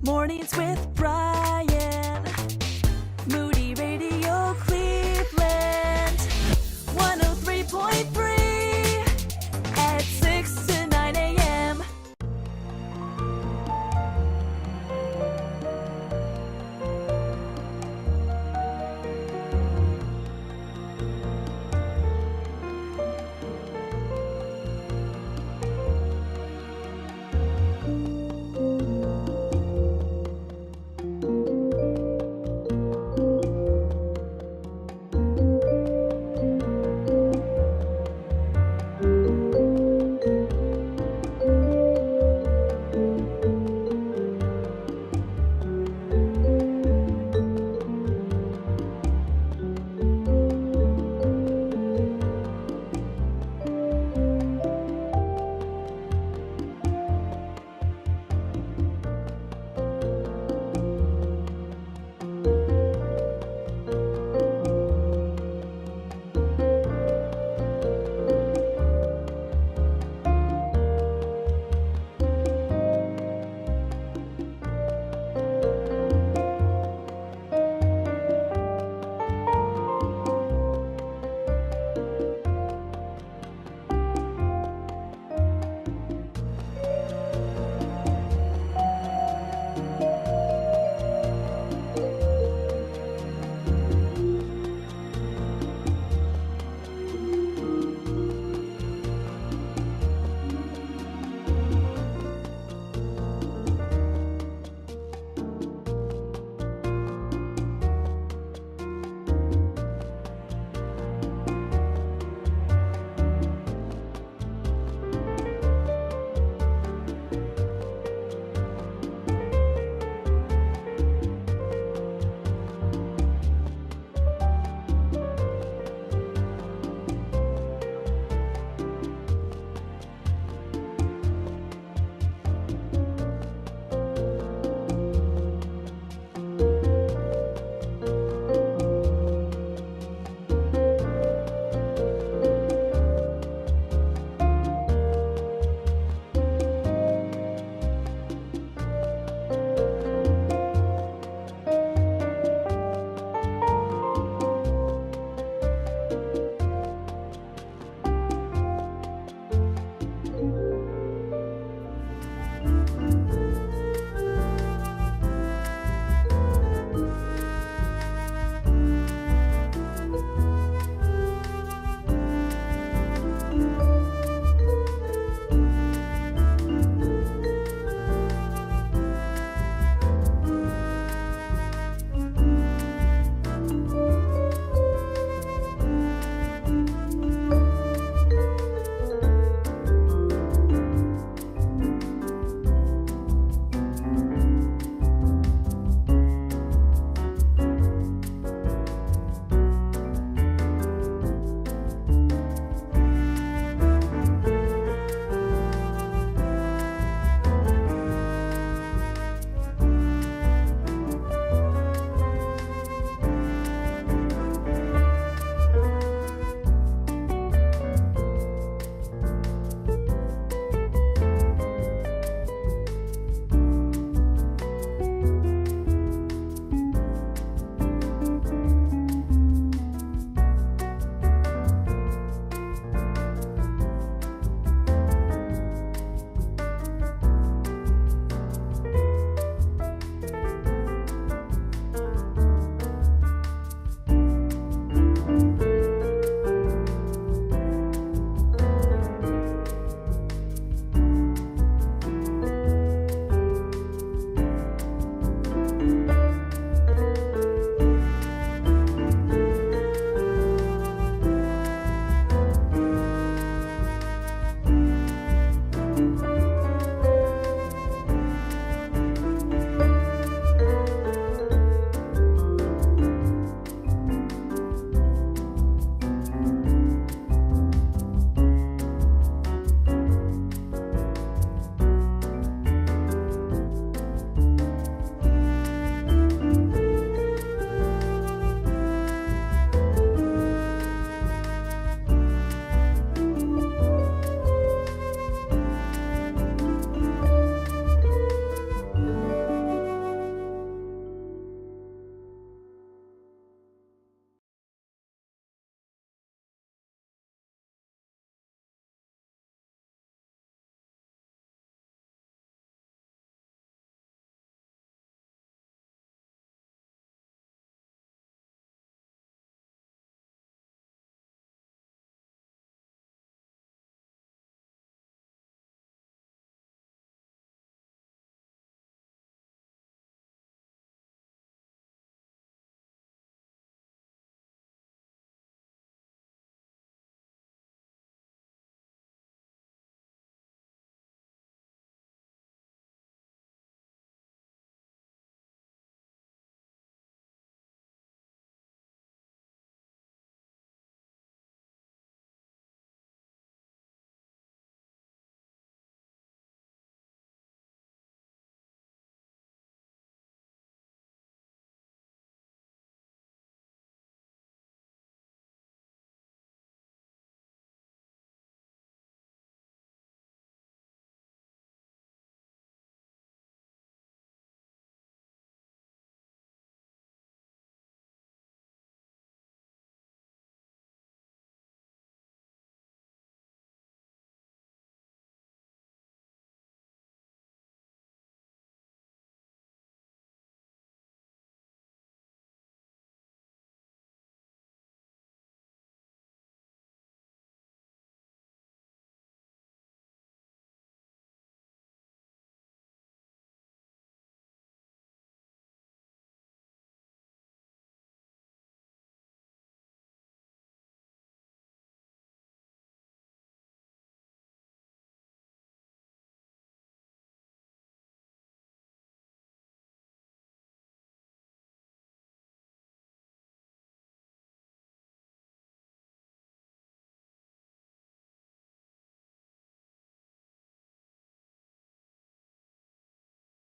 Mornings with Brian. Moody Radio Cleveland. 103.3 at 6 to 9 a.m.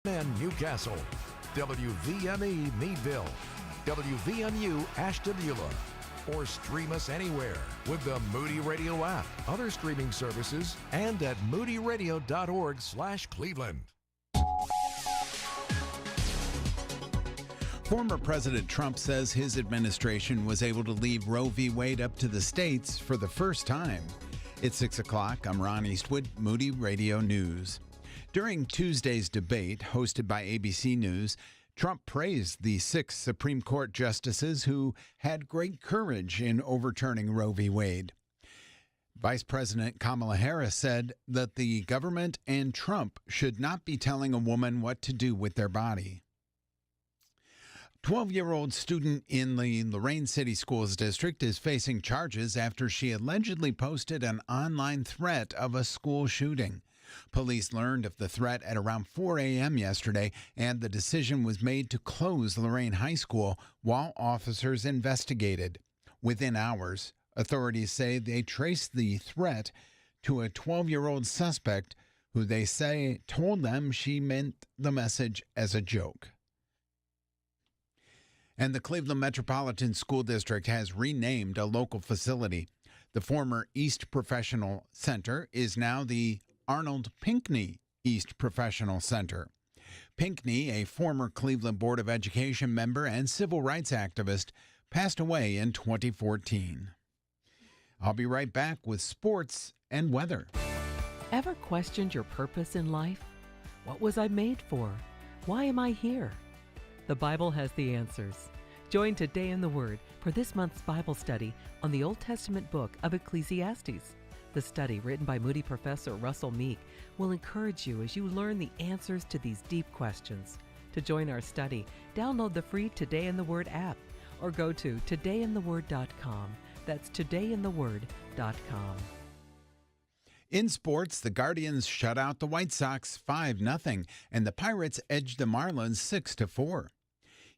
WVMN Newcastle, WVME Meadville, WVMU Ashtabula, or stream us anywhere with the Moody Radio app, other streaming services, and at moodyradio.org/Cleveland. Former President Trump says his administration was able to leave Roe v. Wade up to the states for the first time. It's 6 o'clock. I'm Ron Eastwood, Moody Radio News. During Tuesday's debate, hosted by ABC News, Trump praised the 6 Supreme Court justices who had great courage in overturning Roe v. Wade. Vice President Kamala Harris said that the government and Trump should not be telling a woman what to do with their body. 12-year-old student in the Lorraine City Schools District is facing charges after she allegedly posted an online threat of a school shooting. Police learned of the threat at around 4 a.m. yesterday, and the decision was made to close Lorraine High School while officers investigated. Within hours, authorities say they traced the threat to a 12-year-old suspect who they say told them she meant the message as a joke. And the Cleveland Metropolitan School District has renamed a local facility. The former East Professional Center is now the Arnold Pinckney East Professional Center. Pinckney, a former Cleveland Board of Education member and civil rights activist, passed away in 2014. I'll be right back with sports and weather. Ever questioned your purpose in life? What was I made for? Why am I here? The Bible has the answers. Join Today in the Word for this month's Bible study on the Old Testament book of Ecclesiastes. The study, written by Moody professor Russell Meek, will encourage you as you learn the answers to these deep questions. To join our study, download the free Today in the Word app or go to todayintheword.com. That's todayintheword.com. In sports, the Guardians shut out the White Sox 5-0, and the Pirates edged the Marlins 6-4.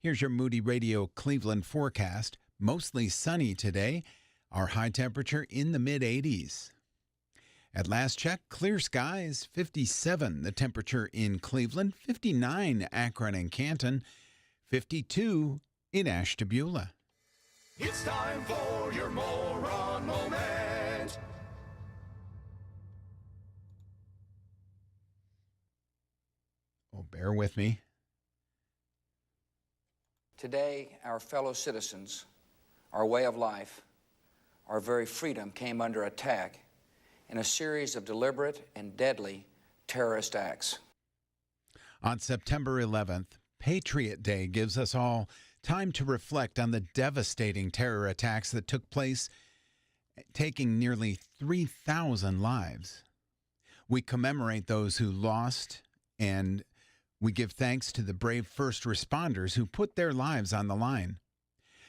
Here's your Moody Radio Cleveland forecast. Mostly sunny today. Our high temperature in the mid-80s. At last check, clear skies, 57 the temperature in Cleveland, 59 Akron and Canton, 52 in Ashtabula. It's time for your moron moment. Oh, bear with me. Today, our fellow citizens, our way of life, our very freedom came under attack in a series of deliberate and deadly terrorist acts. On September 11th, Patriot Day gives us all time to reflect on the devastating terror attacks that took place, taking nearly 3,000 lives. We commemorate those who lost, and we give thanks to the brave first responders who put their lives on the line.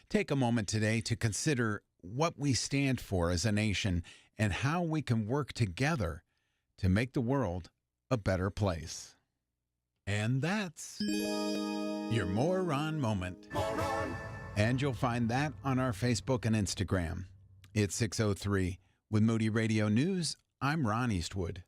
Take a moment today to consider what we stand for as a nation and how we can work together to make the world a better place. And that's your Moron Moment. Moron. And you'll find that on our Facebook and Instagram. It's 6:03. With Moody Radio News, I'm Ron Eastwood.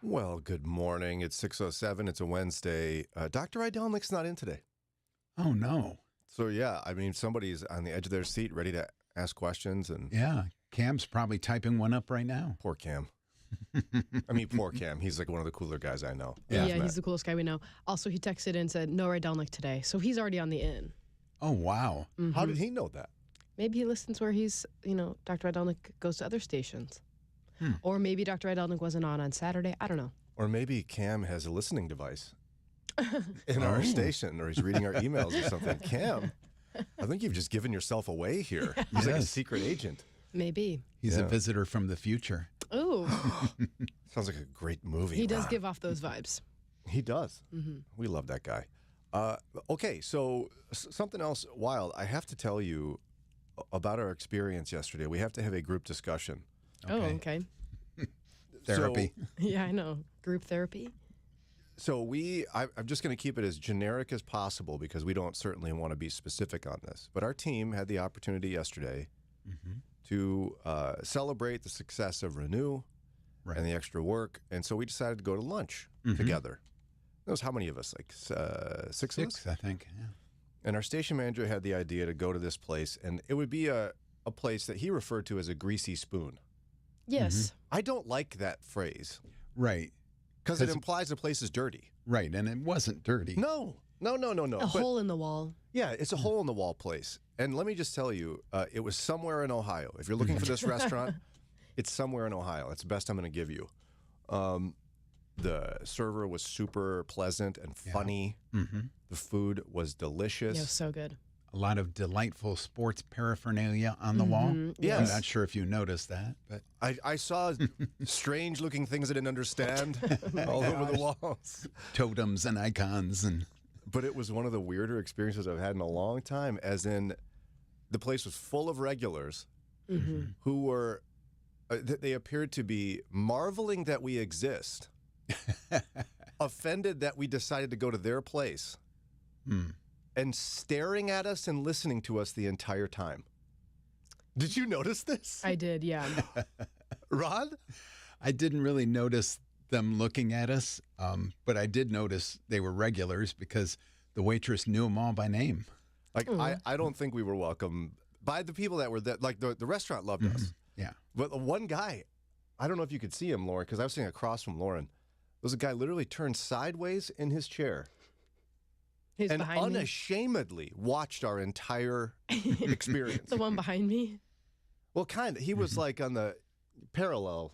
Well, good morning. It's 6:07. It's a Wednesday. Dr. Idelnik's not in today. Oh, no. So, yeah, I mean, somebody's on the edge of their seat ready to ask questions. And Yeah, Cam's probably typing one up right now. poor Cam. I mean, poor Cam. He's like one of the cooler guys I know. Yeah, he's the coolest guy we know. Also, he texted and said, no Idelnik today. So he's already on the in. Oh, wow. How did he know that? Maybe he listens where he's, Dr. Idelnik goes to other stations. Or maybe Dr. Idelnik wasn't on Saturday. I don't know. Or maybe Cam has a listening device in our station, or he's reading our emails or something. Cam, I think you've just given yourself away here. He's like a secret agent. Maybe. He's a visitor from the future. Oh, Sounds like a great movie. he does give off those vibes. He does. We love that guy. Okay, so something else wild. I have to tell you about our experience yesterday. We have to have a group discussion. Oh, okay. Therapy. Yeah, I know. Group therapy. So I'm just going to keep it as generic as possible because we don't certainly want to be specific on this. But our team had the opportunity yesterday to celebrate the success of Renew and the extra work. And so we decided to go to lunch together. That was how many of us? Like six of us? Six, I think. Yeah. And our station manager had the idea to go to this place. And it would be a place that he referred to as a greasy spoon. Yes. I don't like that phrase Right. because it implies the place is dirty. Right. And it wasn't dirty. No. A hole in the wall. Yeah, it's a hole in the wall place. And let me just tell you, it was somewhere in Ohio. If you're looking for this restaurant, it's somewhere in Ohio. That's the best I'm going to give you. The server was super pleasant and funny. The food was delicious. Yeah, it was so good. A lot of delightful sports paraphernalia on the wall. Yes. I'm not sure if you noticed that, but I saw strange looking things I didn't understand all over the walls. totems and icons and But it was one of the weirder experiences I've had in a long time, as in the place was full of regulars who were, they appeared to be marveling that we exist, offended that we decided to go to their place, and staring at us and listening to us the entire time. Did you notice this? I did, yeah. Rod? I didn't really notice them looking at us, but I did notice they were regulars because the waitress knew them all by name. Like, I don't think we were welcome by the people that were there. Like, the restaurant loved us. Yeah. But the one guy, I don't know if you could see him, Lauren, because I was sitting across from Lauren. There was a guy literally turned sideways in his chair He's and behind me. unashamedly watched our entire experience. The one behind me. Well, kind of. He was like on the parallel.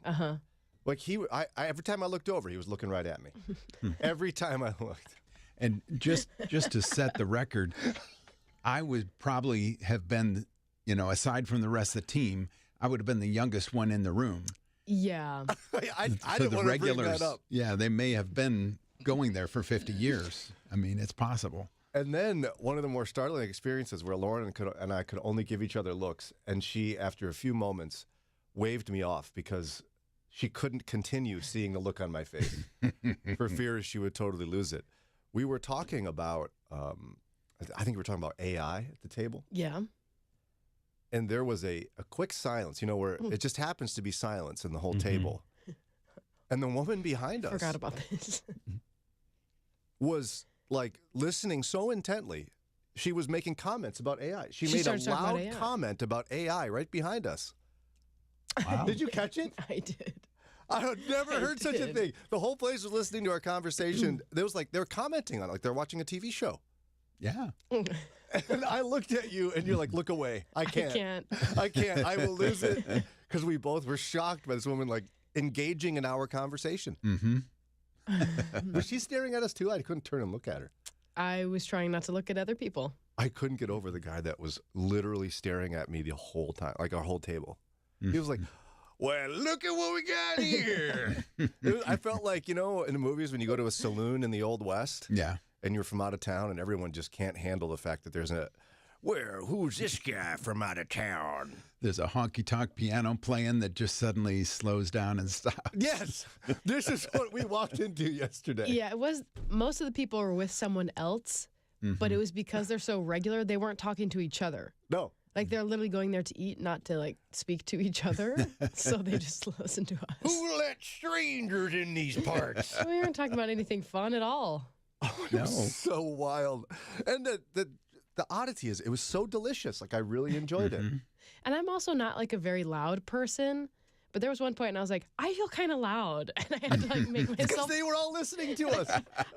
Like I every time I looked over, he was looking right at me. Every time I looked. And just to set the record, I would probably have been, aside from the rest of the team, I would have been the youngest one in the room. Yeah. I So didn't the want to bring regulars, that up. yeah, they may have been going there for 50 years. I mean, it's possible. And then one of the more startling experiences where Lauren and I could only give each other looks, and she, after a few moments, waved me off because she couldn't continue seeing the look on my face for fear she would totally lose it. We were talking about, I think we were talking about AI at the table. Yeah. And there was a quick silence, where it just happens to be silence in the whole table. And the woman behind us Forgot about this. was like listening so intently. She was making comments about AI. She made a started talking about loud AI. comment about AI right behind us. Wow. Did you catch it? I did. I had never heard such a did. thing. The whole place was listening to our conversation. They were commenting on it, like they're watching a TV show. Yeah. And I looked at you, and you're like, "Look away! I can't. I can't. I will lose it." Because we both were shocked by this woman like engaging in our conversation. Was she staring at us too? I couldn't turn and look at her. I was trying not to look at other people. I couldn't get over the guy that was literally staring at me the whole time, like our whole table. He was like, "Well, look at what we got here." I felt like, in the movies when you go to a saloon in the Old West Yeah. and you're from out of town and everyone just can't handle the fact that there's who's this guy from out of town? There's a honky-tonk piano playing that just suddenly slows down and stops. Yes, this is what we walked into yesterday. Yeah, it was. Most of the people were with someone else, but it was because they're so regular, they weren't talking to each other. No, Like they're literally going there to eat, not to like speak to each other. So they just listen to us. Who let strangers in these parts? We weren't talking about anything fun at all. It was so wild. And the oddity is, it was so delicious. Like, I really enjoyed it. And I'm also not like a very loud person. But there was one point and I was like, I feel kind of loud. And I had to like make Because myself, they were all listening to us.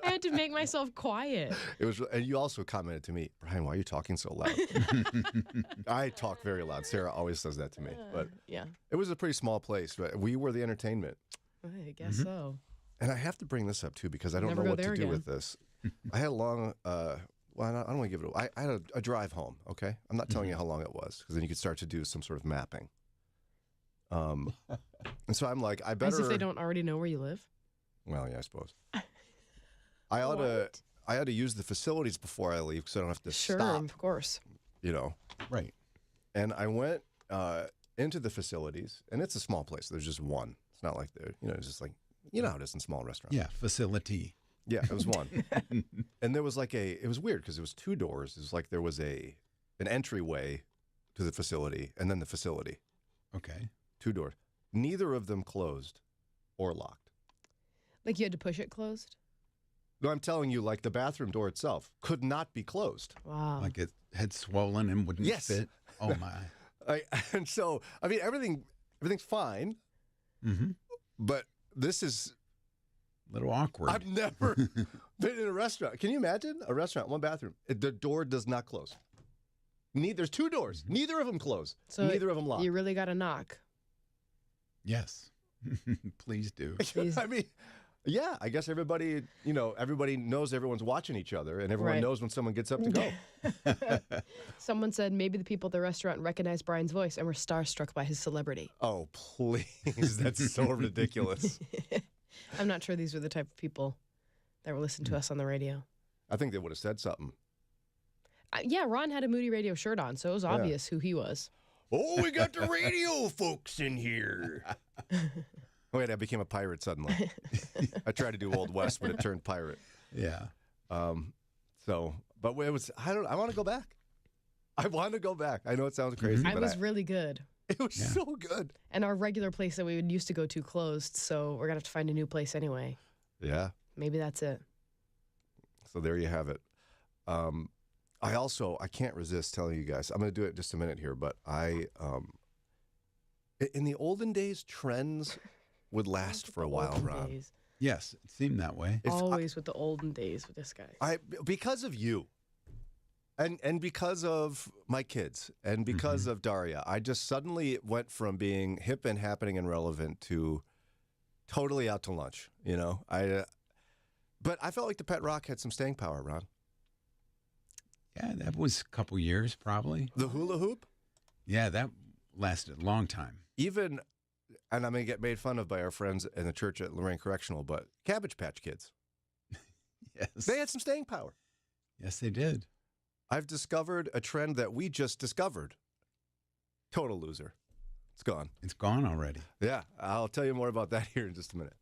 I had to make myself quiet. It was, and you also commented to me, Brian, why are you talking so loud? I talk very loud. Sarah always says that to me. But Yeah, it was a pretty small place. But we were the entertainment. I guess so. And I have to bring this up, too, because I don't Never know go what to there do again. with this. I had a long, well, I don't want to give it away. I had a drive home, okay? I'm not telling you how long it was, because then you could start to do some sort of mapping. And so I'm like, I better. As if they don't already know where you live. Well, yeah, I suppose. I ought to use the facilities before I leave, because I don't have to Sure, stop. of course. You know. Right. And I went into the facilities, and it's a small place. There's just one. It's not like it's just like how it is in small restaurants. Yeah, facility. Yeah, it was one. And there was like it was weird because it was two doors. It was like there was an entryway to the facility, and then the facility. Okay. Two doors. Neither of them closed or locked. Like you had to push it closed? No, I'm telling you, like the bathroom door itself could not be closed. Wow. Like it had swollen and wouldn't Yes. fit. Oh, my. And so, I mean, everything's fine, but this is. A little awkward. I've never been in a restaurant. Can you imagine a restaurant, one bathroom? The door does not close. There's two doors. Neither of them close. So Neither of them lock. You really got to knock. Yes. Please do. Please. I mean, yeah, I guess everybody knows everyone's watching each other, and everyone Right. knows when someone gets up to go. Someone said maybe the people at the restaurant recognized Brian's voice and were starstruck by his celebrity. Oh, please. That's so ridiculous. I'm not sure these were the type of people that were listening to us on the radio. I think they would have said something. Yeah, Ron had a Moody Radio shirt on, so it was obvious who he was. Oh, we got the radio folks in here. Wait, I became a pirate suddenly. I tried to do Old West, but it turned pirate. Yeah. But it was, I want to go back. I want to go back. I know it sounds crazy, I but was really good. it was so good. And our regular place that we would used to go to closed, so we're going to have to find a new place anyway. Yeah. Maybe that's it. So there you have it. I can't resist telling you guys, I'm going to do it in just a minute here, but in the olden days, trends would last for a while, Olden Ron. days. Yes, it seemed that way. Always with the olden days with this guy. Because of you, and because of my kids, and because of Daria, I just suddenly went from being hip and happening and relevant to totally out to lunch. But I felt like the Pet Rock had some staying power, Ron. Yeah, that was a couple years probably. The hula hoop, Yeah, that lasted a long time. even, and I'm going to get made fun of by our friends in the church at Lorraine Correctional, but Cabbage Patch Kids, Yes. they had some staying power. Yes, they did. I've discovered a trend that we just discovered. Total loser. It's gone. It's gone already. Yeah, I'll tell you more about that here in just a minute.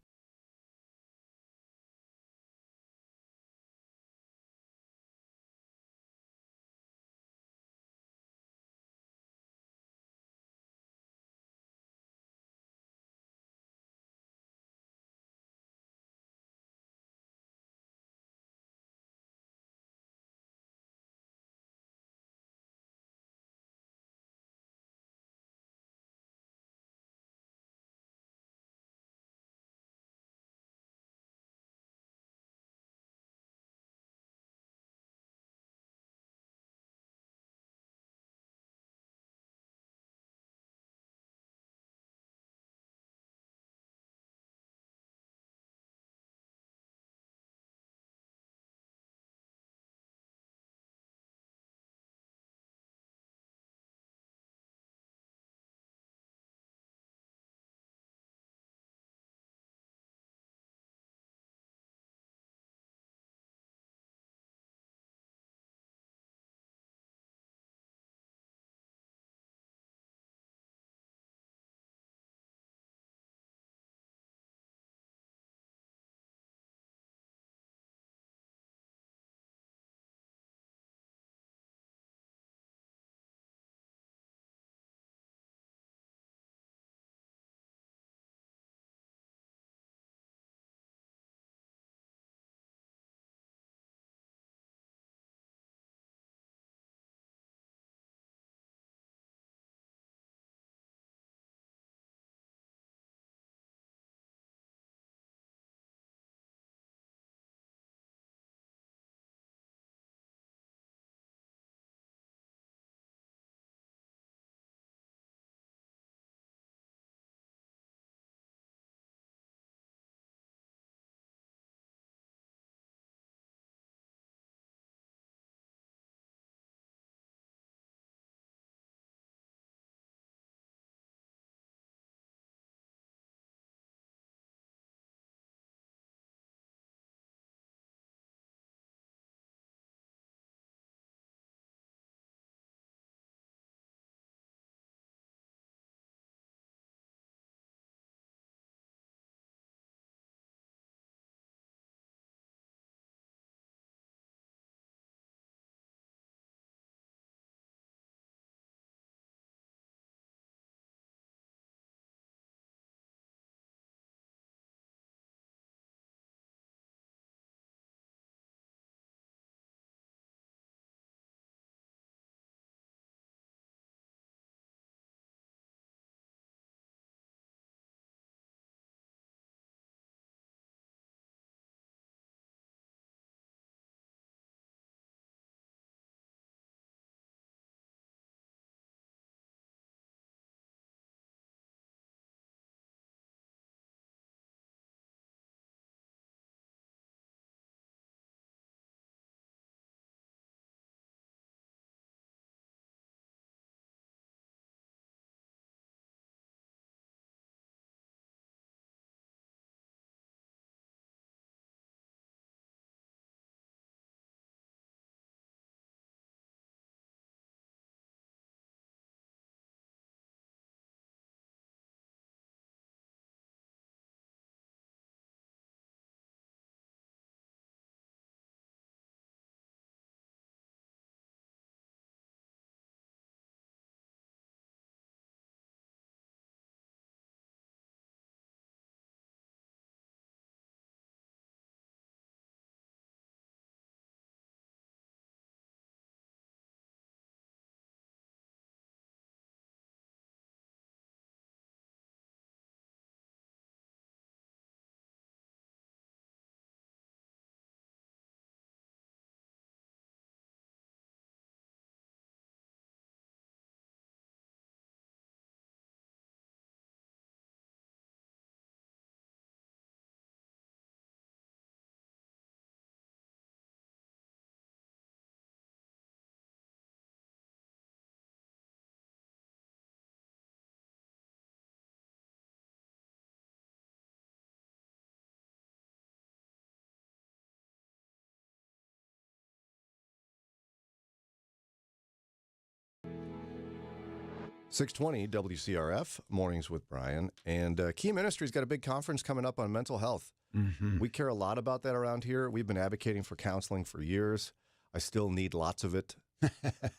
620 WCRF, Mornings with Brian. And Key Ministry's got a big conference coming up on mental health. Mm-hmm. We care a lot about that around here. We've been advocating for counseling for years. I still need lots of it.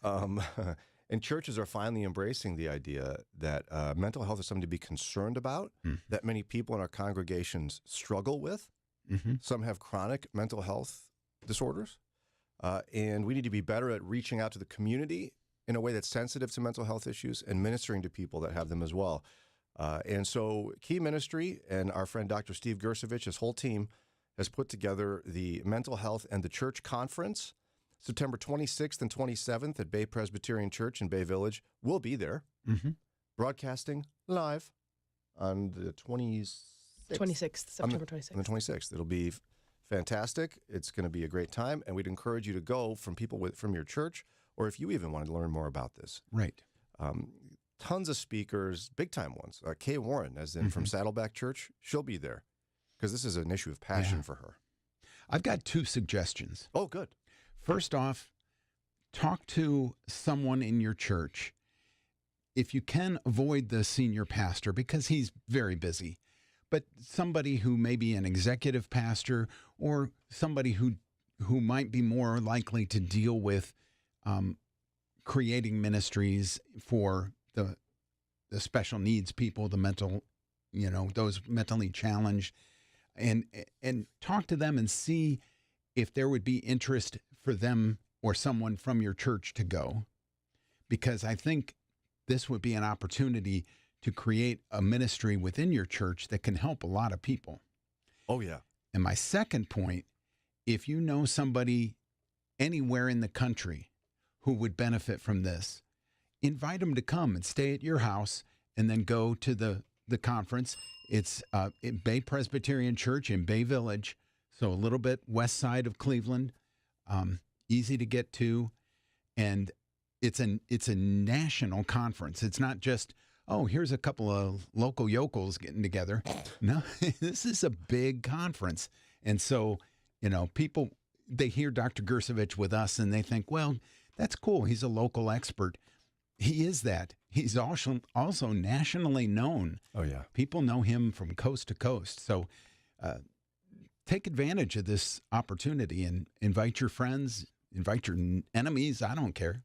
And churches are finally embracing the idea that mental health is something to be concerned about, that many people in our congregations struggle with. Mm-hmm. Some have chronic mental health disorders. And we need to be better at reaching out to the community in a way that's sensitive to mental health issues and ministering to people that have them as well. And so Key Ministry and our friend Dr. Steve Gersovich, his whole team, has put together the Mental Health and the Church Conference, September 26th and 27th at Bay Presbyterian Church in Bay Village. We'll be there, broadcasting live on the 26th. 26th, September 26th. On the 26th. It'll be fantastic. It's going to be a great time, and we'd encourage you to go from people from your church, or if you even want to learn more about this. Right. Tons of speakers, big-time ones. Kay Warren, as in from Saddleback Church, she'll be there because this is an issue of passion for her. I've got 2 suggestions. Oh, good. First off, talk to someone in your church. If you can, avoid the senior pastor because he's very busy, but somebody who may be an executive pastor or somebody who might be more likely to deal with creating ministries for the special needs people, the mental, those mentally challenged, and talk to them and see if there would be interest for them or someone from your church to go, because I think this would be an opportunity to create a ministry within your church that can help a lot of people. Oh, yeah. And my second point, if you know somebody anywhere in the country who would benefit from this, invite them to come and stay at your house and then go to the conference. It's at Bay Presbyterian Church in Bay Village, so a little bit west side of Cleveland, easy to get to, and it's a national conference. It's not just, oh, here's a couple of local yokels getting together. No, this is a big conference, and so people, they hear Dr. Gersovich with us and they think, well, that's cool. He's a local expert. He is that. He's also nationally known. Oh, yeah. People know him from coast to coast. So take advantage of this opportunity and invite your friends, invite your enemies. I don't care.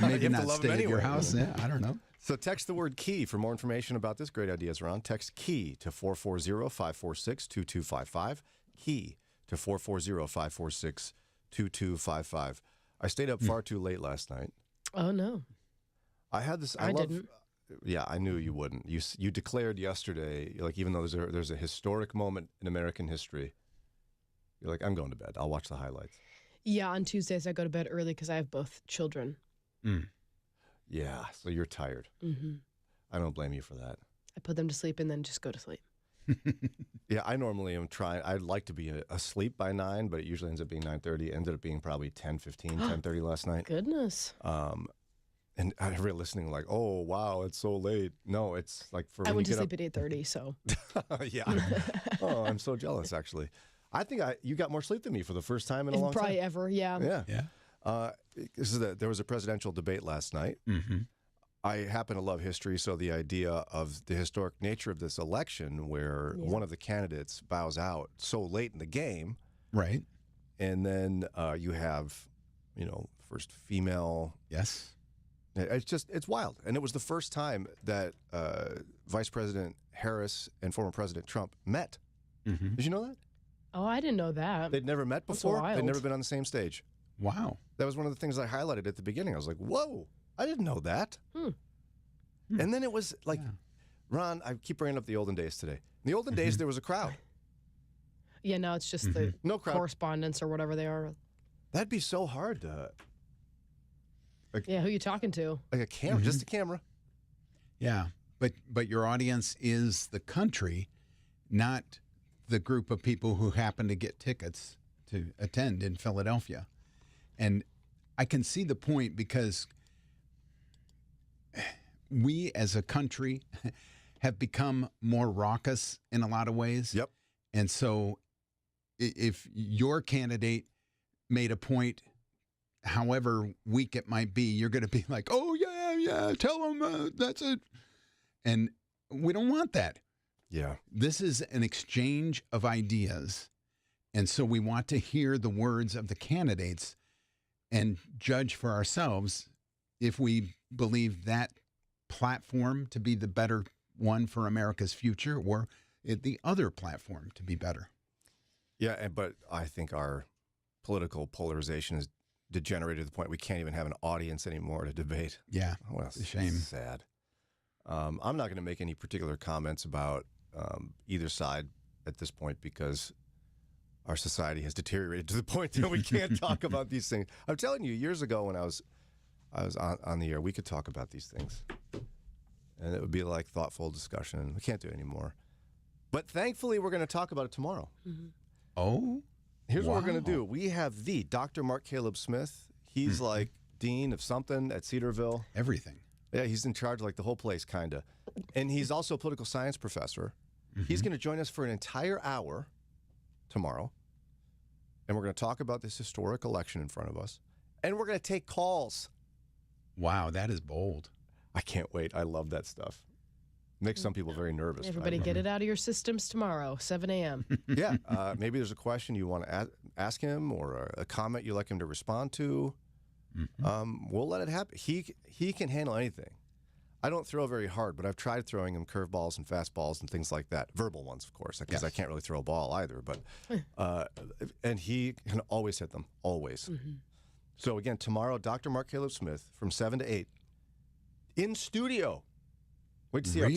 Maybe not stay at your house. Yeah, I don't know. So text the word KEY for more information about this great idea, Ron. Text KEY to 440-546-2255. KEY to 440-546-2255. I stayed up far too late last night. Oh, no. I had this. I didn't. Yeah, I knew you wouldn't. You declared yesterday, like, even though there's a historic moment in American history, you're like, I'm going to bed. I'll watch the highlights. Yeah, on Tuesdays I go to bed early because I have both children. Yeah, so you're tired. I don't blame you for that. I put them to sleep and then just go to sleep. Yeah, I normally am trying. I'd like to be asleep by 9, but it usually ends up being 9:30. Ended up being probably 10:15, 10:30 last night. Goodness. And I heard listening like, oh, wow, it's so late. No, it's like for I when went you to get sleep at 8:30, so. Yeah. Oh, I'm so jealous, actually. I think you got more sleep than me for the first time in a long Probably time. ever, yeah. Yeah. There was a presidential debate last night. I happen to love history, so the idea of the historic nature of this election where one of the candidates bows out so late in the game. Right. And then you have, first female. Yes. It's wild. And it was the first time that Vice President Harris and former President Trump met. Did you know that? Oh, I didn't know that. They'd never met before. wild. They'd never been on the same stage. Wow. That was one of the things I highlighted at the beginning. I was like, whoa, I didn't know that. And then it was like, Ron, I keep bringing up the olden days today. In the olden days, there was a crowd. Yeah, now it's just the No crowd. correspondence or whatever they are. That'd be so hard to. Yeah, who you talking to? Like a camera, just a camera. Yeah. But your audience is the country, not the group of people who happen to get tickets to attend in Philadelphia. And I can see the point because we as a country have become more raucous in a lot of ways. Yep. And so if your candidate made a point, however weak it might be, you're going to be like, oh, yeah, yeah, tell them that's it. And we don't want that. Yeah. This is an exchange of ideas. And so we want to hear the words of the candidates and judge for ourselves if we believe that platform to be the better one for America's future or the other platform to be better. Yeah, but I think our political polarization is degenerated to the point we can't even have an audience anymore to debate. Yeah, Well, it's a shame. Sad. I'm not going to make any particular comments about either side at this point because our society has deteriorated to the point that we can't talk about these things. I'm telling you, years ago when I was on the air, we could talk about these things. And it would be like thoughtful discussion. We can't do it anymore. But thankfully, we're going to talk about it tomorrow. Mm-hmm. Oh? Here's what we're going to do. We have the Dr. Mark Caleb Smith. He's like dean of something at Cedarville. Everything. Yeah, he's in charge of like the whole place, kind of. And he's also a political science professor. He's going to join us for an entire hour tomorrow. And we're going to talk about this historic election in front of us. And we're going to take calls. Wow, that is bold. I can't wait. I love that stuff. Makes some people very nervous. Everybody get it out of your systems tomorrow, 7 a.m. Yeah. Maybe there's a question you want to ask him or a comment you'd like him to respond to. We'll let it happen. He can handle anything. I don't throw very hard, but I've tried throwing him curveballs and fastballs and things like that. Verbal ones, of course, because I can't really throw a ball either. But and he can always hit them, always. So again, tomorrow, Dr. Mark Caleb Smith from 7 to 8 in studio. Wait to see how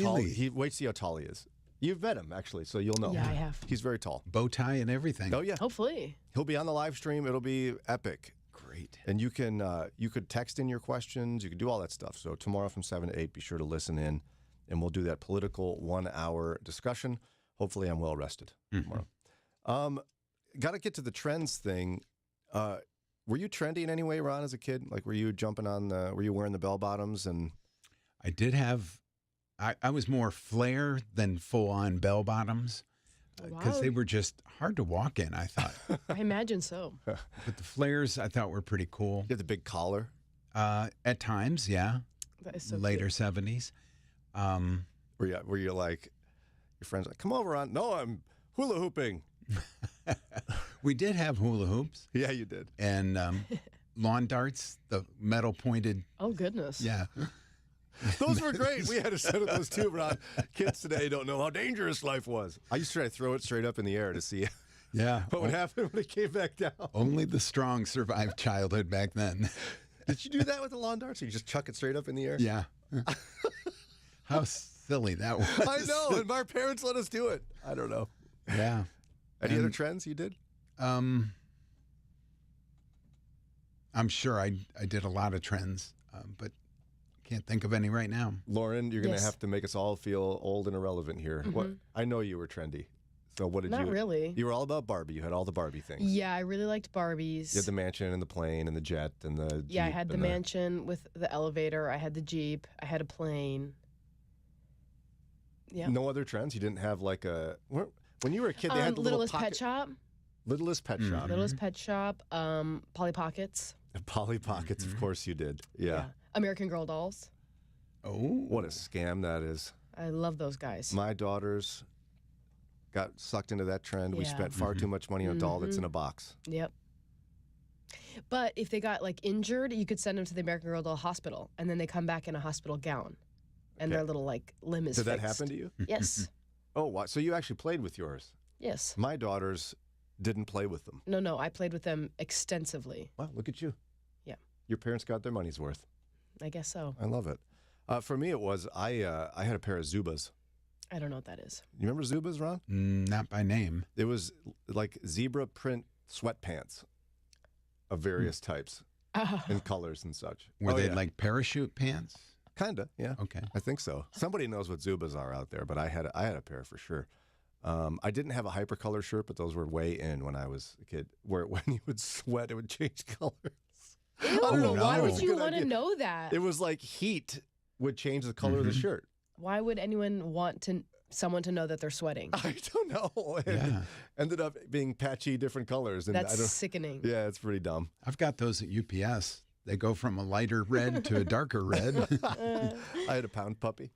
tall he is. You've met him, actually, so you'll know. Yeah, I have. He's very tall. Bow tie and everything. Oh, yeah. Hopefully. He'll be on the live stream. It'll be epic. Great. And you could text in your questions. You could do all that stuff. So tomorrow from 7 to 8, be sure to listen in, and we'll do that political 1-hour discussion. Hopefully I'm well rested tomorrow. Got to get to the trends thing. Were you trendy in any way, Ron, as a kid? Like, were you jumping on were you wearing the bell bottoms? And I did have, I was more flare than full-on bell bottoms because they were just hard to walk in, I thought. I imagine so. But the flares I thought were pretty cool. you had the big collar. At times, yeah. That is so Later cute. 70s. Were you like, your friends like, come over, Ron? No, I'm hula hooping. We did have hula hoops Yeah, you did. and lawn darts, the metal pointed, Oh, goodness. yeah. Those were great. We had a set of those too, Ron. Kids today don't know how dangerous life was. I used to try to throw it straight up in the air to see Yeah. what would happen when it came back down. Only the strong survived childhood back then. Did you do that with the lawn darts? Or you just chuck it straight up in the air? Yeah. How silly that was. I know, and our parents let us do it. I don't know. Yeah. Any other trends you did? I'm sure I did a lot of trends, but can't think of any right now. Lauren, you're going to Yes. have to make us all feel old and irrelevant here. What? I know you were trendy. So what did you? Not really. You were all about Barbie. You had all the Barbie things. Yeah, I really liked Barbies. You had the mansion and the plane and the jet and the Jeep. Yeah, I had the and mansion with the elevator. I had the Jeep. I had a plane. Yeah. No other trends? You didn't have like a... When you were a kid, they had the Littlest little Pet Shop. Littlest Pet Shop. Littlest Pet Shop. Polly Pockets. Polly Pockets, of course you did. Yeah. American Girl dolls. Oh. What a scam that is. I love those guys. My daughters got sucked into that trend. We Yeah. spent far too much money on a doll that's in a box. Yep. But if they got like injured, you could send them to the American Girl doll hospital, and then they come back in a hospital gown, and Okay. their little like limb is Did that fixed. happen to you? Yes. Oh, wow. So you actually played with yours. Yes. My daughters didn't play with them. No, I played with them extensively. Wow, look at you. Yeah. Your parents got their money's worth. I guess so. I love it. For me, it was I had a pair of Zubas. I don't know what that is. You remember Zubas, Ron? Not by name. It was like zebra print sweatpants of various types and colors and such. Were they like parachute pants? Kinda, yeah. Okay. I think so. Somebody knows what Zubas are out there, but I had a pair for sure. I didn't have a hypercolor shirt, but those were way in when I was a kid. Where when you would sweat, it would change colors. I don't know why. no. it Why was would a you good want to idea. know that? It was like heat would change the color of the shirt. Why would anyone want someone to know that they're sweating? I don't know. And Yeah. ended up being patchy different colors. And I That's don't, sickening. yeah, it's pretty dumb. I've got those at UPS. They go from a lighter red to a darker red. I had a pound puppy.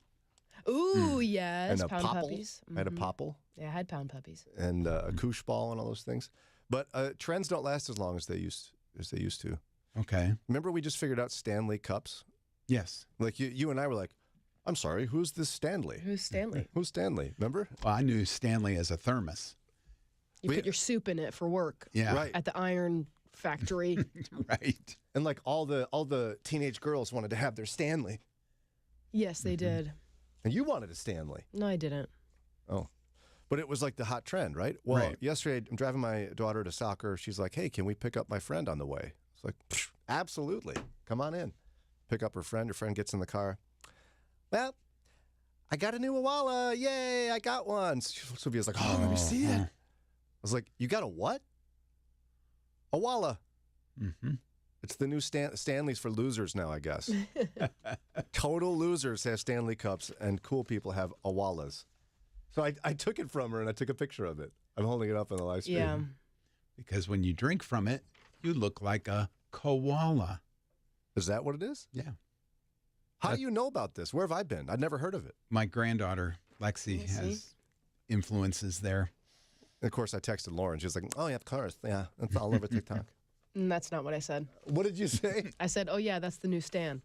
Ooh, yes, And a pound popple. puppies. I had a popple Yeah, I had pound puppies. and a koosh ball and all those things. But trends don't last as long as they used to. Okay. Remember we just figured out Stanley cups? Yes. Like you and I were like, I'm sorry, who's this Stanley? Who's Stanley? Who's Stanley? Remember? Well, I knew Stanley as a thermos. You put your soup in it for work. Yeah. Right. At the iron factory. Right. And like all the teenage girls wanted to have their Stanley. Yes, they did. And you wanted a Stanley. No, I didn't. Oh. But it was like the hot trend, right? Well, Right. yesterday I'm driving my daughter to soccer. She's like, hey, can we pick up my friend on the way? It's like, absolutely. Come on in. Pick up her friend. Her friend gets in the car. Well, I got a new Awala. Yay, I got one. Sylvia's like, oh, let me see it. I was like, you got a what? Awala. Mm-hmm. It's the new Stanleys for losers now, I guess. Total losers have Stanley Cups, and cool people have Awalas. So I took it from her, and I took a picture of it. I'm holding it up on the live stream. Yeah. Because when you drink from it, you look like a koala. Is that what it is? Yeah. How do you know about this? Where have I been? I'd never heard of it. My granddaughter, Lexi, has influences there. And of course, I texted Lauren. She was like, oh, yeah, of course. Yeah, it's all over TikTok. That's not what I said. What did you say? I said, oh, yeah, that's the new Stan.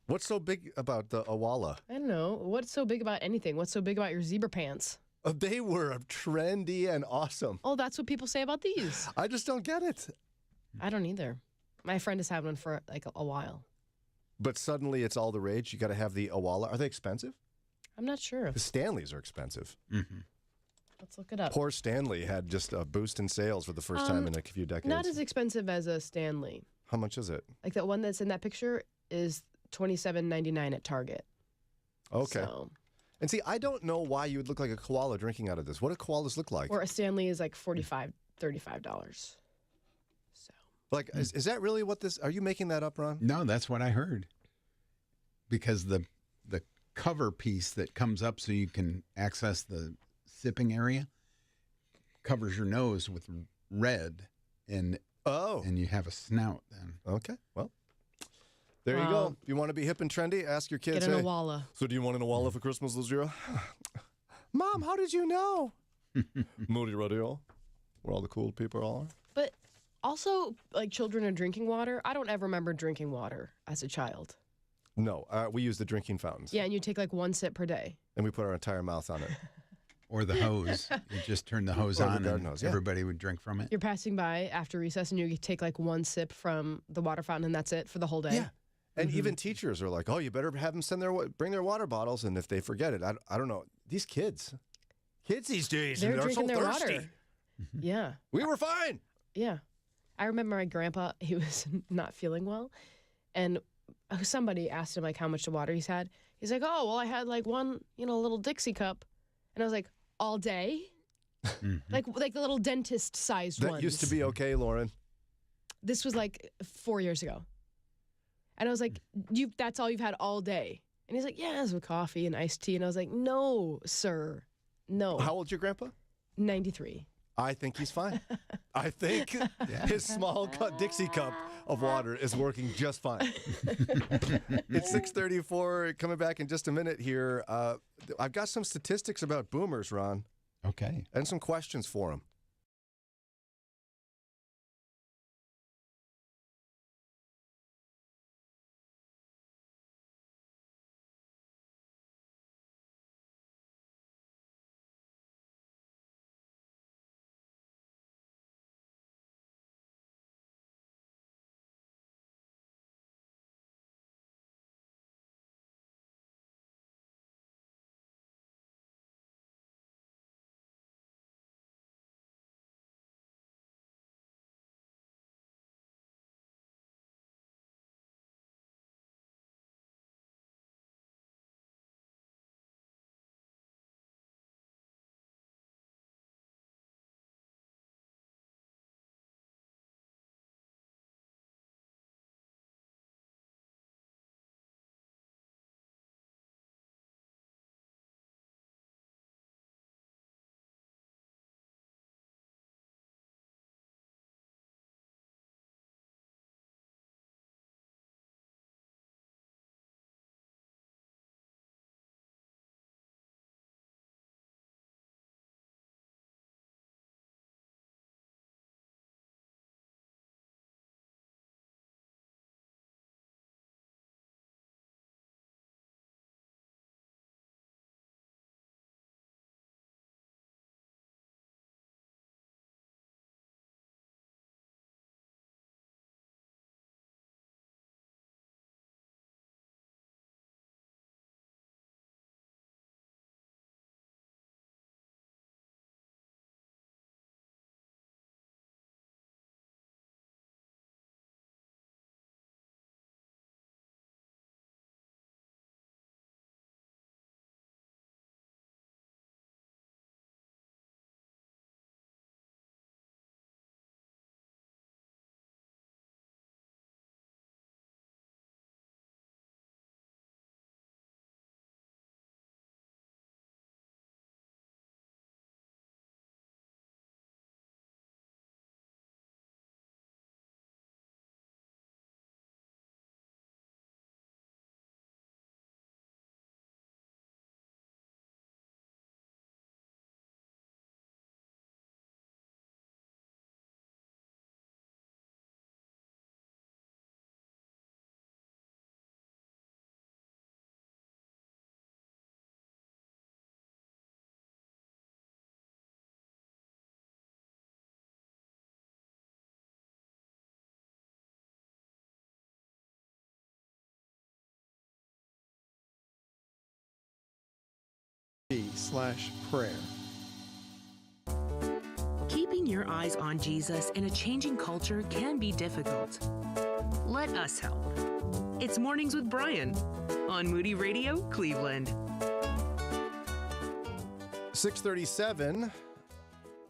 What's so big about the Awala? I don't know. What's so big about anything? What's so big about your zebra pants? They were trendy and awesome. Oh, that's what people say about these. I just don't get it. I don't either. My friend has had one for like a while. But suddenly it's all the rage. You got to have the Awala. Are they expensive? I'm not sure. The Stanleys are expensive. Mm-hmm. Let's look it up. Poor Stanley had just a boost in sales for the first time in a few decades. Not as expensive as a Stanley. How much is it? Like that one that's in that picture is $27.99 at Target. Okay. So, And see, I don't know why you would look like a koala drinking out of this. What do koalas look like? or a Stanley is like $35. So Like, is that really what this? Are you making that up, Ron? No, that's what I heard. Because the cover piece that comes up so you can access the sipping area covers your nose with red, and you have a snout then. Okay. Well, there you Wow. go. If you want to be hip and trendy, ask your kids. get an hey, Awala. so do you want an Awala for Christmas, Luzira? Mom, how did you know? Moody Radio, where all the cool people are. But also, like children are drinking water. I don't ever remember drinking water as a child. No, we use the drinking fountains. Yeah, and you take like one sip per day. And we put our entire mouth on it. Or the hose. You just turn the hose Or the on garden and hose, yeah. everybody would drink from it. You're passing by after recess and you take like one sip from the water fountain and that's it for the whole day. Yeah. And even teachers are like, oh, you better have them bring their water bottles. And if they forget it, I don't know. These kids these days, They're they're drinking so their thirsty. water. Yeah. We were fine. Yeah. I remember my grandpa, he was not feeling well. And somebody asked him like how much water he's had. He's like, oh, well, I had like one, little Dixie cup. And I was like, all day? Like the little dentist-sized That ones. used to be okay, Lauren. This was like 4 years ago. And I was like, that's all you've had all day? And he's like, yeah, it's with coffee and iced tea. And I was like, no, sir, no. How old's your grandpa? 93. I think he's fine. I think his small Dixie cup of water is working just fine. It's 6:34. Coming back in just a minute here. I've got some statistics about boomers, Ron, Okay. and some questions for him. Medicare.com/prayer. Keeping your eyes on Jesus in a changing culture can be difficult. Let us help. It's Mornings with Brian on Moody Radio, Cleveland. 637.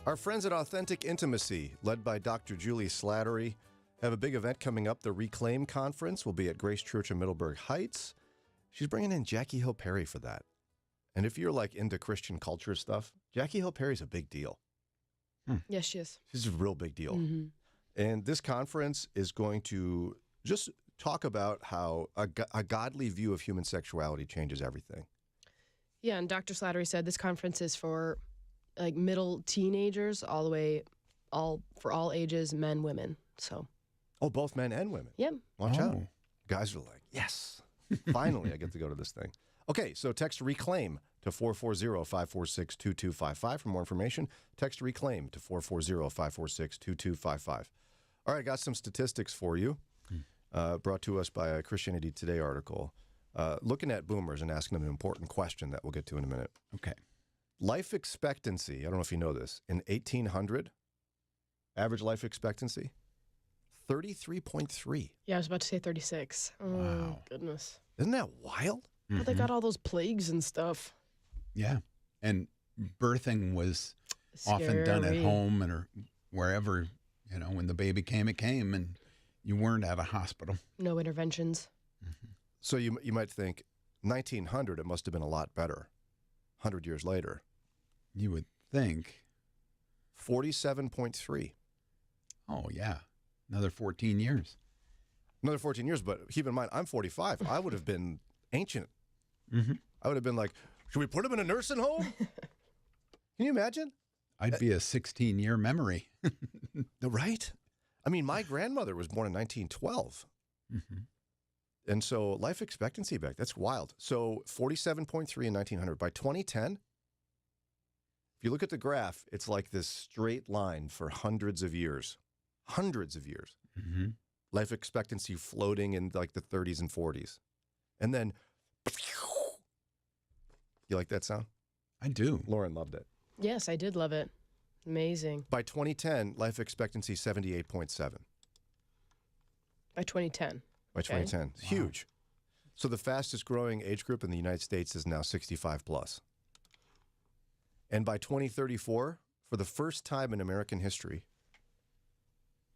Our friends at Authentic Intimacy, led by Dr. Julie Slattery, have a big event coming up. The Reclaim Conference will be at Grace Church in Middleburg Heights. She's bringing in Jackie Hill Perry for that. And if you're like into Christian culture stuff, Jackie Hill Perry's a big deal. Yes, she is. She's a real big deal. Mm-hmm. And this conference is going to just talk about how a godly view of human sexuality changes everything. Yeah, and Dr. Slattery said this conference is for like middle teenagers all the way, for all ages, men, women. So. Oh, both men and women. Yep. Watch out. Guys are like, yes, finally I get to go to this thing. Okay, so text RECLAIM to 440-546-2255 for more information. Text RECLAIM to 440-546-2255. All right, I got some statistics for you, brought to us by a Christianity Today article, looking at boomers and asking them an important question that we'll get to in a minute. Okay. Life expectancy, I don't know if you know this, in 1800, average life expectancy, 33.3. Yeah, I was about to say 36. Oh, Wow. goodness. Isn't that wild? Well, they got all those plagues and stuff. Yeah. And birthing was often done at Scary. home or wherever, when the baby came, it came, and you weren't at a hospital. No interventions. So you might think 1900, it must have been a lot better. 100 years later, You would think, 47.3. oh, yeah, another 14 years. Another 14 years, but keep in mind, I'm 45. I would have been ancient. Mm-hmm. I would have been like, should we put him in a nursing home? Can you imagine? I'd be a 16-year memory. Right? I mean, my grandmother was born in 1912. Mm-hmm. And so life expectancy that's wild. So 47.3 in 1900. By 2010, if you look at the graph, it's like this straight line for hundreds of years. Hundreds of years. Mm-hmm. Life expectancy floating in like the 30s and 40s. And then, you like that sound? I do. Lauren loved it. Yes, I did love it. Amazing. By 2010, life expectancy 78.7. By 2010. By Okay. 2010. It's huge. So the fastest growing age group in the United States is now 65 plus. And by 2034, for the first time in American history,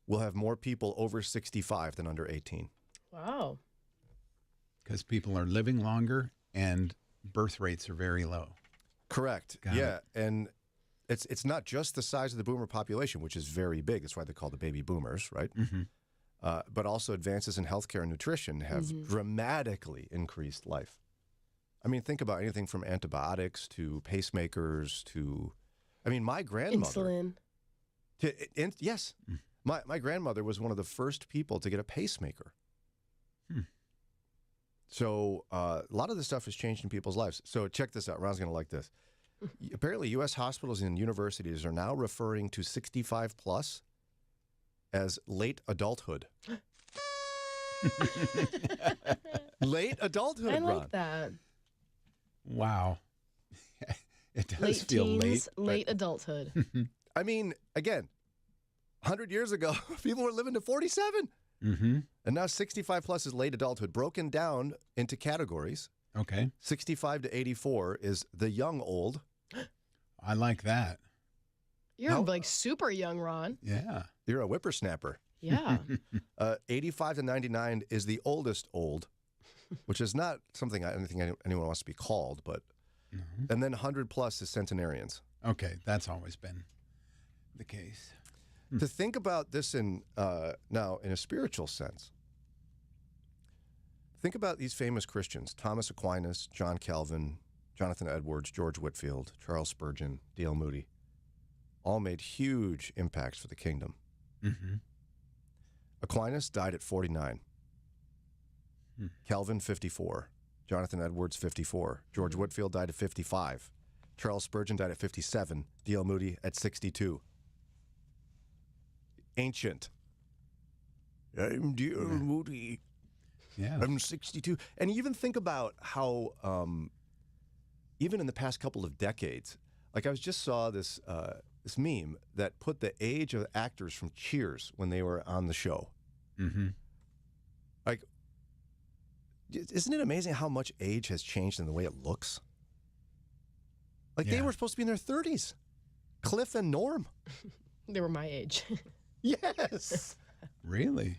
we'll have more people over 65 than under 18. Wow. Because people are living longer and birth rates are very low. Correct. Got yeah. And it's not just the size of the boomer population, which is very big. That's why they call the baby boomers, right? Mm-hmm. But also advances in healthcare and nutrition have dramatically increased life. I mean, think about anything from antibiotics to pacemakers to, my grandmother. Insulin. Yes. My grandmother was one of the first people to get a pacemaker. So a lot of this stuff has changed in people's lives. So check this out. Ron's going to like this. Apparently, U.S. hospitals and universities are now referring to 65 plus as late adulthood. Late adulthood, I like Ron. that. Wow. It does Late feel teens, late. late adulthood. I mean, again, 100 years ago, people were living to 47. Mm-hmm. And now 65 plus is late adulthood, broken down into categories. Okay. 65 to 84 is the young old. I like that. You're How- like super young, Ron. Yeah. You're a whippersnapper. Yeah. 85 to 99 is the oldest old, which is not something anyone wants to be called, but. And then 100 plus is centenarians. Okay. That's always been the case. To think about this now in a spiritual sense, think about these famous Christians: Thomas Aquinas, John Calvin, Jonathan Edwards, George Whitefield, Charles Spurgeon, D.L. Moody. All made huge impacts for the kingdom. Mm-hmm. Aquinas died at 49. Calvin, 54. Jonathan Edwards, 54. George Whitefield died at 55. Charles Spurgeon died at 57. D.L. Moody at 62. Ancient. I'm D.L. Moody. Yeah. I'm 62. And even think about how even in the past couple of decades, like I just saw this this meme that put the age of actors from Cheers when they were on the show. Mm-hmm. Like, isn't it amazing how much age has changed in the way it looks? Like they were supposed to be in their 30s. Cliff and Norm. They were my age. Yes. Really?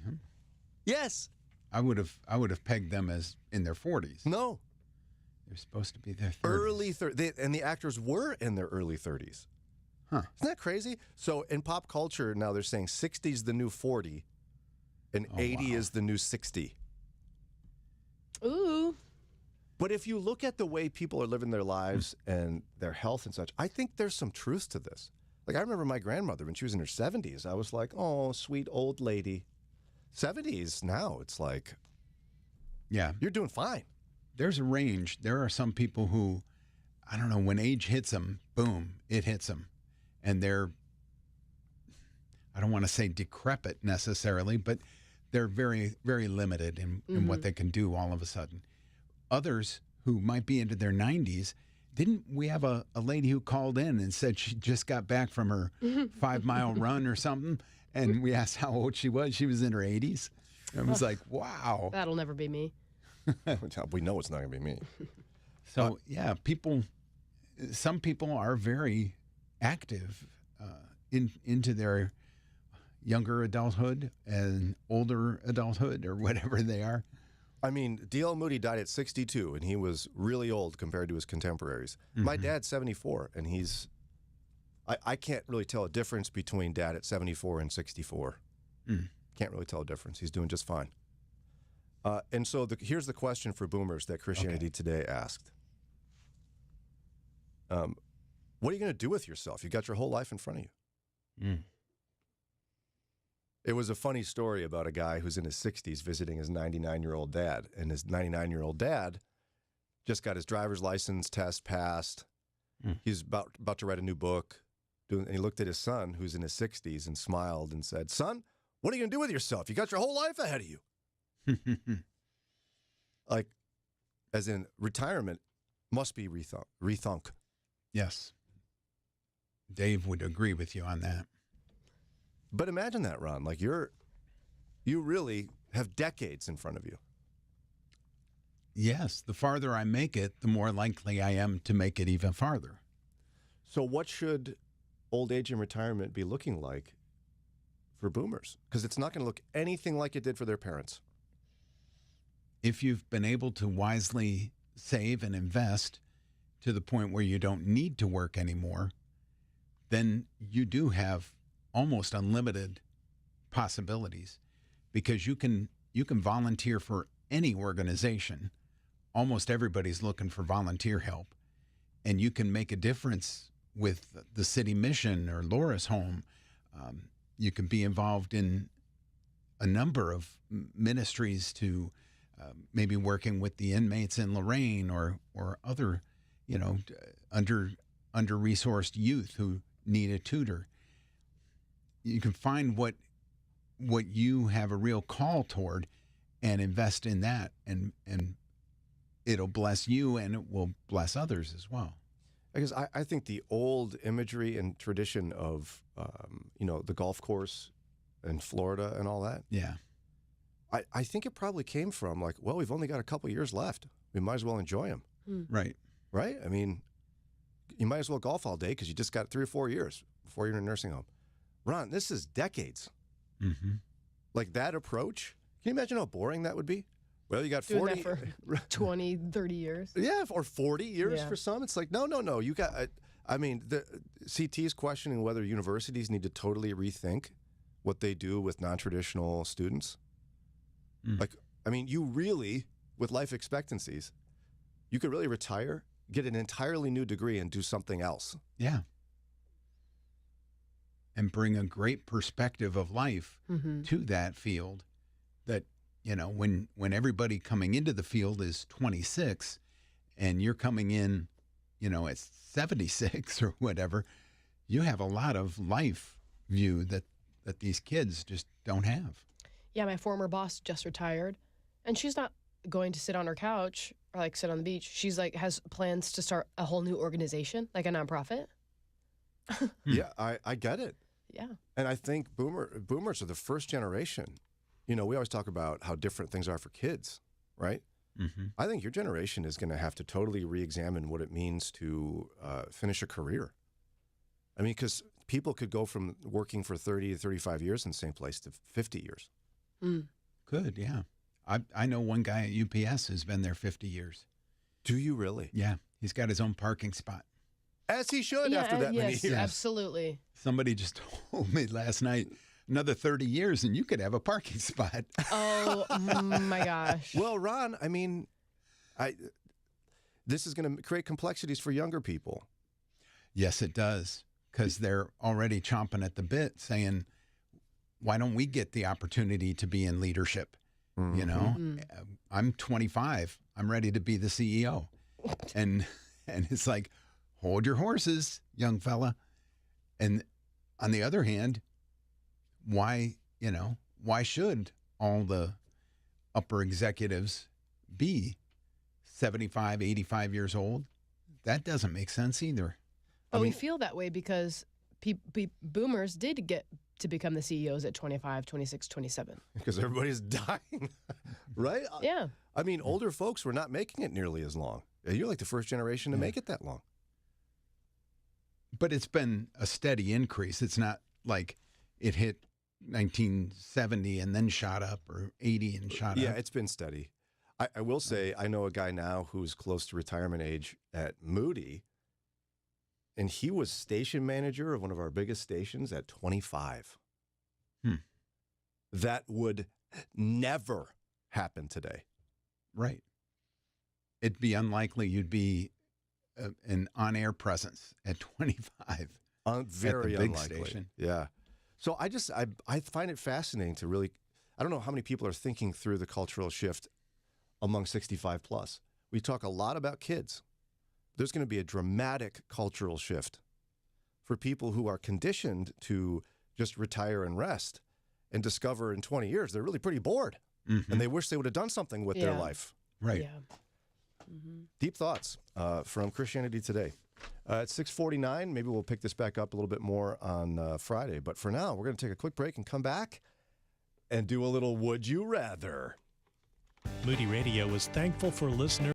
Yes. I would have pegged them as in their 40s. No. They're supposed to be their 30s. Early 30s. And the actors were in their early 30s. Huh. Isn't that crazy? So in pop culture now they're saying 60 is the new 40 and 80 is the new 60. Ooh. But if you look at the way people are living their lives and their health and such, I think there's some truth to this. Like I remember my grandmother when she was in her 70s. I was like, oh, sweet old lady. 70s now, it's like, yeah, you're doing fine. There's a range. There are some people who, I don't know, when age hits them, boom, it hits them. And they're, I don't want to say decrepit necessarily, but they're very, very limited in what they can do all of a sudden. Others who might be into their 90s, didn't we have a lady who called in and said she just got back from her 5-mile run or something? And we asked how old she was. She was in her 80s. And I was like, wow. That'll never be me. We know it's not going to be me. So, yeah, some people are very active into their younger adulthood and older adulthood or whatever they are. I mean, D.L. Moody died at 62, and he was really old compared to his contemporaries. My dad's 74, and I can't really tell a difference between Dad at 74 and 64. Can't really tell a difference. He's doing just fine. And so here's the question for boomers that Christianity Today asked. What are you going to do with yourself? You got your whole life in front of you. It was a funny story about a guy who's in his 60s visiting his 99-year-old dad. And his 99-year-old dad just got his driver's license test passed. He's about to write a new book. And he looked at his son, who's in his 60s, and smiled and said, son, what are you going to do with yourself? You got your whole life ahead of you. Like, as in retirement must be rethunk. Yes. Dave would agree with you on that. But imagine that, Ron. Like you really have decades in front of you. Yes. The farther I make it, the more likely I am to make it even farther. So what should old age and retirement be looking like for boomers? Because it's not going to look anything like it did for their parents. If you've been able to wisely save and invest to the point where you don't need to work anymore, then you do have almost unlimited possibilities because you can volunteer for any organization. Almost everybody's looking for volunteer help, and you can make a difference with the city mission or Laura's Home. You can be involved in a number of ministries to maybe working with the inmates in Lorraine or other, under-resourced youth who need a tutor. You can find what you have a real call toward and invest in that, and it'll bless you and it will bless others as well. Because I think the old imagery and tradition of, the golf course in Florida and all that. Yeah. I think it probably came from like, well, we've only got a couple years left. We might as well enjoy them. Right. Right? I mean, you might as well golf all day because you just got 3 or 4 years before you're in a nursing home. Ron, this is decades. Like that approach. Can you imagine how boring that would be? Well, you got 40 that for 20, 30 years. Yeah, or 40 years for some. It's like, no. You got, the CT is questioning whether universities need to totally rethink what they do with non-traditional students. You really, with life expectancies, you could really retire, get an entirely new degree, and do something else. Yeah. And bring a great perspective of life to that field that, when everybody coming into the field is 26 and you're coming in, at 76 or whatever, you have a lot of life view that these kids just don't have. Yeah, my former boss just retired, and she's not going to sit on her couch or like sit on the beach. She's like has plans to start a whole new organization, like a nonprofit. Yeah, I get it. Yeah. And I think boomers are the first generation. You know, we always talk about how different things are for kids, right? Mm-hmm. I think your generation is going to have to totally re-examine what it means to finish a career. I mean, because people could go from working for 30 to 35 years in the same place to 50 years. Mm. Good, yeah. I know one guy at UPS who's been there 50 years. Do you really? Yeah, he's got his own parking spot. As he should after that many yes, years. absolutely. Somebody just told me last night, another 30 years and you could have a parking spot. Oh my gosh. Well, Ron, I mean, this is going to create complexities for younger people. Yes, it does, because they're already chomping at the bit saying, why don't we get the opportunity to be in leadership? Mm-hmm. You know, I'm 25. I'm ready to be the CEO. And it's like, hold your horses, young fella. And on the other hand, why should all the upper executives be 75, 85 years old? That doesn't make sense either. But we feel that way because boomers did get to become the CEOs at 25, 26, 27. Because everybody's dying, right? Yeah. I mean, older folks were not making it nearly as long. You're like the first generation to make it that long. But it's been a steady increase. It's not like it hit 1970 and then shot up, or 80 and shot up. Yeah, it's been steady. I will say, I know a guy now who's close to retirement age at Moody, and he was station manager of one of our biggest stations at 25. That would never happen today. Right. It'd be unlikely you'd be an on-air presence at 25. Very at the big unlikely. Station. Yeah. So I find it fascinating to really, I don't know how many people are thinking through the cultural shift among 65 plus. We talk a lot about kids. There's going to be a dramatic cultural shift for people who are conditioned to just retire and rest and discover in 20 years they're really pretty bored and they wish they would have done something with their life. Right. Yeah. Deep thoughts from Christianity Today. At 6:49, maybe we'll pick this back up a little bit more on Friday. But for now, we're going to take a quick break and come back and do a little Would You Rather. Moody Radio is thankful for listeners.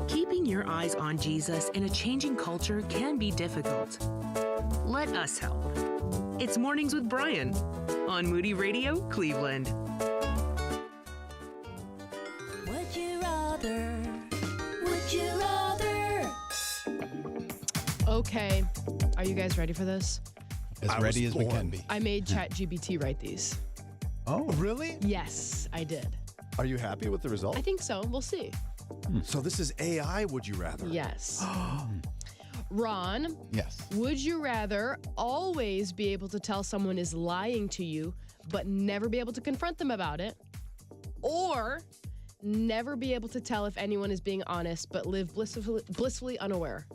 Keeping your eyes on Jesus in a changing culture can be difficult. Let us help. It's Mornings with Brian on Moody Radio, Cleveland. Would you rather? Would you rather? Okay. Are you guys ready for this? As ready as we can be. I made ChatGPT write these. Oh, really? Yes, I did. Are you happy with the result? I think so. We'll see. So this is AI, Would You Rather? Yes. Ron, Yes. would you rather always be able to tell someone is lying to you, but never be able to confront them about it? Or never be able to tell if anyone is being honest, but live blissfully unaware?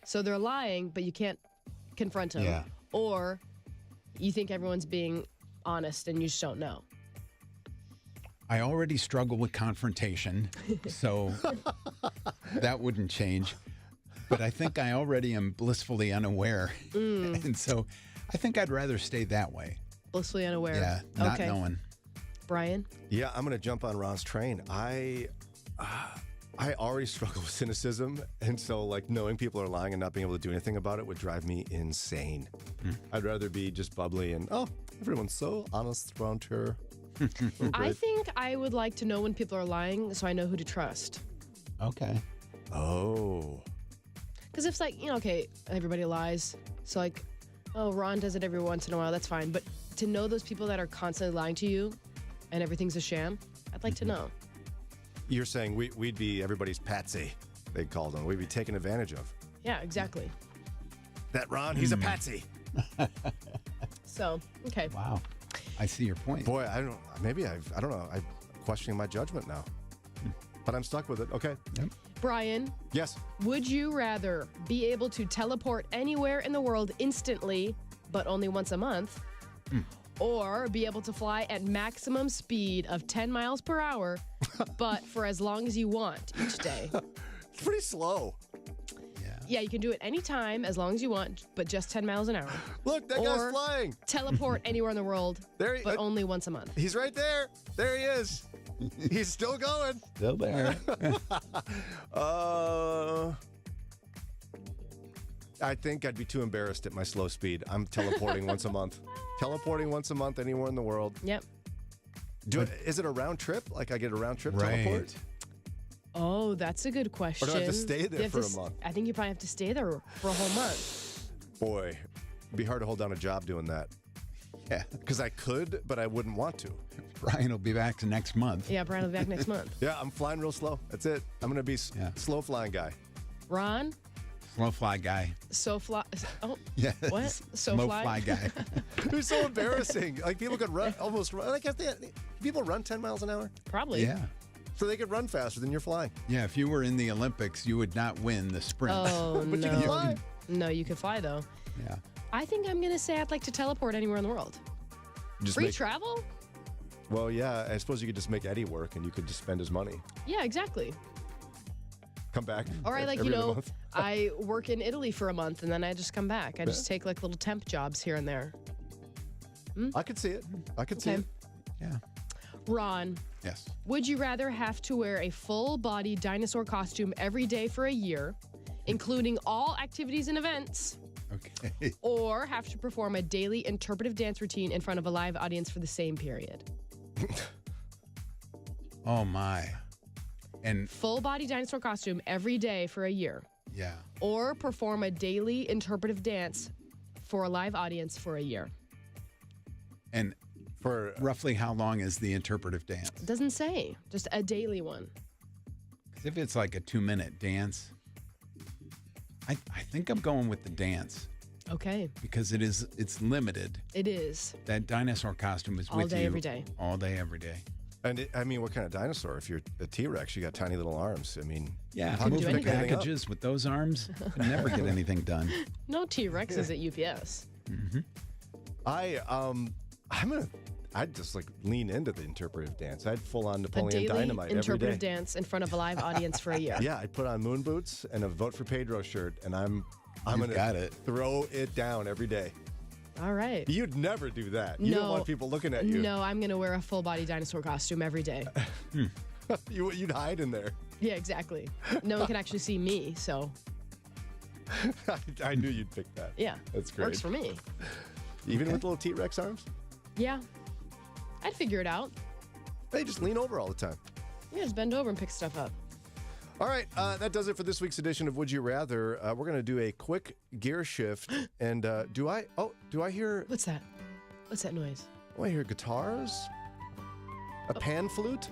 So they're lying, but you can't confront them. Yeah. Or you think everyone's being honest and you just don't know. I already struggle with confrontation, so that wouldn't change. But I think I already am blissfully unaware. And so I think I'd rather stay that way. Blissfully unaware. Yeah, not knowing. Brian? Yeah, I'm going to jump on Ron's train. I already struggle with cynicism, and so like knowing people are lying and not being able to do anything about it would drive me insane. I'd rather be just bubbly and, everyone's so honest around here. I think I would like to know when people are lying so I know who to trust. Okay. Oh. Because if it's like, okay, everybody lies. So like, Ron does it every once in a while, that's fine. But to know those people that are constantly lying to you and everything's a sham, I'd like to know. You're saying we'd be everybody's patsy, they called them. We'd be taken advantage of. Yeah, exactly. That Ron, he's a patsy. So, okay. Wow. I see your point. Boy, I don't know. I'm questioning my judgment now. But I'm stuck with it. Okay. Yep. Brian, Yes. would you rather be able to teleport anywhere in the world instantly, but only once a month, or be able to fly at maximum speed of 10 miles per hour, but for as long as you want each day? It's pretty slow. Yeah, you can do it anytime as long as you want, but just 10 miles an hour. Look, that guy's flying. Teleport anywhere in the world, but only once a month. He's right there. There he is. He's still going. Still there. I think I'd be too embarrassed at my slow speed. I'm teleporting once a month. Teleporting once a month anywhere in the world. Yep. Is it a round trip? Like I get a round trip Right. teleport? Oh, that's a good question. Or do I have to stay there for a month? I think you probably have to stay there for a whole month. Boy, it'd be hard to hold down a job doing that. Yeah. Because I could, but I wouldn't want to. Brian will be back to next month. Yeah, Brian will be back next month. Yeah, I'm flying real slow. That's it. I'm going to be slow flying guy. Ron? Slow fly guy. So fly. Oh, Yes. what? So Slow fly guy. It's so embarrassing. Like people could almost run. Like people run 10 miles an hour. Probably. Yeah. So they could run faster than you're flying. Yeah, if you were in the Olympics, you would not win the sprint. Oh, But no. you can fly. No, you can fly, though. Yeah. I think I'm going to say I'd like to teleport anywhere in the world. Free travel? Well, yeah. I suppose you could just make Eddie work and you could just spend his money. Yeah, exactly. Come back. Or I every other month. I work in Italy for a month and then I just come back. I just take like little temp jobs here and there. I could see it. I could see Okay. it. Yeah. Ron, Yes. would you rather have to wear a full-body dinosaur costume every day for a year, including all activities and events, Okay. or have to perform a daily interpretive dance routine in front of a live audience for the same period? Oh, my. And Full-body dinosaur costume every day for a year, yeah. or perform a daily interpretive dance for a live audience for a year. And for roughly how long is the interpretive dance? It doesn't say, just a daily one. Because if it's like a 2-minute dance, I think I'm going with the dance Okay, because it's limited. it is. That dinosaur costume is All with day, you every day. all day, every day. And I mean, what kind of dinosaur? If you're a T-Rex, you got tiny little arms. I mean, Yeah, how do you moving pick anything up? packages with those arms, could never get anything done. No T-Rexes at UPS. I'd just like lean into the interpretive dance. I'd full on A Napoleon daily Dynamite every interpretive day. dance in front of a live audience for a year. Yeah, I'd put on moon boots and a Vote for Pedro shirt, and I'm You've gonna got it. throw it down every day. All right. You'd never do that. You don't No. want people looking at you. No, I'm going to wear a full-body dinosaur costume every day. You'd hide in there. Yeah, exactly. No one can actually see me, so I knew you'd pick that. yeah. That's great. Works for me. Even with little T-Rex arms? Yeah. I'd figure it out. They just lean over all the time. Yeah, just bend over and pick stuff up. All right, that does it for this week's edition of Would You Rather. We're going to do a quick gear shift. And do I hear... What's that? What's that noise? Oh, I hear guitars? A pan flute?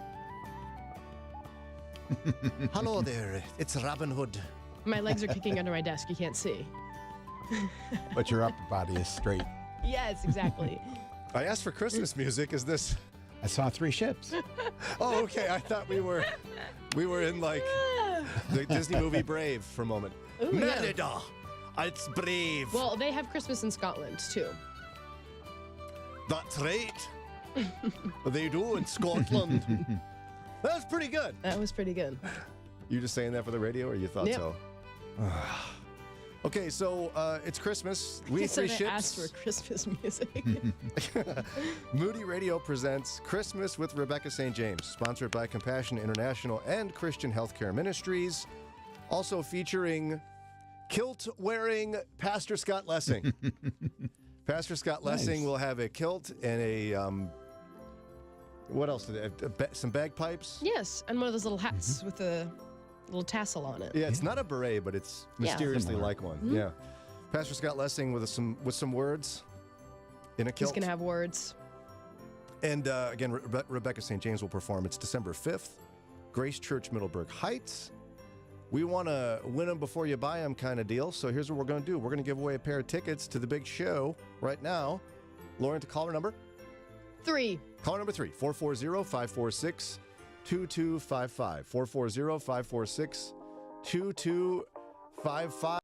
Hello there, it's Robin Hood. My legs are kicking under my desk. You can't see. But your upper body is straight. Yes, exactly. I asked for Christmas music. Is this... I saw 3 ships. Oh, okay. I thought we were in like the Disney movie Brave for a moment. Ooh, yeah. Merida, it's brave. Well, they have Christmas in Scotland, too. That's right. They do in Scotland. That was pretty good. That was pretty good. You just saying that for the radio, or you thought Yep. so? Okay, so it's Christmas. We So three they ships. asked for Christmas music. Moody Radio presents Christmas with Rebecca St. James, sponsored by Compassion International and Christian Healthcare Ministries. Also featuring kilt-wearing Pastor Scott Lessing. Pastor Scott Lessing will have a kilt and a, what else? Some bagpipes? Yes, and one of those little hats with a little tassel on it. Yeah, it's not a beret, but it's mysteriously Similar. like one. Yeah. Pastor Scott Lessing with some words in a He's kilt. going to have words. And again, Rebecca St. James will perform. It's December 5th, Grace Church, Middleburg Heights. We want to win them before you buy them kind of deal. So here's what we're going to do. We're going to give away a pair of tickets to the big show right now. Lauren, to caller number? 3. Caller number 3, 440-546-2255. 440-546-2255.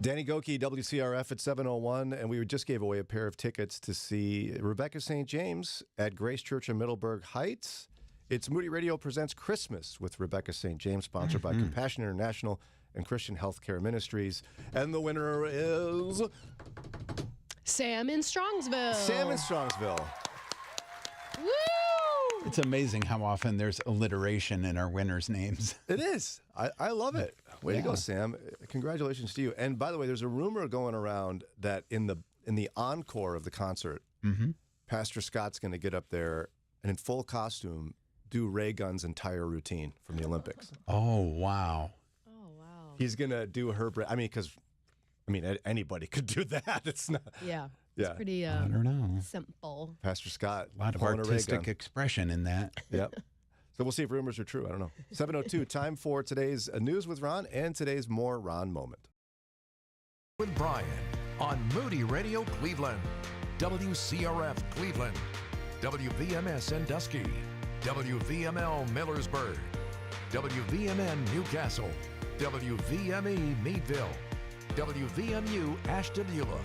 Danny Goki, WCRF at 7:01, and we just gave away a pair of tickets to see Rebecca St. James at Grace Church in Middleburg Heights. It's Moody Radio presents Christmas with Rebecca St. James, sponsored by Compassion International and Christian Healthcare Ministries. And the winner is Sam in Strongsville. Sam in Strongsville. Woo! It's amazing how often there's alliteration in our winners' names. It is. I love it. Way to go, Sam. Congratulations to you. And by the way, there's a rumor going around that in the encore of the concert, Pastor Scott's going to get up there and in full costume do Ray Gunn's entire routine from the Olympics. Oh, wow. Oh, wow. He's going to do her, because anybody could do that. It's not. Yeah. Yeah. It's pretty I don't know. simple. Pastor Scott. A lot of pulling a Ray artistic gun. expression in that. Yep. So we'll see if rumors are true. I don't know. 7:02, time for today's News with Ron and today's More Ron moment. With Brian on Moody Radio Cleveland, WCRF Cleveland, WVMS Sandusky, WVML Millersburg, WVMN Newcastle, WVME Meadville, WVMU Ashtabula,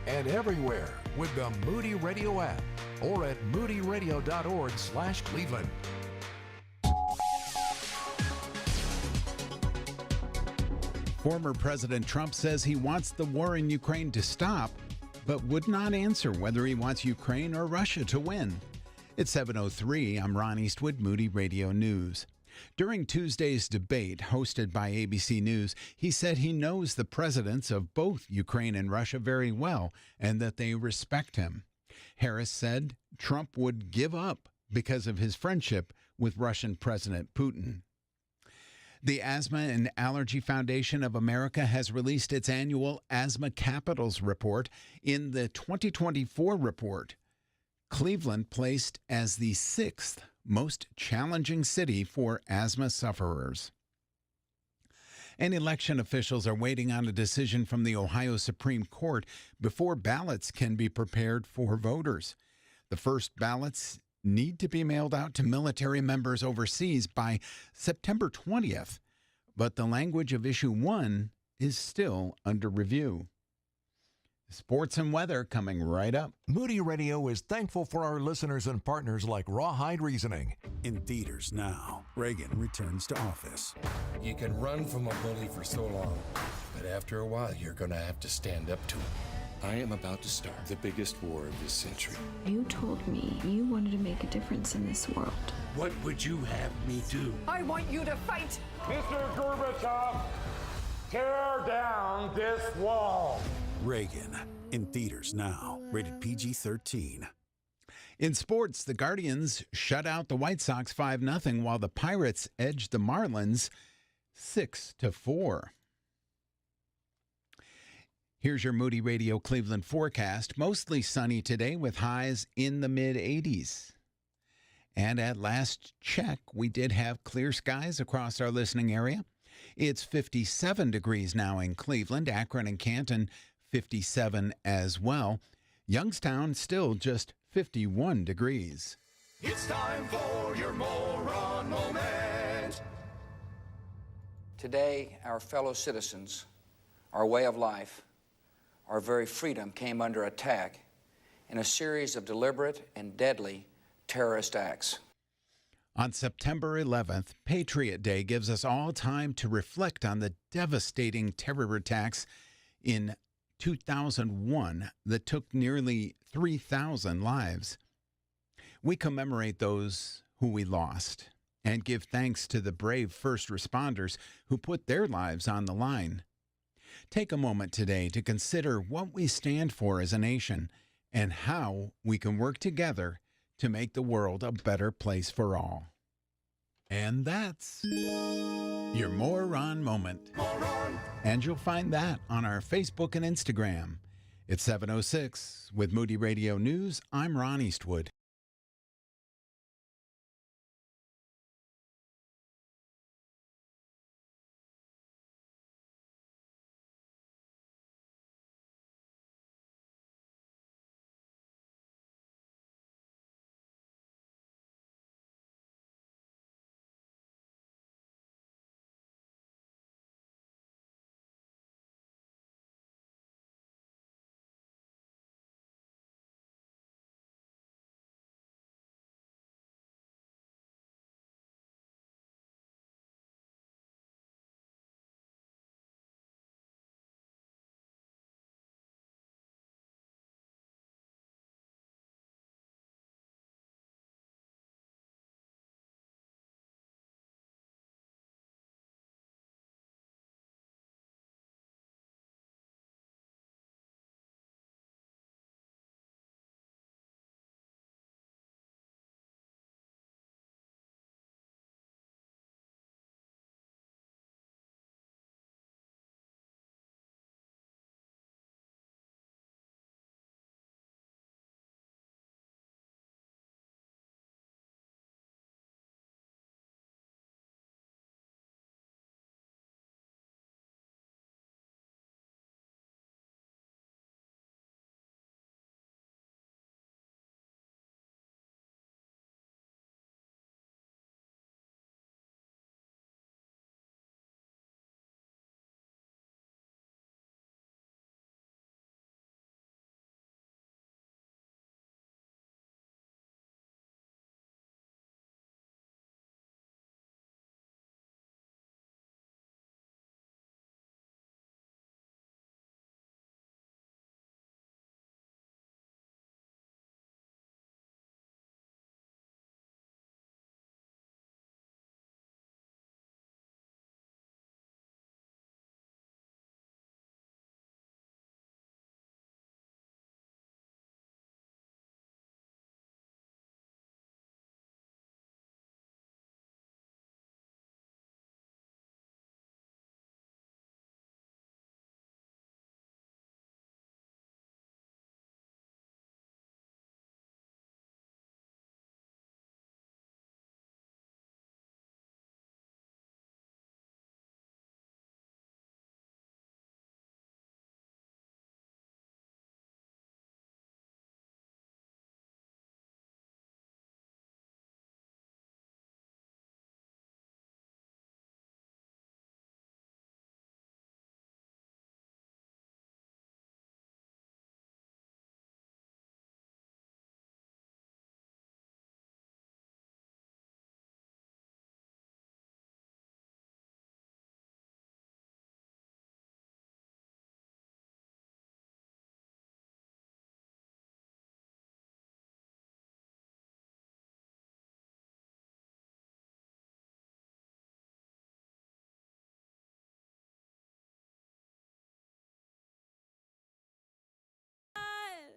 and everywhere with the Moody Radio app or at moodyradio.org/Cleveland. Former President Trump says he wants the war in Ukraine to stop, but would not answer whether he wants Ukraine or Russia to win. It's 7:03. I'm Ron Eastwood, Moody Radio News. During Tuesday's debate hosted by ABC News, he said he knows the presidents of both Ukraine and Russia very well and that they respect him. Harris said Trump would give up because of his friendship with Russian President Putin. The Asthma and Allergy Foundation of America has released its annual Asthma Capitals Report. In the 2024 report, Cleveland placed as the 6th most challenging city for asthma sufferers. And election officials are waiting on a decision from the Ohio Supreme Court before ballots can be prepared for voters. The first ballots need to be mailed out to military members overseas by September 20th, but the language of issue 1 is still under review. Sports and weather coming right up. Moody Radio is thankful for our listeners and partners like Rawhide Reasoning. In theaters now, Reagan returns to office. You can run from a bully for so long, but after a while, you're going to have to stand up to him. I am about to start the biggest war of this century. You told me you wanted to make a difference in this world. What would you have me do? I want you to fight. Mr. Gorbachev, tear down this wall. Reagan, in theaters now, rated PG-13. In sports, the Guardians shut out the White Sox 5-0, while the Pirates edged the Marlins 6-4. Here's your Moody Radio Cleveland forecast. Mostly sunny today with highs in the mid-80s. And at last check, we did have clear skies across our listening area. It's 57 degrees now in Cleveland, Akron and Canton, 57 as well. Youngstown still just 51 degrees. It's time for your moron moment. Today, our fellow citizens, our way of life, our very freedom came under attack in a series of deliberate and deadly terrorist acts. On September 11th, Patriot Day gives us all time to reflect on the devastating terror attacks in 2001 that took nearly 3,000 lives. We commemorate those who we lost and give thanks to the brave first responders who put their lives on the line. Take a moment today to consider what we stand for as a nation and how we can work together to make the world a better place for all. And that's your Moron Moment. And you'll find that on our Facebook and Instagram. It's 7:06 with Moody Radio News. I'm Ron Eastwood.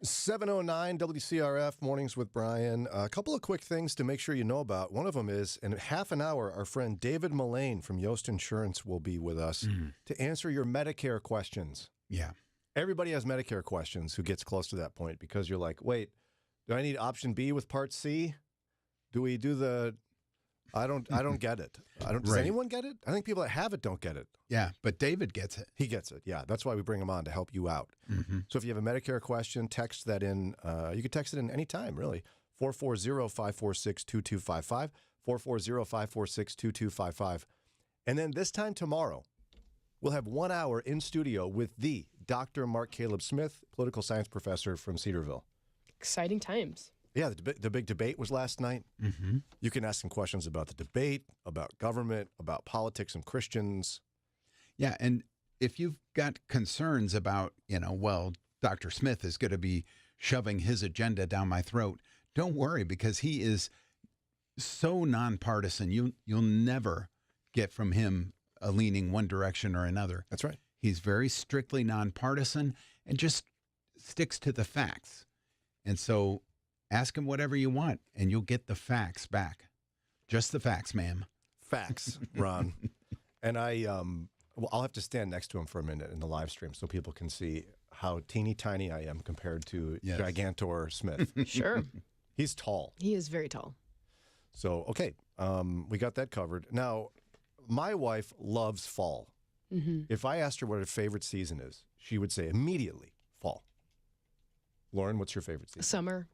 7:09 WCRF Mornings with Brian. A couple of quick things to make sure you know about. One of them is in half an hour, our friend David Mullins from Yost Insurance will be with us to answer your Medicare questions. Yeah. Everybody has Medicare questions who gets close to that point because you're like, wait, do I need option B with Part C? Do we do the... I don't get it. Does anyone get it? I think people that have it don't get it. Yeah, but David gets it. He gets it, yeah. That's why we bring him on, to help you out. So if you have a Medicare question, text that in. You can text it in any time, really. 440-546-2255, 440-546-2255. And then this time tomorrow, we'll have 1 hour in studio with the Dr. Mark Caleb Smith, political science professor from Cedarville. Exciting times. Yeah, the big debate was last night. You can ask some questions about the debate, about government, about politics and Christians. Yeah, and if you've got concerns about, well, Dr. Smith is going to be shoving his agenda down my throat, don't worry, because he is so nonpartisan. You'll never get from him a leaning one direction or another. That's right. He's very strictly nonpartisan and just sticks to the facts. And so ask him whatever you want, and you'll get the facts back. Just the facts, ma'am. Facts, Ron. And I'll have to stand next to him for a minute in the live stream so people can see how teeny tiny I am compared to Gigantor Smith. Sure. He's tall. He is very tall. So, okay, we got that covered. Now, my wife loves fall. If I asked her what her favorite season is, she would say immediately fall. Lauren, what's your favorite season? Summer.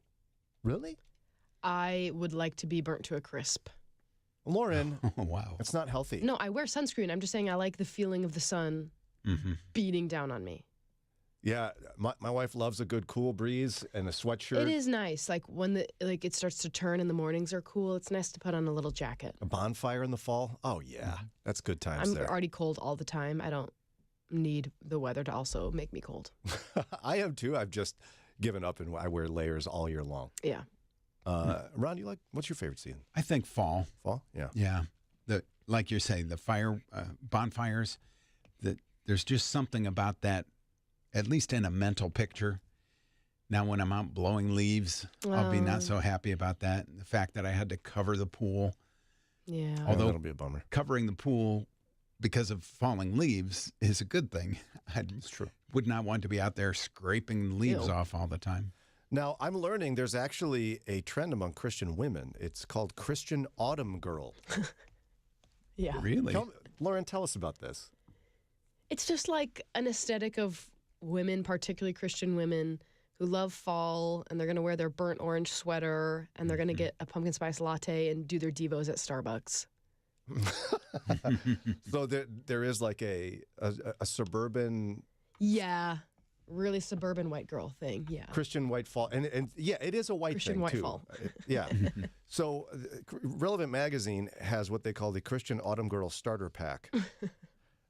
Really? I would like to be burnt to a crisp. Lauren. Oh, wow. It's not healthy. No, I wear sunscreen. I'm just saying I like the feeling of the sun beating down on me. Yeah, my wife loves a good cool breeze and a sweatshirt. It is nice. Like when it starts to turn and the mornings are cool, it's nice to put on a little jacket. A bonfire in the fall? Oh, yeah. That's good times I'm there. already cold all the time. I don't need the weather to also make me cold. I am too. I've just given up and I wear layers all year long. Yeah. Ron, what's your favorite season? I think fall. Fall? Yeah. Yeah. Like you're saying, the bonfires, there's just something about that, at least in a mental picture. Now, when I'm out blowing leaves, I'll be not so happy about that. The fact that I had to cover the pool. Yeah. Although that'll be a bummer. Covering the pool because of falling leaves is a good thing. It's true. Would not want to be out there scraping leaves off all the time. Now, I'm learning there's actually a trend among Christian women. It's called Christian Autumn Girl. Yeah. Really? Lauren, tell us about this. It's just like an aesthetic of women, particularly Christian women, who love fall, and they're going to wear their burnt orange sweater, and they're going to get a pumpkin spice latte and do their devos at Starbucks. So there is like a suburban... Yeah. Really suburban white girl thing, yeah. Christian white fall. And yeah, it is a white Christian thing, white too. fall. Yeah. So Relevant Magazine has what they call the Christian Autumn Girl Starter Pack,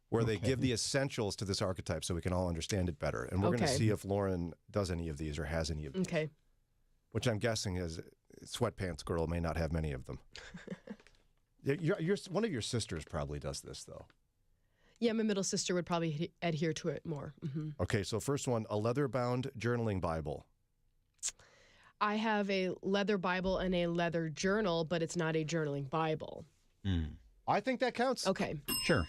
where they give the essentials to this archetype so we can all understand it better. And we're going to see if Lauren does any of these or has any of these. Okay. Which I'm guessing is Sweatpants Girl may not have many of them. One of your sisters probably does this, though. Yeah, my middle sister would probably adhere to it more. Okay, so first one, a leather-bound journaling Bible. I have a leather Bible and a leather journal, but it's not a journaling Bible. I think that counts. Okay. Sure.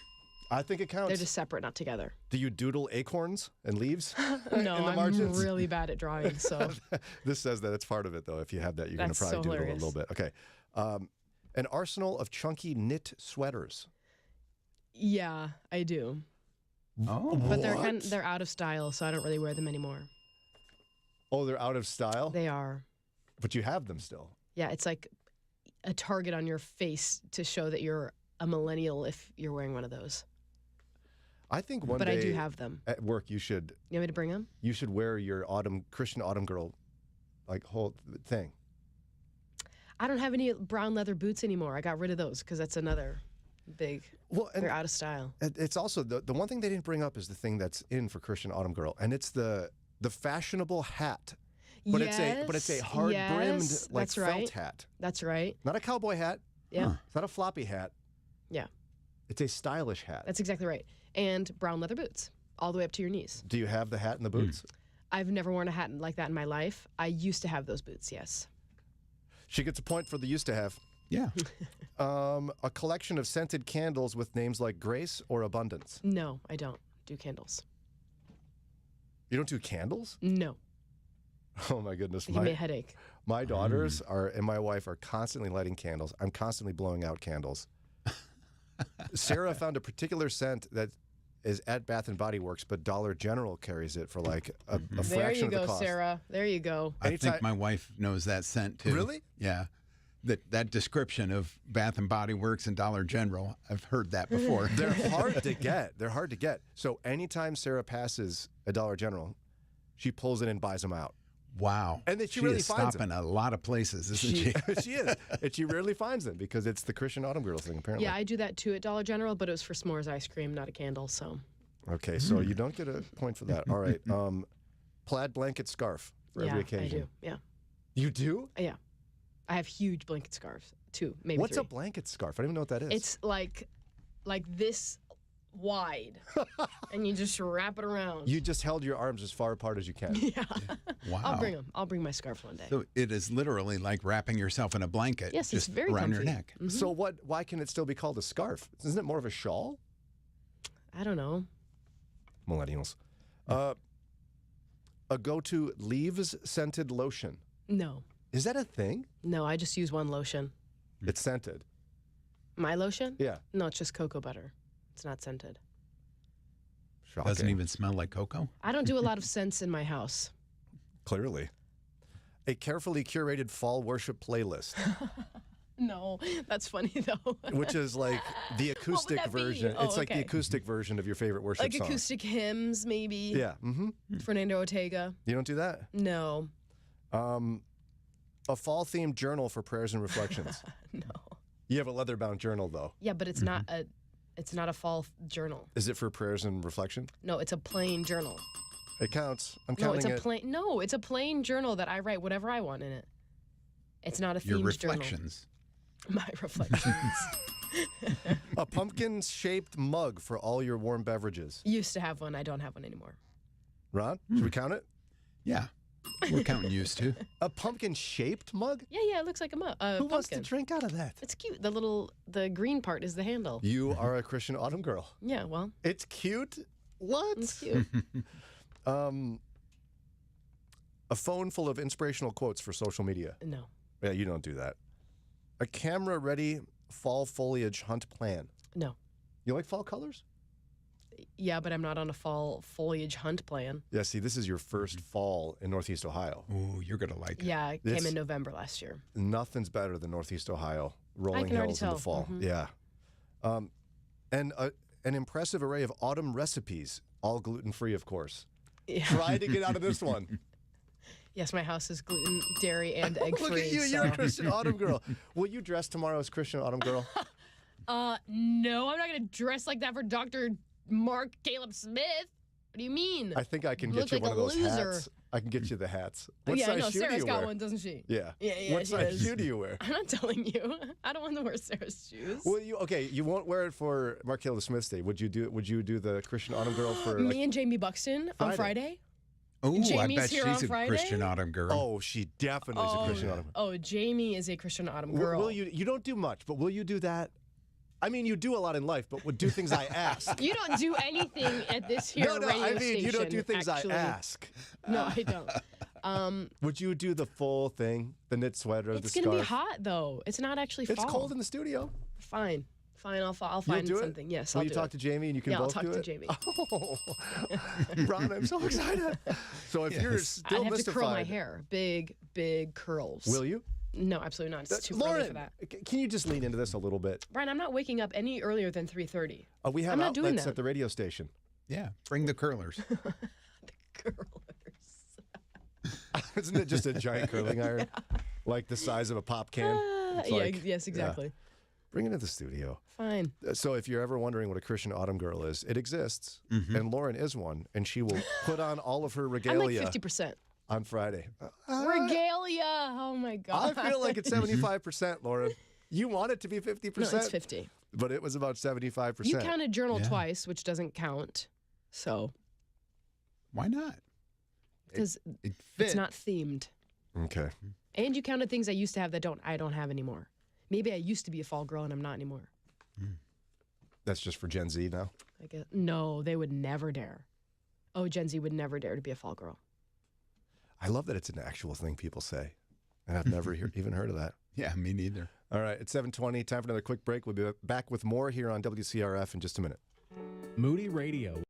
I think it counts. They're just separate, not together. Do you doodle acorns and leaves? No, in the I'm margins? really bad at drawing, so. This says that it's part of it, though. If you have that, you're going to That's probably so doodle hilarious. a little bit. Okay. An arsenal of chunky knit sweaters. Yeah, I do. Oh. But they're out of style, so I don't really wear them anymore. Oh, they're out of style? They are. But you have them still. Yeah, it's like a target on your face to show that you're a millennial if you're wearing one of those. I think one But day I do have them. at work you should You want me to bring them? you should wear your Christian Autumn Girl whole thing. I don't have any brown leather boots anymore. I got rid of those because that's another big. Well, and they're out of style. It's also the one thing they didn't bring up is the thing that's in for Christian Autumn Girl, and it's the fashionable hat. But it's a hard brimmed that's felt right. hat. That's right. Not a cowboy hat. Yeah. It's not a floppy hat. Yeah. It's a stylish hat. That's exactly right. And brown leather boots, all the way up to your knees. Do you have the hat and the boots? I've never worn a hat like that in my life. I used to have those boots, yes. She gets a point for the used to have. Yeah. A collection of scented candles with names like Grace or Abundance. No, I don't do candles. You don't do candles? No. Oh my goodness. They give me a headache. My daughters and my wife are constantly lighting candles. I'm constantly blowing out candles. Sarah found a particular scent that is at Bath and Body Works, but Dollar General carries it for like a fraction of the cost. There you go, Sarah. There you go. I think my wife knows that scent too. Really? Yeah. That description of Bath and Body Works and Dollar General, I've heard that before. They're hard to get. They're hard to get. So anytime Sarah passes a Dollar General, she pulls it and buys them out. Wow. And then she really is stopping finds them. a lot of places, isn't she? She is. And she rarely finds them because it's the Christian Autumn Girl thing, apparently. Yeah, I do that too at Dollar General, but it was for s'mores ice cream, not a candle, so. Okay, so you don't get a point for that. All right. Plaid blanket scarf for every occasion. I do, yeah. You do? Yeah. I have huge blanket scarves, 2, maybe What's 3. a blanket scarf? I don't even know what that is. It's like this wide, and you just wrap it around. You just held your arms as far apart as you can. Yeah. Wow. I'll bring them. I'll bring my scarf one day. So it is literally like wrapping yourself in a blanket. Yes, just it's very around comfy. your neck. Mm-hmm. So why can it still be called a scarf? Isn't it more of a shawl? I don't know. Millennials. A go-to leaves scented lotion. No. Is that a thing? No, I just use one lotion. It's scented. My lotion? Yeah. No, it's just cocoa butter. It's not scented. Shocking. Doesn't even smell like cocoa? I don't do a lot of scents in my house. Clearly. A carefully curated fall worship playlist. No, that's funny though. Which is like the acoustic that be? version. Oh, It's like the okay. acoustic version of your favorite worship Like song. acoustic hymns, maybe. Yeah. Mm-hmm. Fernando Ortega. You don't do that? No. A fall-themed journal for prayers and reflections. No. You have a leather-bound journal, though. Yeah, but it's not a fall journal. Is it for prayers and reflection? No, it's a plain journal. It counts. I'm No, counting it's a plain. No, it's a plain journal that I write whatever I want in it. It's not a themed Your journal. reflections. My reflections. A pumpkin-shaped mug for all your warm beverages. Used to have one. I don't have one anymore. Ron, should we count it? Yeah. We're counting used to. A pumpkin-shaped mug? Yeah, it looks like a Who pumpkin. wants to drink out of that? It's cute. The green part is the handle. You are a Christian Autumn Girl. Yeah, well, It's cute. What? it's cute. A phone full of inspirational quotes for social media. No. Yeah, you don't do that. A camera-ready fall foliage hunt plan. No. You like fall colors? Yeah, but I'm not on a fall foliage hunt plan. Yeah, see, this is your first fall in Northeast Ohio. Ooh, you're going to like it. Yeah, it came in November last year. Nothing's better than Northeast Ohio rolling can already hills in the tell. fall. Mhm. Yeah. And an impressive array of autumn recipes, all gluten-free, of course. Yeah. Try to get out of this one. Yes, my house is gluten, dairy, and egg-free. Look at you, so. you're a Christian Autumn Girl. Will you dress tomorrow as Christian Autumn Girl? No, I'm not going to dress like that for Dr. Mark Caleb Smith. What do you mean? I think I can You get look you like one of a those loser. hats. I can get you the hats. Oh, What yeah, I size know. shoe do Sarah's you got wear? one, doesn't she? Yeah. Yeah, What she size does. shoe do you wear? I'm not telling you. I don't want to wear Sarah's shoes. Well, you won't wear it for Mark Caleb Smith's Day. Would you do the Christian Autumn Girl for Me and Jamie Buxton on Friday. Oh, I Jamie's bet here she's on a Friday? Christian Autumn Girl. Oh, she definitely is a Christian Autumn Girl. Oh, Jamie is a Christian Autumn girl. Will you don't do much, but will you do that? I mean, you do a lot in life, but would do things I ask. You don't do anything at this here No, radio I mean, station. you don't do things actually. I ask. No, I don't. Would you do the full thing, the knit sweater, the It's scarf? gonna be hot though. It's not actually fall. It's cold in the studio. Fine. I'll You'll find do something. It? Yes, Will I'll you do talk it. to Jamie and you can Yeah, I'll both talk do to it? Jamie. Oh, Ron, I'm so excited. So if you're still I have mystified, to curl my hair. Big curls. will you? No, absolutely not. It's too Lauren, early for that. Can you just lean into this a little bit? Brian, I'm not waking up any earlier than 3:30. We have I'm not doing outlets that. at the radio station. Yeah, bring the curlers. Isn't it just a giant curling iron? Like the size of a pop can? It's like- yes, exactly. Bring it to the studio. Fine. So if you're ever wondering what a Christian Autumn Girl is, it exists, and Lauren is one, and she will put on all of her I'm like regalia 50%. on Friday. Regalia. Oh my god. I feel like it's 75%, Lauren. You want it to be 50%? No, it's 50. But it was about 75%. You counted journal twice, which doesn't count. So Why not? because It it's fit. not themed. Okay. And you counted things I used to have that I don't have anymore. Maybe I used to be a fall girl and I'm not anymore. That's just for Gen Z now? I guess no, they would never dare. Oh, Gen Z would never dare to be a fall girl. I love that it's an actual thing people say. And I've never even heard of that. Yeah, me neither. All right, it's 7:20. Time for another quick break. We'll be back with more here on WCRF in just a minute. Moody Radio.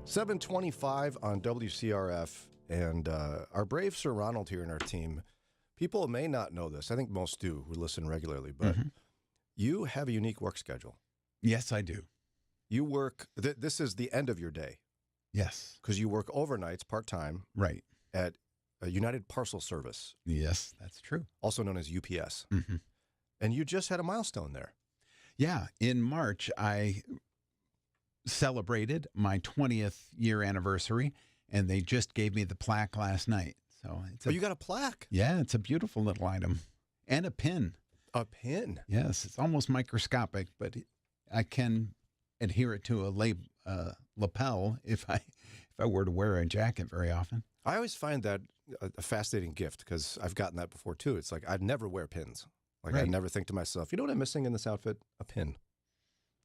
7:25 on WCRF, and our brave Sir Ronald here in our team. People may not know this. I think most do who listen regularly, but you have a unique work schedule. Yes, I do. You work, this is the end of your day. Yes. Because you work overnights part-time. Right. At a United Parcel Service. Yes, that's true. Also known as UPS. Mm-hmm. And you just had a milestone there. Yeah. In March, I celebrated my 20th year anniversary, and they just gave me the plaque last night. So you got a plaque? Yeah, it's a beautiful little item. And a pin. A pin? Yes, it's almost microscopic, but I can adhere it to a lapel if I were to wear a jacket very often. I always find that a fascinating gift because I've gotten that before too. It's like I'd never wear pins. Like I'd never think to myself, you know what I'm missing in this outfit? A pin.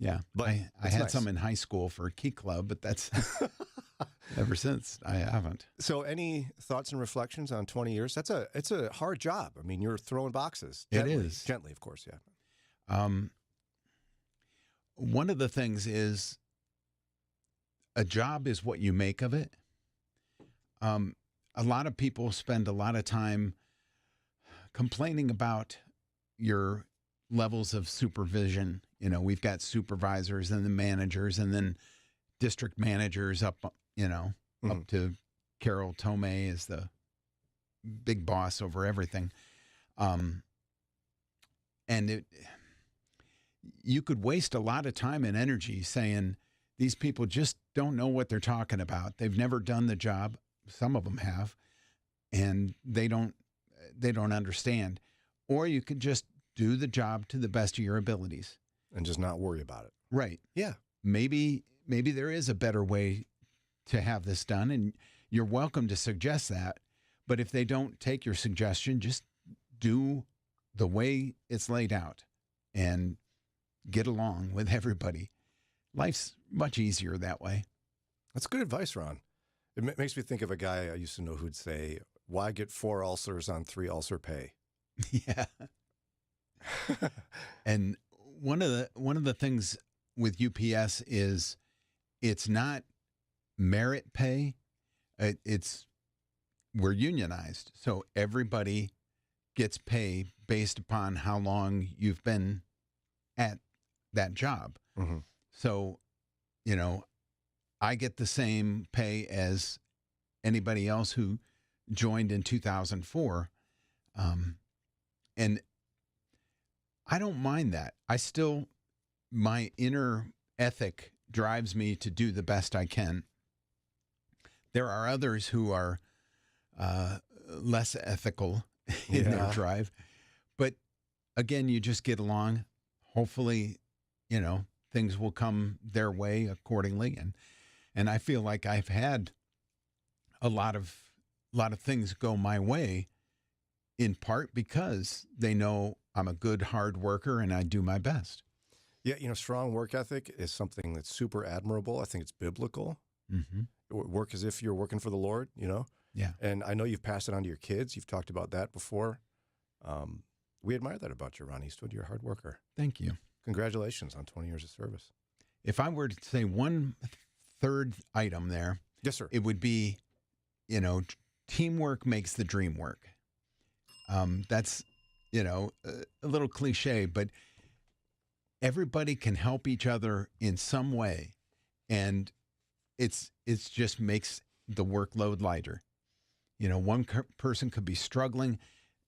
Yeah, but I had some in high school for a key club, but that's ever since I haven't. So any thoughts and reflections on 20 years? It's a hard job. I mean, you're throwing boxes. It is. Gently, of course, yeah. One of the things is a job is what you make of it. A lot of people spend a lot of time complaining about your levels of supervision. You know, we've got supervisors and then managers and then district managers up, up to Carol Tomei is the big boss over everything. And you could waste a lot of time and energy saying these people just don't know what they're talking about. They've never done the job. Some of them have, and they don't understand. Or you could just do the job to the best of your abilities. And just not worry about it. Right. Yeah. Maybe there is a better way to have this done, and you're welcome to suggest that. But if they don't take your suggestion, just do the way it's laid out and get along with everybody. Life's much easier that way. That's good advice, Ron. It makes me think of a guy I used to know who'd say, "Why get 4 ulcers on 3 ulcer pay?" Yeah. And one of the things with UPS is it's not merit pay. We're unionized, so everybody gets pay based upon how long you've been at that job. Mm-hmm. So, I get the same pay as anybody else who joined in 2004. And I don't mind that. My inner ethic drives me to do the best I can. There are others who are less ethical in their drive. But again, you just get along. Hopefully, things will come their way accordingly. And I feel like I've had a lot of things go my way, in part because they know I'm a good hard worker and I do my best. Yeah, strong work ethic is something that's super admirable. I think it's biblical. Mm-hmm. Work as if you're working for the Lord, Yeah. And I know you've passed it on to your kids. You've talked about that before. We admire that about you, Ron Eastwood. You're a hard worker. Thank you. Congratulations on 20 years of service. If I were to say one third item there, yes, sir, it would be, teamwork makes the dream work. That's, a little cliche, but everybody can help each other in some way, and it's just makes the workload lighter. One person could be struggling.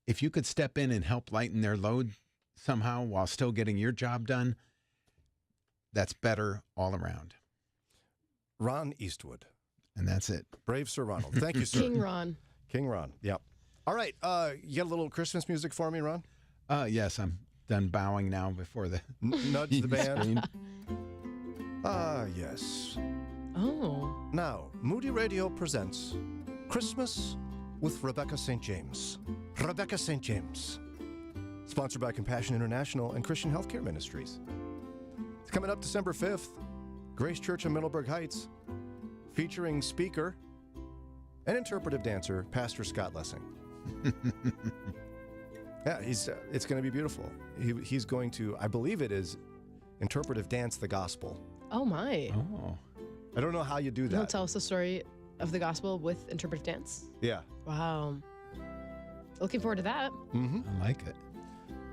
If you could step in and help lighten their load somehow while still getting your job done, that's better all around. Ron Eastwood. And that's it. Brave Sir Ronald. Thank you, sir. King Ron. King Ron. Yep. All right. You got a little Christmas music for me, Ron? Yes, I'm done bowing now before the nudge the band. Yes. Oh. Now, Moody Radio presents Christmas with Rebecca St. James. Rebecca St. James. Sponsored by Compassion International and Christian Healthcare Ministries. It's coming up December 5th, Grace Church in Middleburg Heights, featuring speaker and interpretive dancer, Pastor Scott Lessing. Yeah, it's going to be beautiful. He's going to, I believe it is, interpretive dance the gospel. Oh, my. Oh. I don't know how you do that. He'll tell us the story of the gospel with interpretive dance. Yeah. Wow. Looking forward to that. Mm-hmm. I like it.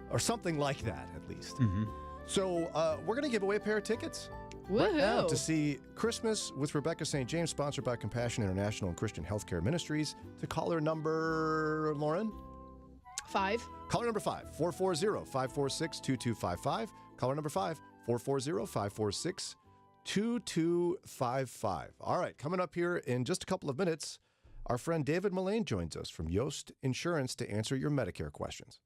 Or something like that, at least. Mm-hmm. So we're going to give away a pair of tickets Woohoo. right now to see Christmas with Rebecca St. James, sponsored by Compassion International and Christian Healthcare Ministries. To caller number, Lauren? 5. Caller number 5, 440-546-2255. Caller number 5, 440-546-2255. All right, coming up here in just a couple of minutes, our friend David Mullins joins us from Yost Insurance to answer your Medicare questions.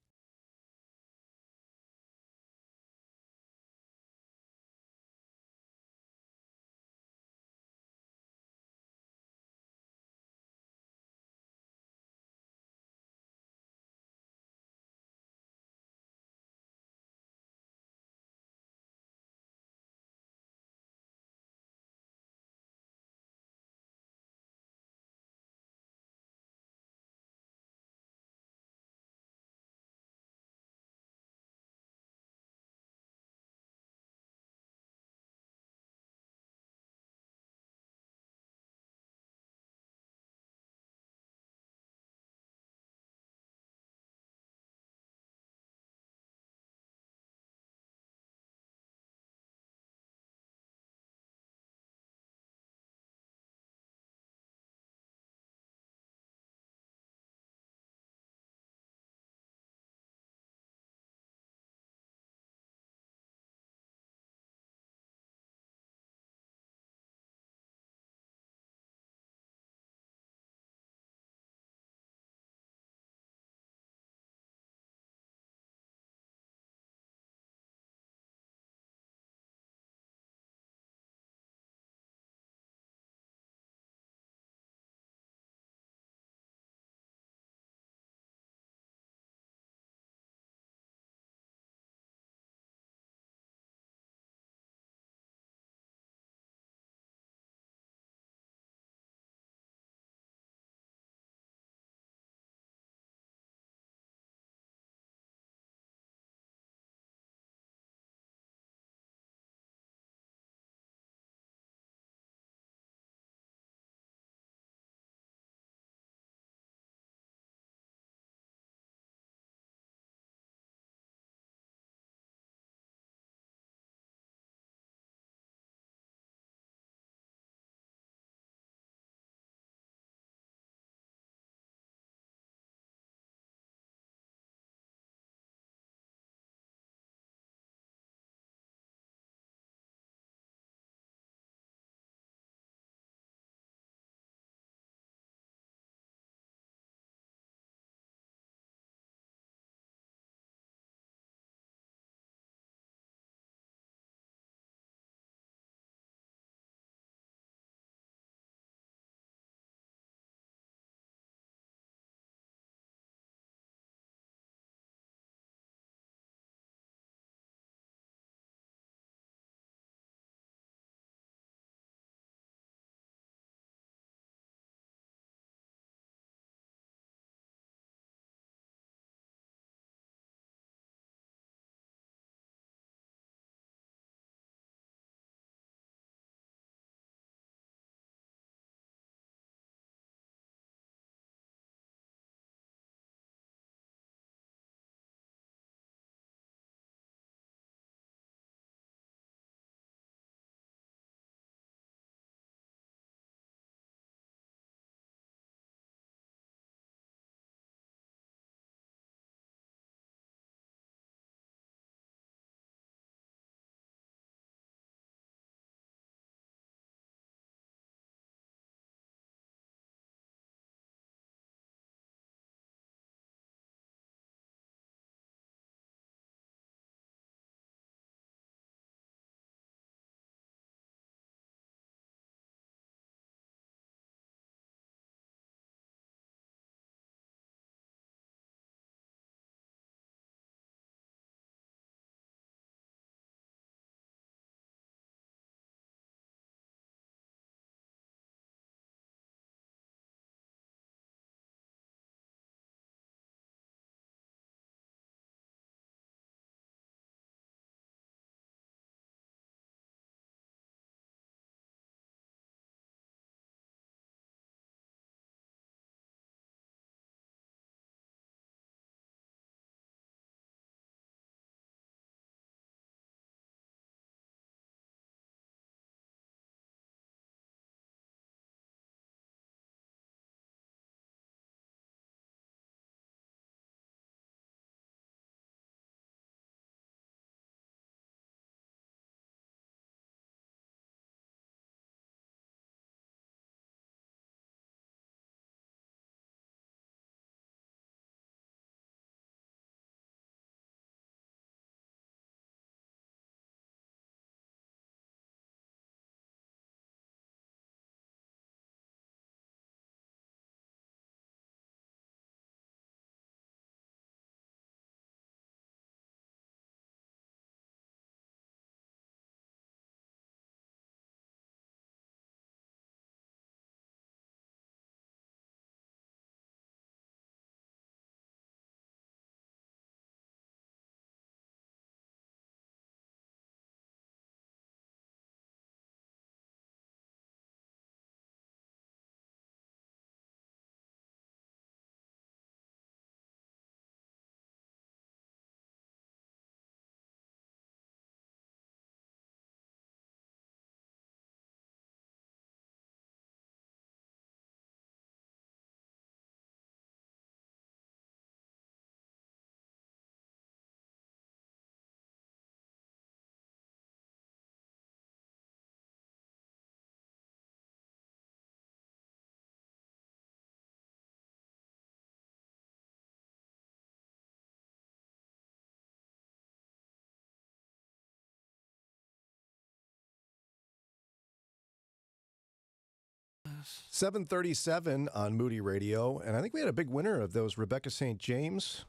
7:37 on Moody Radio, and I think we had a big winner of those Rebecca St. James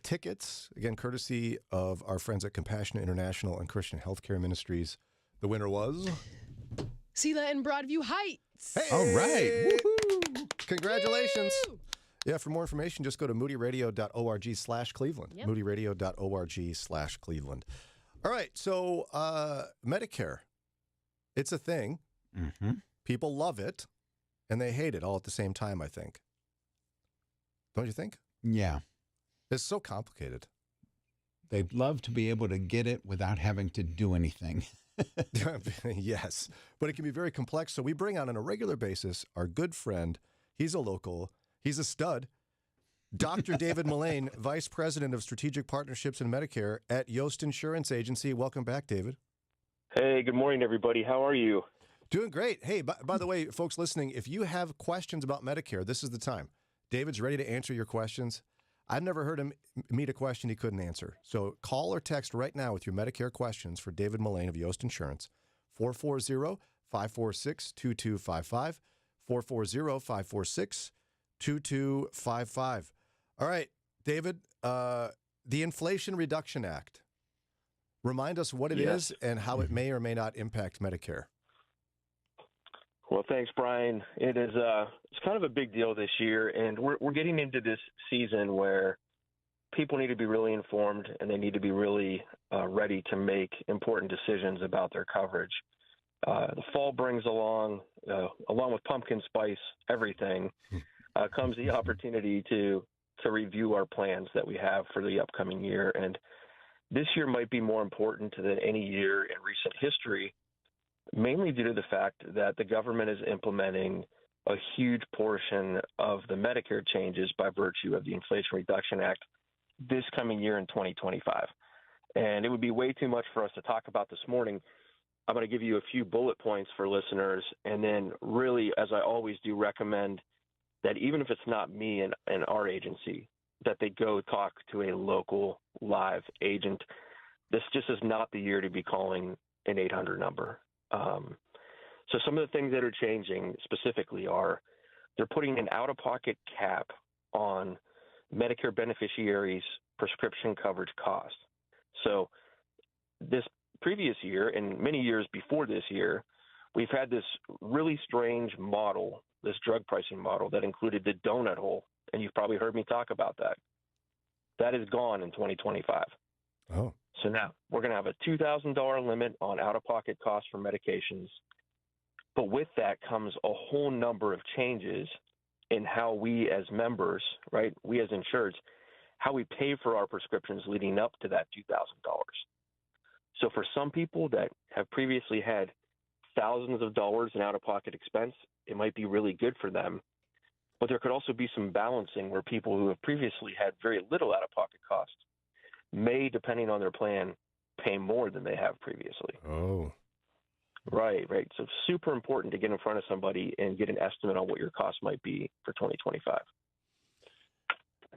tickets, again, courtesy of our friends at Compassionate International and Christian Healthcare Ministries. The winner was... Sela in Broadview Heights. Hey! All right. Woohoo! Congratulations. Woo! Yeah, for more information, just go to moodyradio.org/Cleveland. Yep. moodyradio.org/Cleveland. All right, so Medicare, it's a thing. Mm-hmm. People love it, and they hate it all at the same time, I think. Don't you think? Yeah. It's so complicated. They'd love to be able to get it without having to do anything. Yes, but it can be very complex. So we bring on a regular basis our good friend. He's a local. He's a stud. Dr. David Mullins, Vice President of Strategic Partnerships and Medicare at Yost Insurance Agency. Welcome back, David. Hey, good morning, everybody. How are you? Doing great. Hey, by the way, folks listening, if you have questions about Medicare, this is the time. David's ready to answer your questions. I've never heard him meet a question he couldn't answer. So call or text right now with your Medicare questions for David Mullins of Yost Insurance, 440-546-2255, 440-546-2255. All right, David, the Inflation Reduction Act. Remind us what it is and how it may or may not impact Medicare. Well, thanks, Brian. It is it's kind of a big deal this year, and we're getting into this season where people need to be really informed and they need to be really ready to make important decisions about their coverage. The fall brings along with pumpkin spice everything, comes the opportunity to review our plans that we have for the upcoming year, and this year might be more important than any year in recent history, mainly due to the fact that the government is implementing a huge portion of the Medicare changes by virtue of the Inflation Reduction Act this coming year in 2025. And it would be way too much for us to talk about this morning. I'm going to give you a few bullet points for listeners, and then really, as I always do, recommend that even if it's not me and our agency, that they go talk to a local live agent. This just is not the year to be calling an 800 number. So some of the things that are changing specifically are they're putting an out-of-pocket cap on Medicare beneficiaries' prescription coverage cost. So this previous year and many years before this year, we've had this really strange model, this drug pricing model that included the donut hole, and you've probably heard me talk about that. That is gone in 2025. Oh. So now we're going to have a $2,000 limit on out-of-pocket costs for medications. But with that comes a whole number of changes in how we as members, right, we as insureds, how we pay for our prescriptions leading up to that $2,000. So for some people that have previously had thousands of dollars in out-of-pocket expense, it might be really good for them. But there could also be some balancing where people who have previously had very little out-of-pocket costs may, depending on their plan, pay more than they have previously. Oh. Right. So super important to get in front of somebody and get an estimate on what your costs might be for 2025.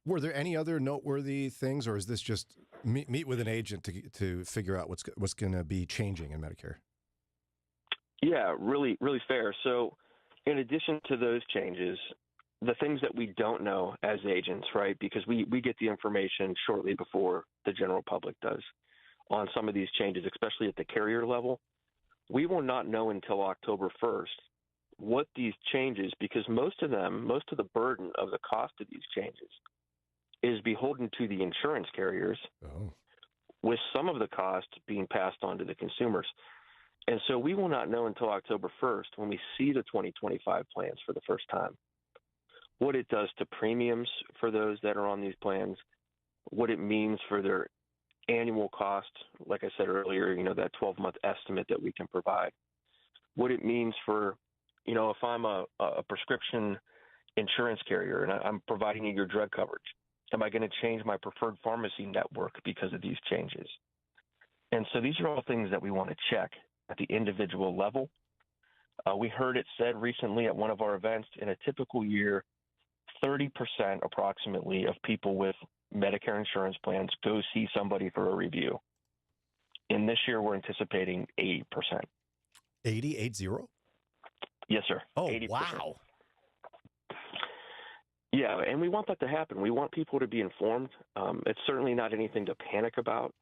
Were there any other noteworthy things, or is this just meet with an agent to figure out what's going to be changing in Medicare? Yeah, really, really fair. So in addition to those changes, the things that we don't know as agents, right, because we get the information shortly before the general public does on some of these changes, especially at the carrier level, we will not know until October 1st what these changes, because most of the burden of the cost of these changes is beholden to the insurance carriers, with some of the cost being passed on to the consumers. And so we will not know until October 1st when we see the 2025 plans for the first time, what it does to premiums for those that are on these plans, what it means for their annual cost, like I said earlier, that 12-month estimate that we can provide, what it means for, if I'm a prescription insurance carrier and I'm providing you your drug coverage, am I going to change my preferred pharmacy network because of these changes? And so these are all things that we want to check at the individual level. We heard it said recently at one of our events, in a typical year, 30% approximately of people with Medicare insurance plans go see somebody for a review. In this year, we're anticipating 80%. 80? Yes, sir. Oh, 80%. wow. Yeah, and we want that to happen. We want people to be informed. It's certainly not anything to panic about.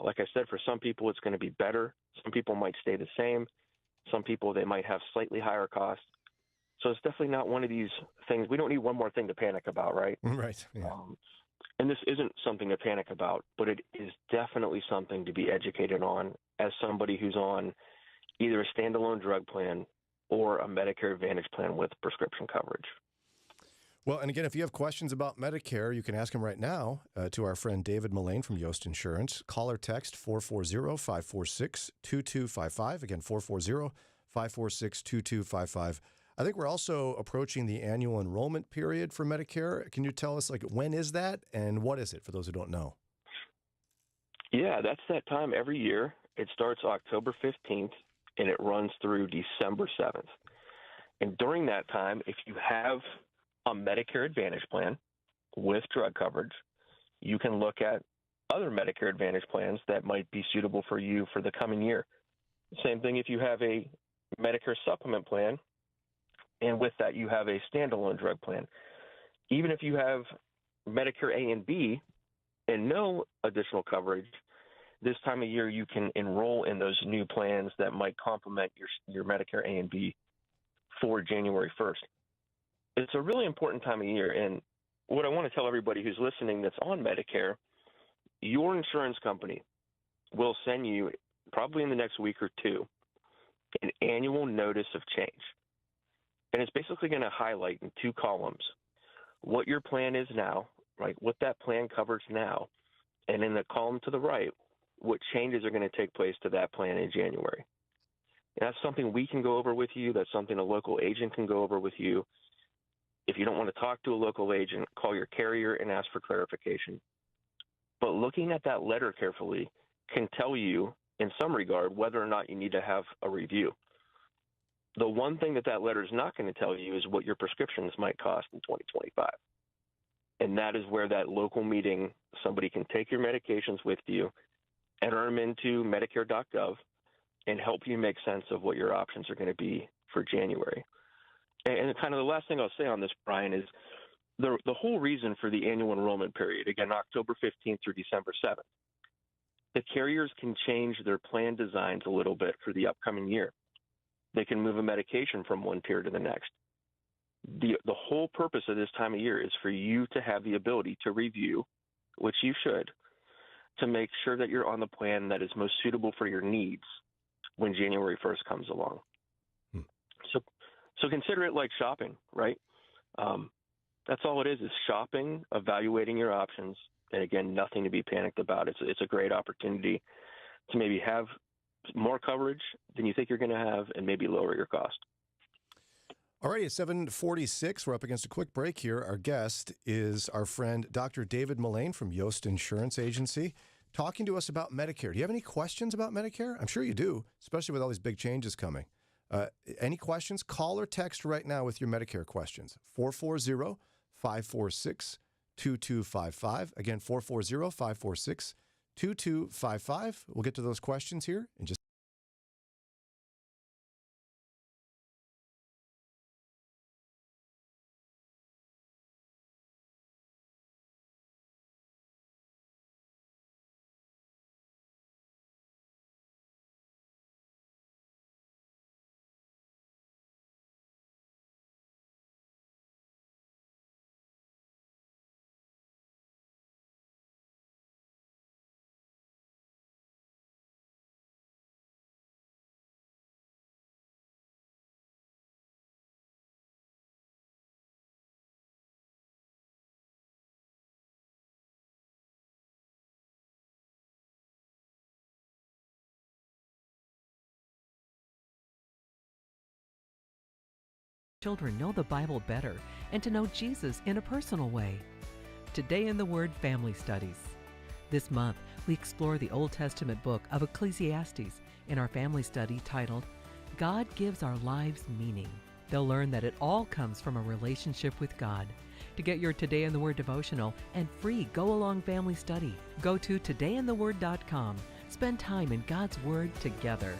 Like I said, for some people, it's going to be better. Some people might stay the same. Some people, they might have slightly higher costs. So it's definitely not one of these things. We don't need one more thing to panic about, right? Right. Yeah. And this isn't something to panic about, but it is definitely something to be educated on as somebody who's on either a standalone drug plan or a Medicare Advantage plan with prescription coverage. Well, and again, if you have questions about Medicare, you can ask them right now to our friend David Mullins from Yost Insurance. Call or text 440-546-2255. Again, 440-546-2255. I think we're also approaching the annual enrollment period for Medicare. Can you tell us, like, when is that and what is it for those who don't know? Yeah, that's that time every year. It starts October 15th and it runs through December 7th. And during that time, if you have a Medicare Advantage plan with drug coverage, you can look at other Medicare Advantage plans that might be suitable for you for the coming year. Same thing if you have a Medicare supplement plan, and with that you have a standalone drug plan. Even if you have Medicare A and B and no additional coverage, this time of year you can enroll in those new plans that might complement your Medicare A and B for January 1st. It's a really important time of year, and what I want to tell everybody who's listening that's on Medicare, your insurance company will send you, probably in the next week or two, an annual notice of change. And it's basically going to highlight in 2 columns what your plan is now, right, what that plan covers now, and in the column to the right, what changes are going to take place to that plan in January. And that's something we can go over with you. That's something a local agent can go over with you. If you don't want to talk to a local agent, call your carrier and ask for clarification. But looking at that letter carefully can tell you, in some regard, whether or not you need to have a review. The one thing that letter is not going to tell you is what your prescriptions might cost in 2025. And that is where that local meeting, somebody can take your medications with you, enter them into Medicare.gov, and help you make sense of what your options are going to be for January. And kind of the last thing I'll say on this, Brian, is the whole reason for the annual enrollment period, again, October 15th through December 7th, the carriers can change their plan designs a little bit for the upcoming year. They can move a medication from one tier to the next. The whole purpose of this time of year is for you to have the ability to review, which you should, to make sure that you're on the plan that is most suitable for your needs when January 1st comes along. So consider it like shopping, right? That's all it is shopping, evaluating your options, and again, nothing to be panicked about. It's a great opportunity to maybe have more coverage than you think you're going to have and maybe lower your cost. All right, at 7:46, we're up against a quick break here. Our guest is our friend, Dr. David Mullins from Yost Insurance Agency, talking to us about Medicare. Do you have any questions about Medicare? I'm sure you do, especially with all these big changes coming. Any questions? Call or text right now with your Medicare questions. 440-546-2255. Again, 440-546-2255. We'll get to those questions here in just Children know the Bible better and to know Jesus in a personal way. Today in the Word Family Studies. This month, we explore the Old Testament book of Ecclesiastes in our family study titled, God Gives Our Lives Meaning. They'll learn that it all comes from a relationship with God. To get your Today in the Word devotional and free go-along family study, go to todayintheword.com. Spend time in God's Word together.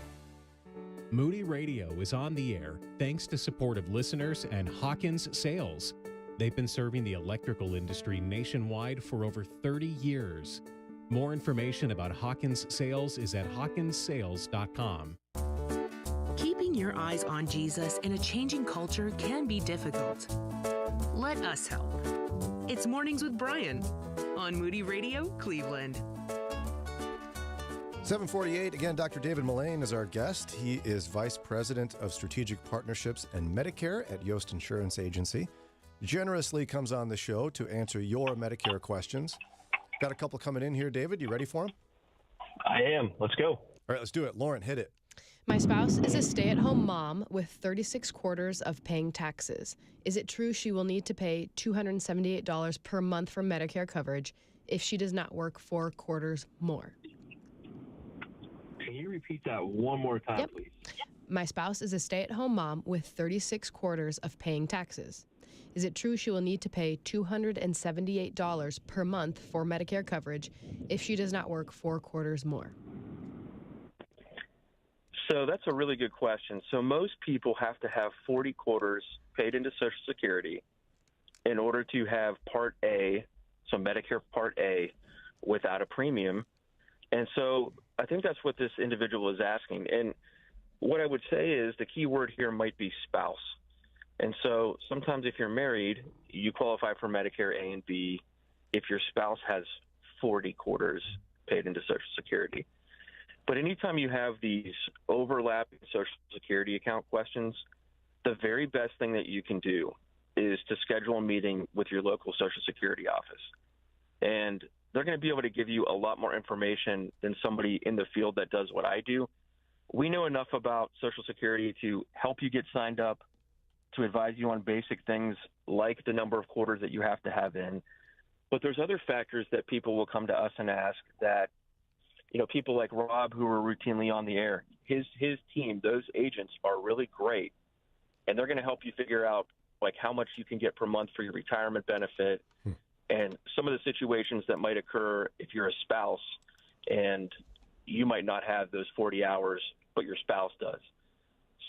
Moody Radio is on the air thanks to support of listeners and Hawkins Sales. They've been serving the electrical industry nationwide for over 30 years. More information about Hawkins Sales is at hawkinssales.com. Keeping your eyes on Jesus in a changing culture can be difficult. Let us help. It's Mornings with Brian on Moody Radio, Cleveland. 748. Again, Dr. David Mullins is our guest. He is Vice President of Strategic Partnerships and Medicare at Yost Insurance Agency. Generously comes on the show to answer your Medicare questions. Got a couple coming in here, David. You ready for them? I am. Let's go. All right, let's do it. Lauren, hit it. My spouse is a stay-at-home mom with 36 quarters of paying taxes. Is it true she will need to pay $278 per month for Medicare coverage if she does not work 4 quarters more? Can you repeat that one more time, please? My spouse is a stay-at-home mom with 36 quarters of paying taxes. Is it true she will need to pay $278 per month for Medicare coverage if she does not work 4 quarters more? So that's a really good question. So most people have to have 40 quarters paid into Social Security in order to have Part A, so Medicare Part A, without a premium. And so I think that's what this individual is asking. And what I would say is the key word here might be spouse. And so sometimes if you're married, you qualify for Medicare A and B if your spouse has 40 quarters paid into Social Security. But anytime you have these overlapping Social Security account questions, the very best thing that you can do is to schedule a meeting with your local Social Security office. And they're going to be able to give you a lot more information than somebody in the field that does what I do. We know enough about Social Security to help you get signed up, to advise you on basic things like the number of quarters that you have to have in. But there's other factors that people will come to us and ask that, people like Rob, who are routinely on the air, his team, those agents are really great. And they're going to help you figure out like how much you can get per month for your retirement benefit and some of the situations that might occur if you're a spouse and you might not have those 40 hours, but your spouse does.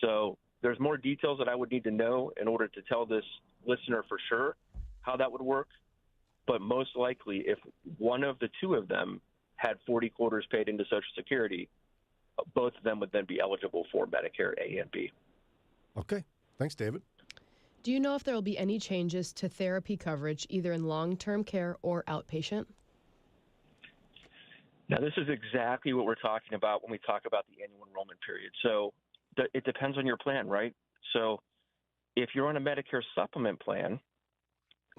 So there's more details that I would need to know in order to tell this listener for sure how that would work. But most likely, if one of the two of them had 40 quarters paid into Social Security, both of them would then be eligible for Medicare A and B. Okay. Thanks, David. Do you know if there will be any changes to therapy coverage, either in long-term care or outpatient? Now, this is exactly what we're talking about when we talk about the annual enrollment period. So it depends on your plan, right? So if you're on a Medicare supplement plan,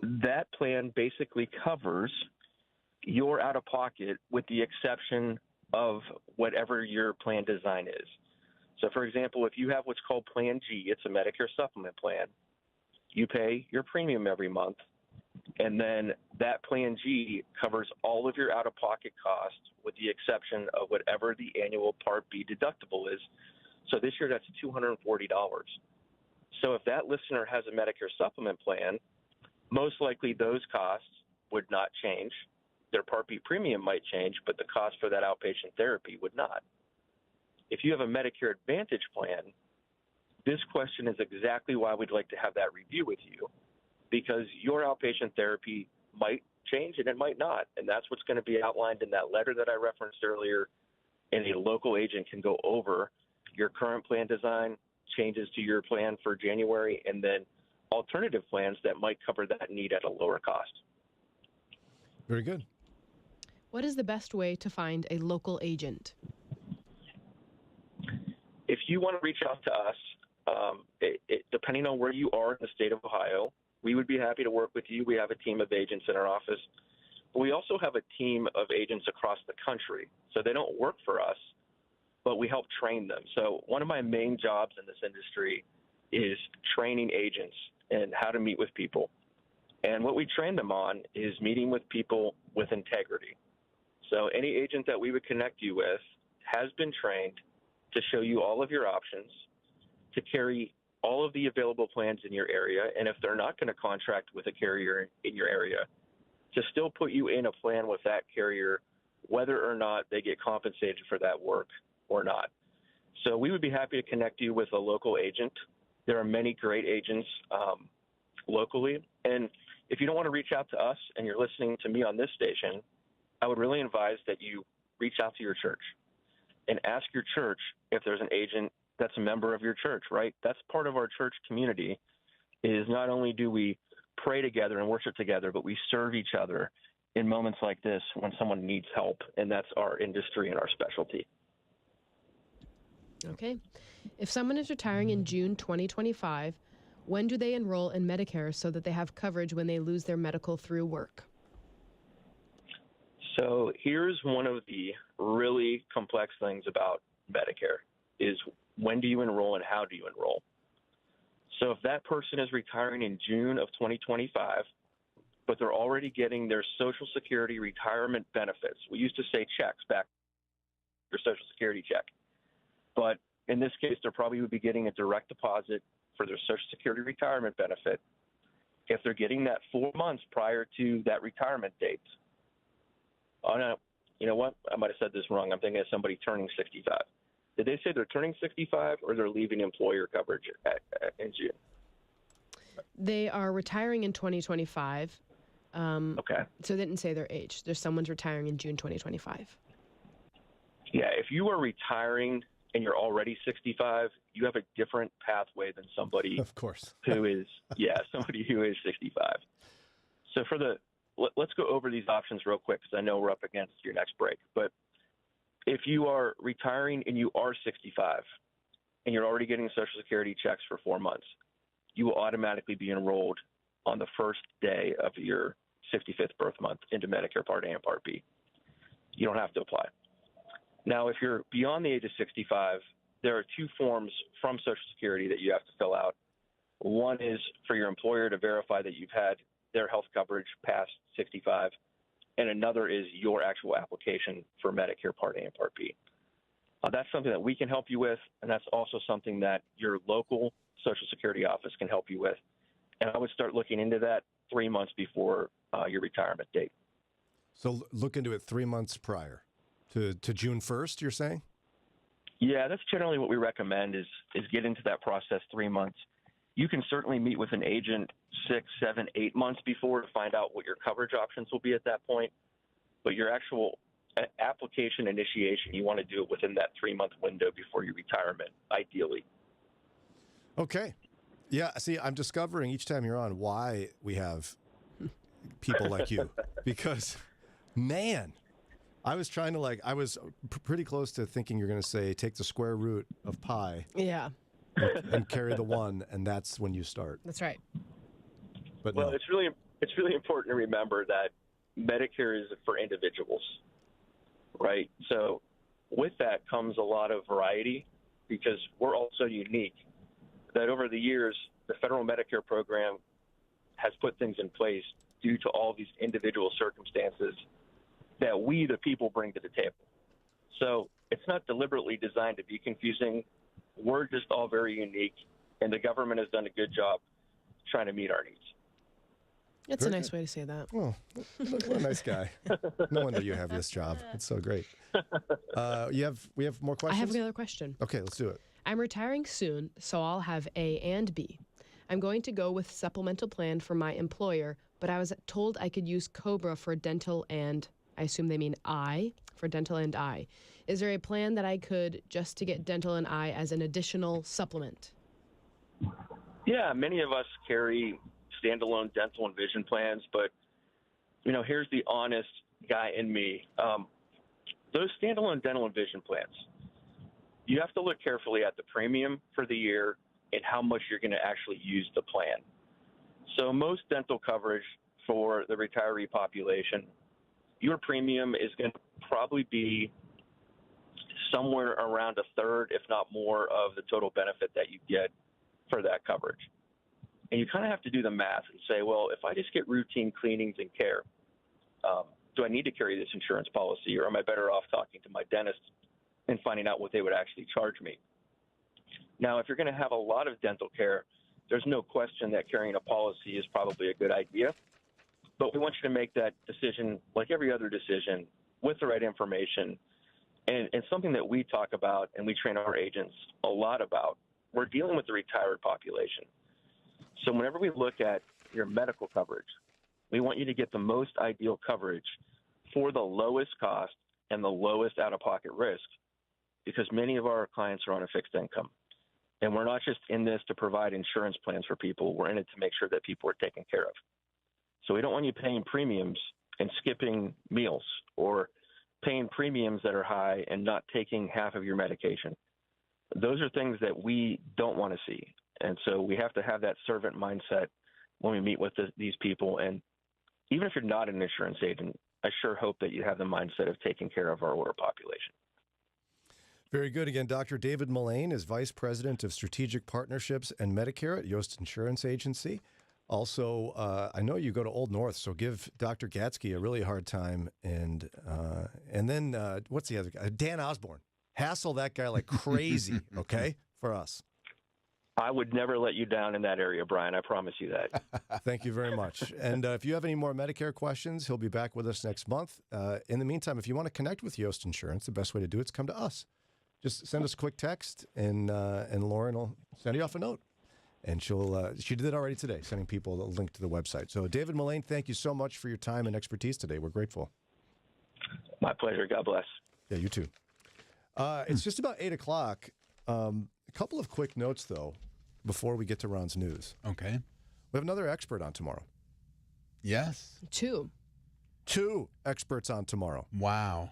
that plan basically covers your out-of-pocket with the exception of whatever your plan design is. So, for example, if you have what's called Plan G, it's a Medicare supplement plan, you pay your premium every month, and then that Plan G covers all of your out-of-pocket costs with the exception of whatever the annual Part B deductible is. So this year, that's $240. So if that listener has a Medicare supplement plan, most likely those costs would not change. Their Part B premium might change, but the cost for that outpatient therapy would not. If you have a Medicare Advantage plan, this question is exactly why we'd like to have that review with you, because your outpatient therapy might change and it might not. And that's what's going to be outlined in that letter that I referenced earlier. And a local agent can go over your current plan design, changes to your plan for January, and then alternative plans that might cover that need at a lower cost. Very good. What is the best way to find a local agent? If you want to reach out to us, depending on where you are in the state of Ohio, we would be happy to work with you. We have a team of agents in our office. We also have a team of agents across the country. So they don't work for us, but we help train them. So one of my main jobs in this industry is training agents and how to meet with people. And what we train them on is meeting with people with integrity. So any agent that we would connect you with has been trained to show you all of your options, to carry all of the available plans in your area, and if they're not going to contract with a carrier in your area, to still put you in a plan with that carrier, whether or not they get compensated for that work or not. So we would be happy to connect you with a local agent. There are many great agents locally. And if you don't want to reach out to us and you're listening to me on this station, I would really advise that you reach out to your church and ask your church if there's an agent that's a member of your church, right? That's part of our church community, is not only do we pray together and worship together, but we serve each other in moments like this when someone needs help, and that's our industry and our specialty. Okay. If someone is retiring in June 2025, when do they enroll in Medicare so that they have coverage when they lose their medical through work? So here's one of the really complex things about Medicare is when do you enroll and how do you enroll? So if that person is retiring in June of 2025, but they're already getting their Social Security retirement benefits, we used to say checks back, your Social Security check. But in this case, they probably would be getting a direct deposit for their Social Security retirement benefit if they're getting that 4 months prior to that retirement date. Oh, no, you know what? I might have said this wrong. I'm thinking of somebody turning 65. Did they say they're turning 65 or they're leaving employer coverage in June? They are retiring in 2025. Okay. So they didn't say their age. There's someone's retiring in June 2025. Yeah, if you are retiring and you're already 65, you have a different pathway than somebody, of course, who is somebody who is 65. So let's go over these options real quick because I know we're up against your next break. But if you are retiring and you are 65 and you're already getting Social Security checks for 4 months, you will automatically be enrolled on the first day of your 65th birth month into Medicare Part A and Part B. You don't have to apply. Now, if you're beyond the age of 65, there are 2 forms from Social Security that you have to fill out. One is for your employer to verify that you've had their health coverage past 65, and another is your actual application for Medicare Part A and Part B. That's something that we can help you with, and that's also something that your local Social Security office can help you with. And I would start looking into that 3 months before your retirement date. So look into it 3 months prior to June 1st, you're saying? Yeah, that's generally what we recommend is get into that process 3 months. You can certainly meet with an agent 6, 7, 8 months before to find out what your coverage options will be at that point. But your actual application initiation, you want to do it within that 3-month window before your retirement, ideally. Okay. Yeah, see, I'm discovering each time you're on why we have people like you. Because, man, I was trying to I was pretty close to thinking you're going to say take the square root of pi. Yeah. And carry the 1, and that's when you start. That's right. But well, no. it's really important to remember that Medicare is for individuals, right? So with that comes a lot of variety because we're all so unique that over the years, the federal Medicare program has put things in place due to all these individual circumstances that we, the people, bring to the table. So it's not deliberately designed to be confusing. We're just all very unique, and the government has done a good job trying to meet our needs. That's a nice way to say that. Oh, what a nice guy. No wonder you have this job. It's so great. We have more questions? I have another question. Okay, let's do it. I'm retiring soon, so I'll have A and B. I'm going to go with supplemental plan for my employer, but I was told I could use COBRA for dental and, I assume they mean eye, for dental and eye. Is there a plan that I could just to get dental and eye as an additional supplement? Yeah, many of us carry standalone dental and vision plans, but, here's the honest guy in me. Those standalone dental and vision plans, you have to look carefully at the premium for the year and how much you're going to actually use the plan. So most dental coverage for the retiree population, your premium is going to probably be somewhere around a third, if not more, of the total benefit that you get for that coverage. And you kind of have to do the math and say, well, if I just get routine cleanings and care, do I need to carry this insurance policy, or am I better off talking to my dentist and finding out what they would actually charge me? Now, if you're going to have a lot of dental care, there's no question that carrying a policy is probably a good idea. But we want you to make that decision, like every other decision, with the right information And something that we talk about and we train our agents a lot about, we're dealing with the retired population. So whenever we look at your medical coverage, we want you to get the most ideal coverage for the lowest cost and the lowest out-of-pocket risk, because many of our clients are on a fixed income. And we're not just in this to provide insurance plans for people. We're in it to make sure that people are taken care of. So we don't want you paying premiums and skipping meals, or paying premiums that are high and not taking half of your medication. Those are things that we don't want to see. And so we have to have that servant mindset when we meet with these people. And even if you're not an insurance agent, I sure hope that you have the mindset of taking care of our older population. Very good. Again, Dr. David Mullins is Vice President of Strategic Partnerships and Medicare at Yost Insurance Agency. Also, I know you go to Old North, so give Dr. Gatsky a really hard time. And then, what's the other guy? Dan Osborne. Hassle that guy like crazy, okay, for us. I would never let you down in that area, Brian. I promise you that. Thank you very much. And if you have any more Medicare questions, he'll be back with us next month. In the meantime, if you want to connect with Yost Insurance, the best way to do it is come to us. Just send us a quick text, and Lauren will send you off a note. And she did it already today, sending people a link to the website. So, David Mullins, thank you so much for your time and expertise today. We're grateful. My pleasure. God bless. Yeah, you too. It's just about 8 o'clock. A couple of quick notes, though, before we get to Ron's news. Okay. We have another expert on tomorrow. Yes. Two experts on tomorrow. Wow.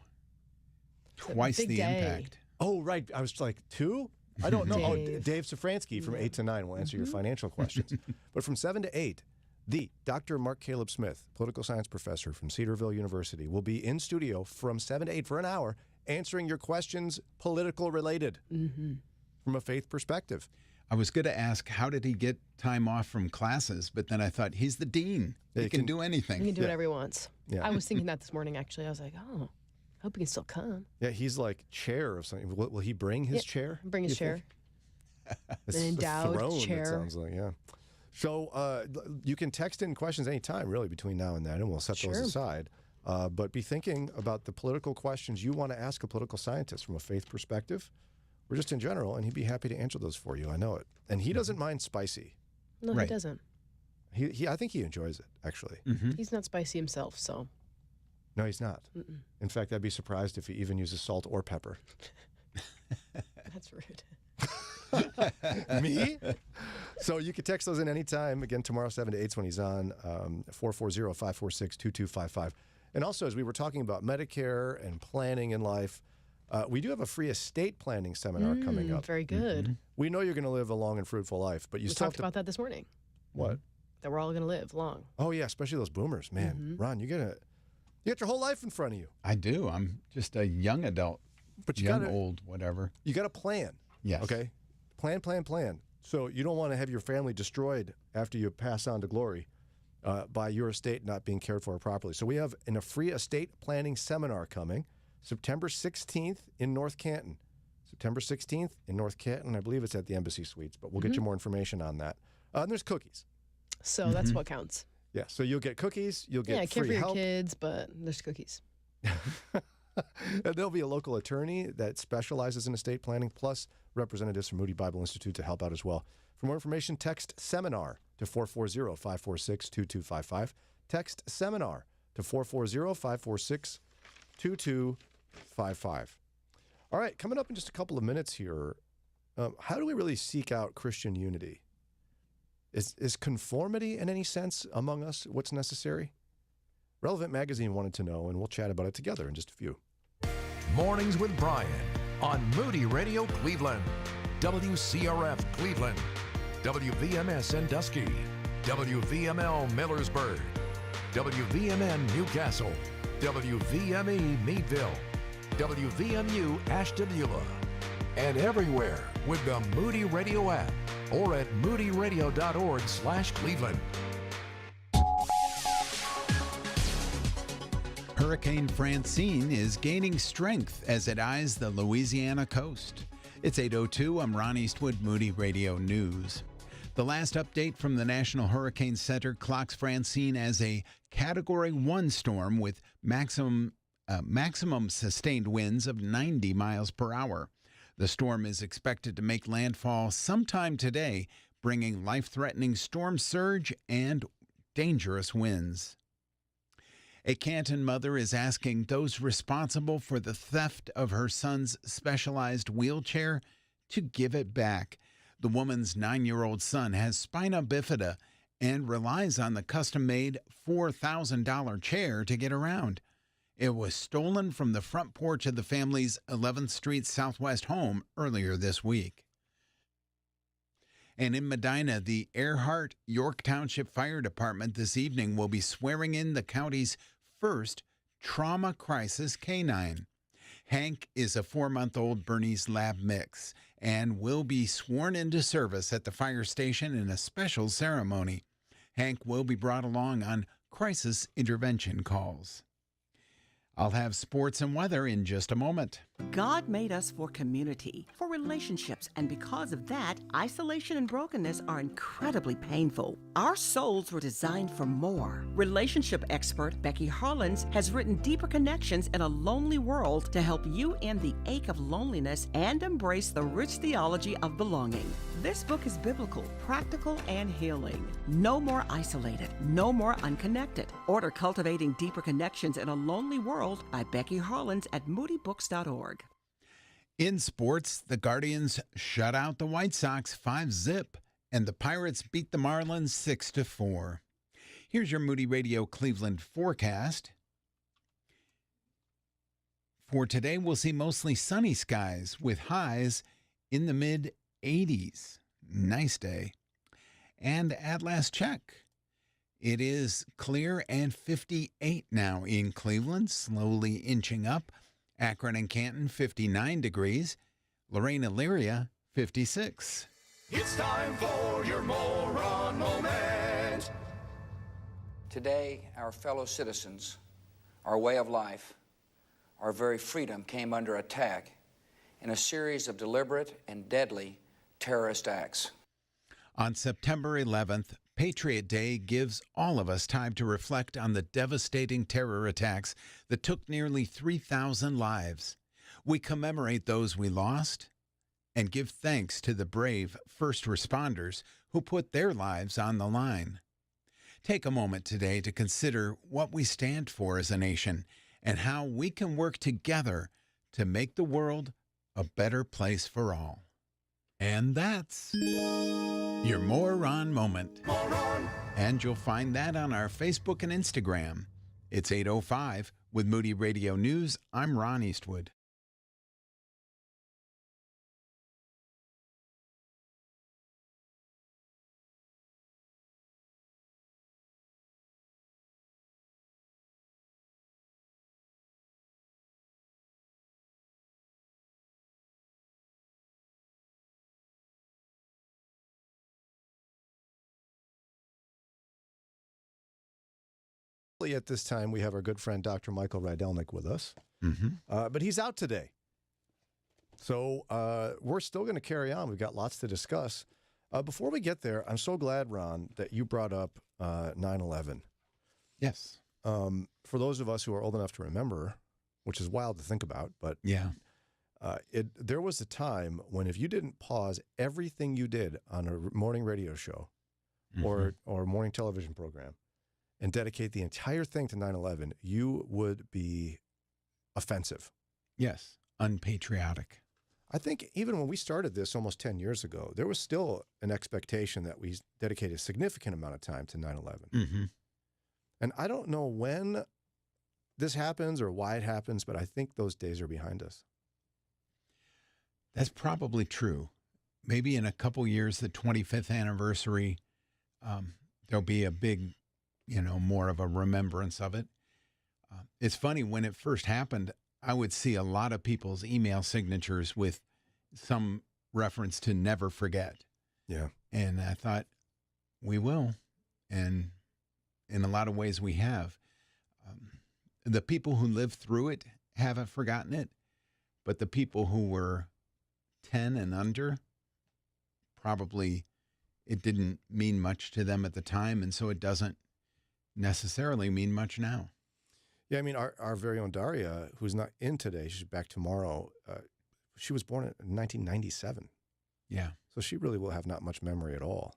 Twice the impact. Oh, right. I was like, two? I don't know. Dave Safransky from 8 to 9 will answer your financial questions. But from 7 to 8, the Dr. Mark Caleb Smith, political science professor from Cedarville University, will be in studio from 7 to 8 for an hour answering your questions, political related, from a faith perspective. I was going to ask, how did he get time off from classes? But then I thought, he's the dean. He can do anything. He can do whatever he wants. Yeah. I was thinking that this morning, actually. I was like, oh, I hope he can still come. Yeah, he's like chair of something. Will he bring his chair? Bring his chair. An endowed throne, chair. It sounds like, yeah. So you can text in questions anytime, really, between now and then, and we'll set those aside. But be thinking about the political questions you want to ask a political scientist from a faith perspective, or just in general, and he'd be happy to answer those for you. I know it. And he doesn't mind spicy. No, he doesn't. I think he enjoys it, actually. He's not spicy himself, so. No, he's not. In fact, I'd be surprised if he even uses salt or pepper. That's rude. Me? So you can text those in anytime. Again, tomorrow, 7 to 8 is when he's on, 440-546-2255. And also, as we were talking about Medicare and planning in life, we do have a free estate planning seminar coming up. Very good. We know you're going to live a long and fruitful life, but you We still talked about that this morning. What? That we're all going to live long. Oh, yeah, especially those boomers. Man, Ron, you got your whole life in front of you. I do. I'm just a young adult, but old, whatever. You got to plan. Yes. Okay? Plan. So you don't want to have your family destroyed after you pass on to glory by your estate not being cared for properly. So we have a free estate planning seminar coming September 16th in North Canton. September 16th in North Canton. I believe it's at the Embassy Suites, but we'll get you more information on that. And there's cookies. So that's what counts. Yeah, so you'll get cookies, you'll get care free for help. your kids, but there's cookies. And there'll be a local attorney that specializes in estate planning, plus representatives from Moody Bible Institute to help out as well. For more information, text seminar to 440-546-2255. Text seminar to 440-546-2255. All right, coming up in just a couple of minutes here, how do we really seek out Christian unity? Is conformity in any sense among us what's necessary? Relevant Magazine wanted to know, and we'll chat about it together in just a few. Mornings with Brian on Moody Radio Cleveland, WCRF Cleveland, WVMS Sandusky, WVML Millersburg, WVMN Newcastle, WVME Meadville, WVMU Ashtabula, and everywhere with the Moody Radio app or at moodyradio.org/Cleveland. Hurricane Francine is gaining strength as it eyes the Louisiana coast. It's 8:02. I'm Ron Eastwood, Moody Radio News. The last update from the National Hurricane Center clocks Francine as a Category 1 storm with maximum maximum sustained winds of 90 miles per hour. The storm is expected to make landfall sometime today, bringing life-threatening storm surge and dangerous winds. A Canton mother is asking those responsible for the theft of her son's specialized wheelchair to give it back. The woman's 9-year-old son has spina bifida and relies on the custom-made $4,000 chair to get around. It was stolen from the front porch of the family's 11th Street Southwest home earlier this week. And in Medina, the Earhart York Township Fire Department this evening will be swearing in the county's first trauma crisis canine. Hank is a 4-month-old Bernese Lab mix and will be sworn into service at the fire station in a special ceremony. Hank will be brought along on crisis intervention calls. I'll have sports and weather in just a moment. God made us for community, for relationships, and because of that, isolation and brokenness are incredibly painful. Our souls were designed for more. Relationship expert Becky Harlins has written Deeper Connections in a Lonely World to help you end the ache of loneliness and embrace the rich theology of belonging. This book is biblical, practical, and healing. No more isolated, no more unconnected. Order Cultivating Deeper Connections in a Lonely World by Becky Harlins at moodybooks.org. In sports, the Guardians shut out the White Sox 5-zip, and the Pirates beat the Marlins 6-4. Here's your Moody Radio Cleveland forecast. For today, we'll see mostly sunny skies with highs in the mid-80s. Nice day. And at last check, it is clear and 58 now in Cleveland, slowly inching up. Akron and Canton, 59 degrees. Lorraine, Elyria, 56. It's time for your moron moment. Today, our fellow citizens, our way of life, our very freedom came under attack in a series of deliberate and deadly terrorist acts. On September 11th, Patriot Day gives all of us time to reflect on the devastating terror attacks that took nearly 3,000 lives. We commemorate those we lost and give thanks to the brave first responders who put their lives on the line. Take a moment today to consider what we stand for as a nation and how we can work together to make the world a better place for all. And that's your Moron Moment. And you'll find that on our Facebook and Instagram. It's 8:05 with Moody Radio News. I'm Ron Eastwood. At this time, we have our good friend Dr. Michael Rydelnik with us, Mm-hmm. but he's out today. So we're still going to carry on. We've got lots to discuss. Before we get there, I'm so glad, Ron, that you brought up 9/11. Yes. For those of us who are old enough to remember, which is wild to think about, but yeah, there was a time when if you didn't pause everything you did on a morning radio show or morning television program and dedicate the entire thing to 9/11, you would be offensive. Yes, unpatriotic. I think even when we started this almost 10 years ago, there was still an expectation that we dedicate a significant amount of time to 9/11. Mm-hmm. And I don't know when this happens or why it happens, but I think those days are behind us. That's probably true. Maybe in a couple years, the 25th anniversary, there'll be a big, more of a remembrance of it. It's funny, when it first happened, I would see a lot of people's email signatures with some reference to never forget. Yeah. And I thought, we will. And in a lot of ways we have. The people who lived through it haven't forgotten it, but the people who were 10 and under, probably it didn't mean much to them at the time, and so it doesn't necessarily mean much now. Yeah, I mean, our very own Daria, who's not in today, she's back tomorrow. She was born in 1997. Yeah. So she really will have not much memory at all.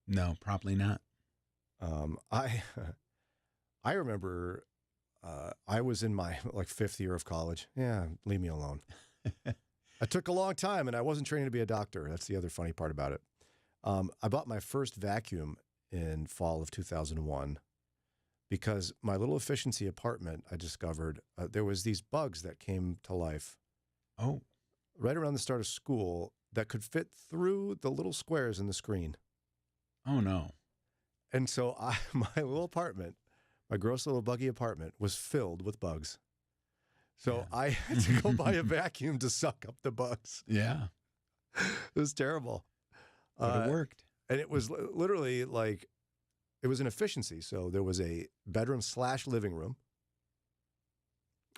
No, probably not. I remember I was in my like 5th year of college. Yeah, leave me alone. It took a long time, and I wasn't training to be a doctor. That's the other funny part about it. I bought my first vacuum in fall of 2001 because my little efficiency apartment, I discovered there was these bugs that came to life. Oh. Right around the start of school that could fit through the little squares in the screen. Oh, no. And so my little apartment, my gross little buggy apartment, was filled with bugs. So I had to go buy a vacuum to suck up the bugs. Yeah. It was terrible. But it worked. And it was literally like, it was an efficiency. So there was a bedroom / living room.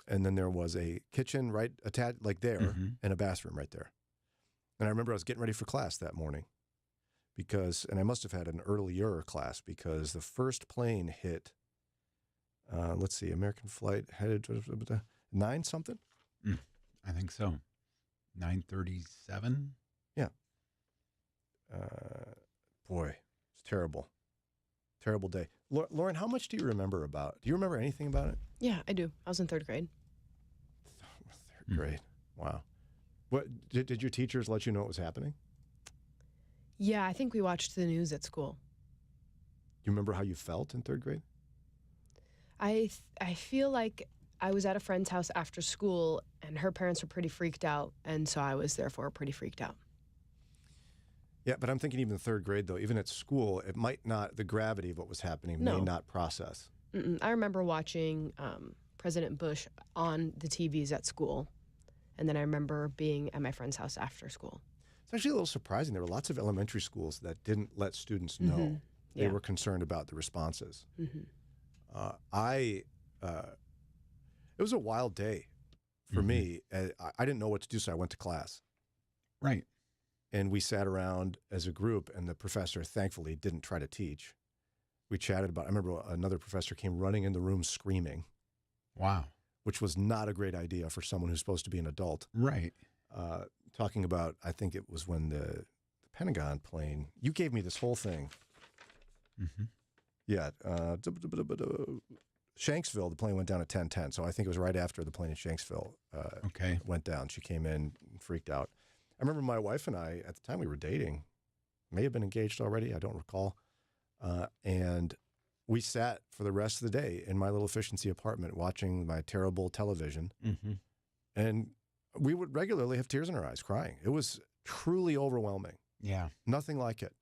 And then there was a kitchen right attached, like there, and a bathroom right there. And I remember I was getting ready for class that morning and I must have had an earlier class because the first plane hit, let's see, American flight headed to 9 something? I think so. 9:37? Yeah. Boy, it's terrible. Terrible day. Lauren, how much do you remember about? Do you remember anything about it? Yeah, I do. I was in 3rd grade. 3rd grade. Wow. What did your teachers let you know what was happening? Yeah, I think we watched the news at school. You remember how you felt in 3rd grade? I feel like I was at a friend's house after school, and her parents were pretty freaked out, and so I was therefore pretty freaked out. Yeah, but I'm thinking even in 3rd grade, though, even at school, it might not, the gravity of what was happening may not process. I remember watching President Bush on the TVs at school, and then I remember being at my friend's house after school. It's actually a little surprising. There were lots of elementary schools that didn't let students know. They were concerned about the responses. It was a wild day for me. I didn't know what to do, so I went to class. Right. And we sat around as a group, and the professor, thankfully, didn't try to teach. We chatted about, I remember another professor came running in the room screaming. Wow. Which was not a great idea for someone who's supposed to be an adult. Right. Talking about, I think it was when the Pentagon plane, you gave me this whole thing. Yeah. Shanksville, the plane went down at 10:10. So I think it was right after the plane in Shanksville went down. She came in and freaked out. I remember my wife and I, at the time we were dating, may have been engaged already, I don't recall. And we sat for the rest of the day in my little efficiency apartment watching my terrible television. And we would regularly have tears in our eyes, crying. It was truly overwhelming. Yeah. Nothing like it.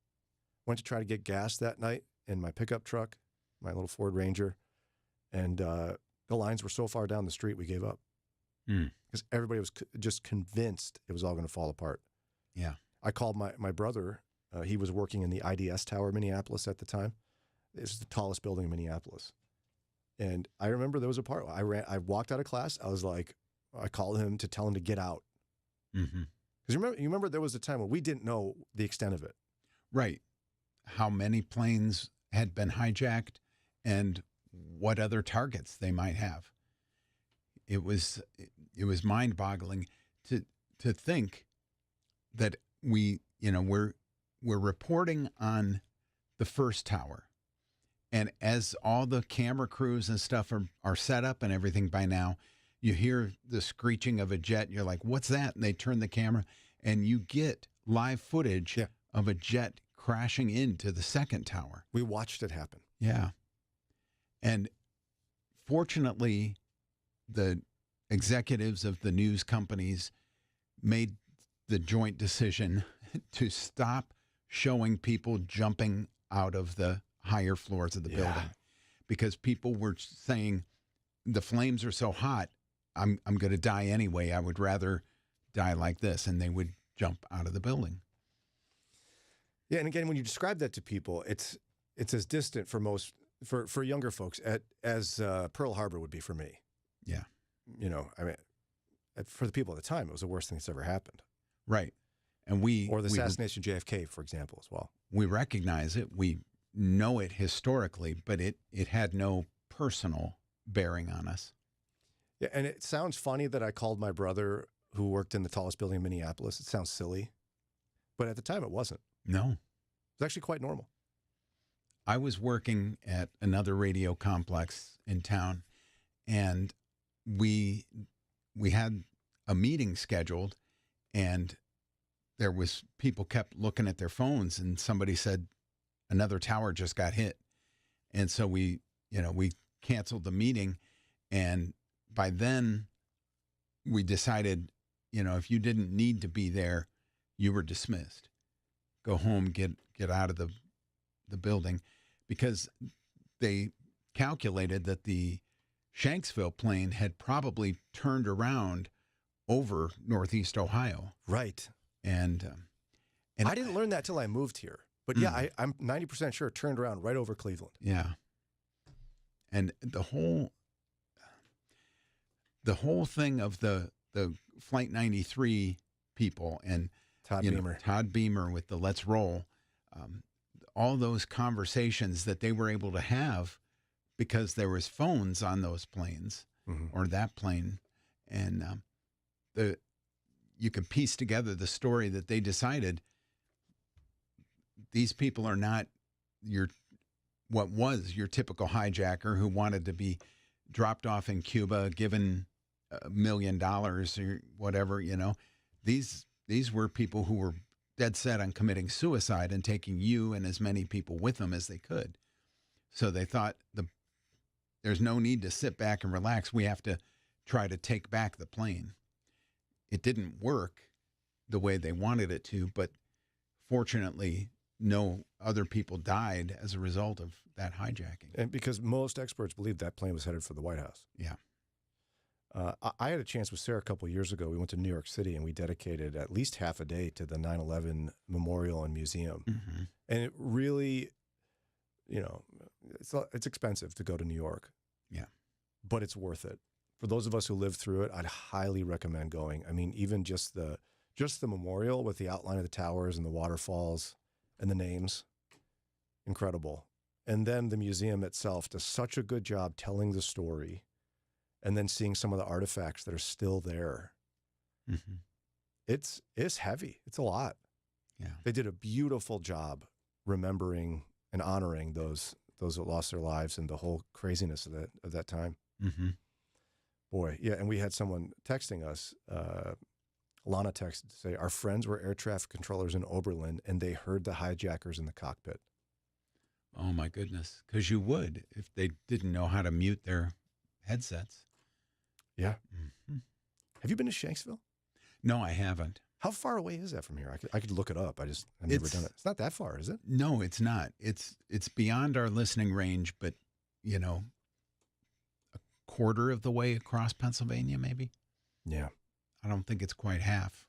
Went to try to get gas that night in my pickup truck, my little Ford Ranger. And the lines were so far down the street, we gave up. Because everybody was just convinced it was all going to fall apart. Yeah. I called my brother. He was working in the IDS Tower, Minneapolis at the time. It was the tallest building in Minneapolis. And I remember there was a part, I walked out of class. I was like, I called him to tell him to get out. Because you remember there was a time when we didn't know the extent of it. Right. How many planes had been hijacked and what other targets they might have. It was mind-boggling to think that we're reporting on the first tower, and as all the camera crews and stuff are set up and everything by now, you hear the screeching of a jet. And you're like, "What's that?" And they turn the camera, and you get live footage of a jet crashing into the second tower. We watched it happen. Yeah, and fortunately, the executives of the news companies made the joint decision to stop showing people jumping out of the higher floors of the building, because people were saying the flames are so hot, I'm going to die anyway. I would rather die like this, and they would jump out of the building. Yeah, and again, when you describe that to people, it's as distant for younger folks as Pearl Harbor would be for me. Yeah. I mean, for the people at the time, it was the worst thing that's ever happened. Right. And or the assassination of JFK, for example, as well. We recognize it. We know it historically, but it had no personal bearing on us. Yeah, and it sounds funny that I called my brother who worked in the tallest building in Minneapolis. It sounds silly, but at the time it wasn't. No. It's actually quite normal. I was working at another radio complex in town, and we had a meeting scheduled, and there was people kept looking at their phones, and somebody said another tower just got hit. And so we canceled the meeting, and by then we decided, if you didn't need to be there, you were dismissed. Go home, get out of the building, because they calculated that the Shanksville plane had probably turned around over Northeast Ohio. Right. And I didn't learn that till I moved here. But yeah, I'm 90% sure it turned around right over Cleveland. Yeah. And the whole thing of the Flight 93 people and Todd Beamer with the Let's Roll, all those conversations that they were able to have because there was phones on those planes or that plane, and you could piece together the story that they decided these people are not what was your typical hijacker who wanted to be dropped off in Cuba, given $1 million or whatever. These were people who were dead set on committing suicide and taking you and as many people with them as they could. So they thought there's no need to sit back and relax. We have to try to take back the plane. It didn't work the way they wanted it to, but fortunately, no other people died as a result of that hijacking. And because most experts believe that plane was headed for the White House. Yeah. I had a chance with Sarah a couple of years ago. We went to New York City and we dedicated at least half a day to the 9/11 Memorial and Museum. Mm-hmm. And it really, it's expensive to go to New York. Yeah. But it's worth it. For those of us who lived through it, I'd highly recommend going. I mean, even just the memorial with the outline of the towers and the waterfalls and the names, incredible. And then the museum itself does such a good job telling the story, and then seeing some of the artifacts that are still there. Mm-hmm. It's heavy. It's a lot. Yeah. They did a beautiful job remembering and honoring those that lost their lives and the whole craziness of that time. Mm-hmm. Boy, yeah. And we had someone texting us. Lana texted to say, our friends were air traffic controllers in Oberlin, and they heard the hijackers in the cockpit. Oh, my goodness. Because you would if they didn't know how to mute their headsets. Yeah. Mm-hmm. Have you been to Shanksville? No, I haven't. How far away is that from here? I could look it up. I've never done it. It's not that far, is it? No, it's not. It's beyond our listening range, but, a quarter of the way across Pennsylvania, maybe. Yeah. I don't think it's quite half.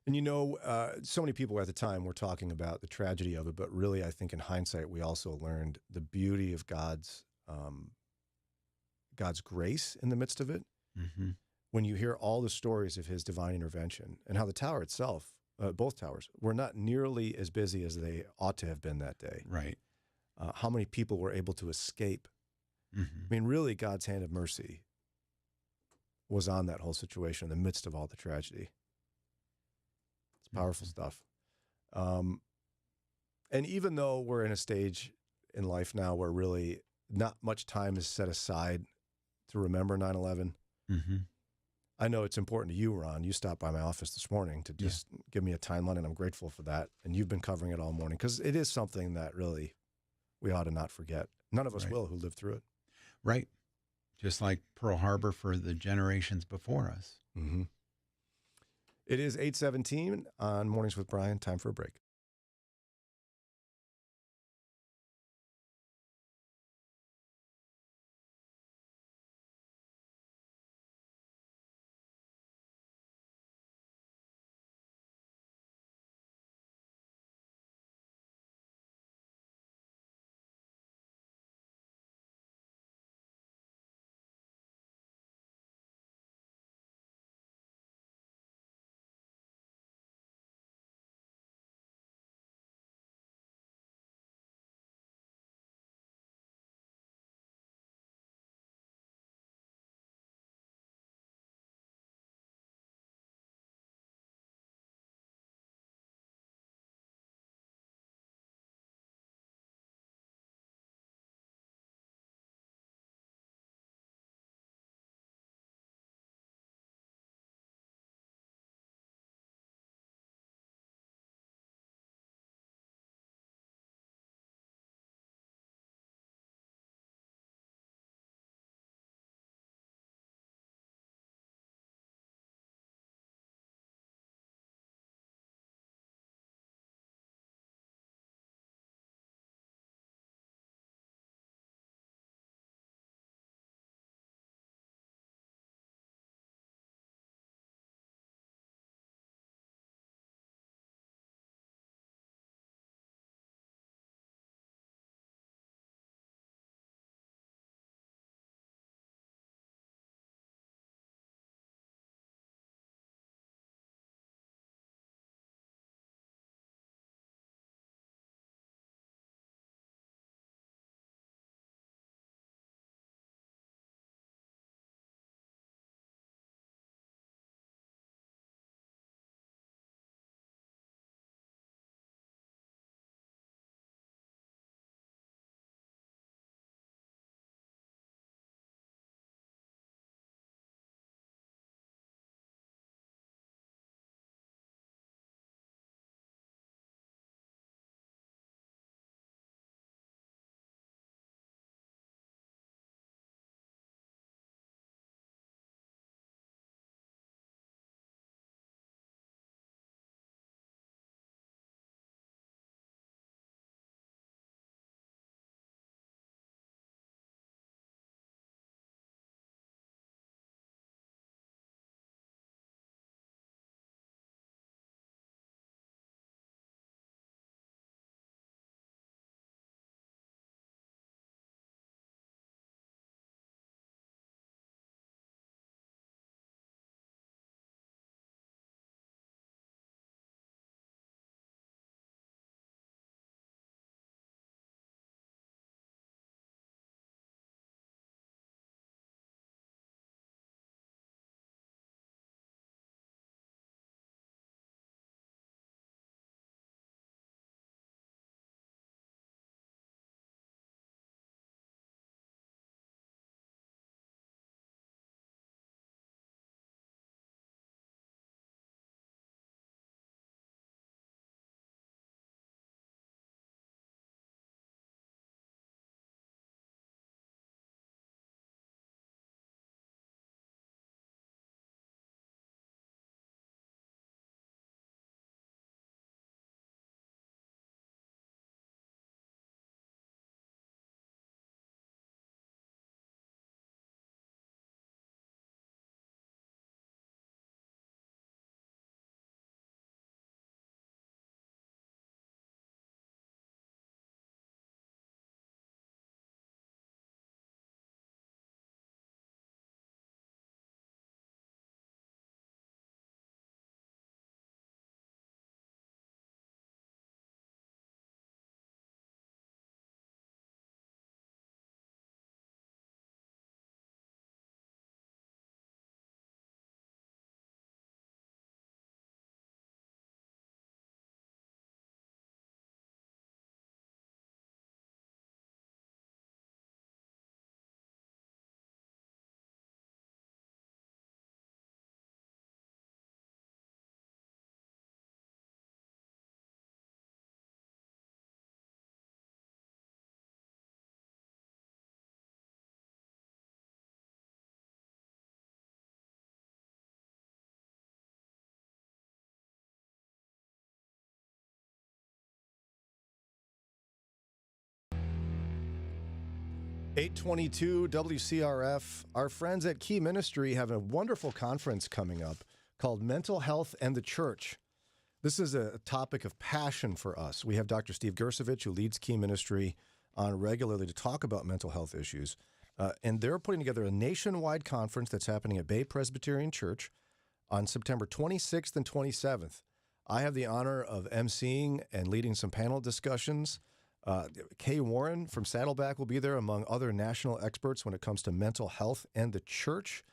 And so many people at the time were talking about the tragedy of it, but really I think in hindsight, we also learned the beauty of God's grace in the midst of it. Mm-hmm. When you hear all the stories of his divine intervention and how the tower itself, both towers, were not nearly as busy as they ought to have been that day. Right. How many people were able to escape. Mm-hmm. I mean, really, God's hand of mercy was on that whole situation in the midst of all the tragedy. It's powerful stuff. And even though we're in a stage in life now where really not much time is set aside to remember 9/11, mm-hmm. I know it's important to you, Ron. You stopped by my office this morning to just give me a timeline, and I'm grateful for that. And you've been covering it all morning because it is something that really we ought to not forget. None of us will who lived through it. Right. Just like Pearl Harbor for the generations before us. Mm-hmm. It is 8:17 on Mornings with Brian. Time for a break. 822 WCRF. Our friends at Key Ministry have a wonderful conference coming up called Mental Health and the Church. This is a topic of passion for us. We have Dr. Steve Gersovich, who leads Key Ministry, on regularly to talk about mental health issues. And they're putting together a nationwide conference that's happening at Bay Presbyterian Church on September 26th and 27th. I have the honor of emceeing and leading some panel discussions. Kay Warren from Saddleback will be there, among other national experts when it comes to mental health and the church.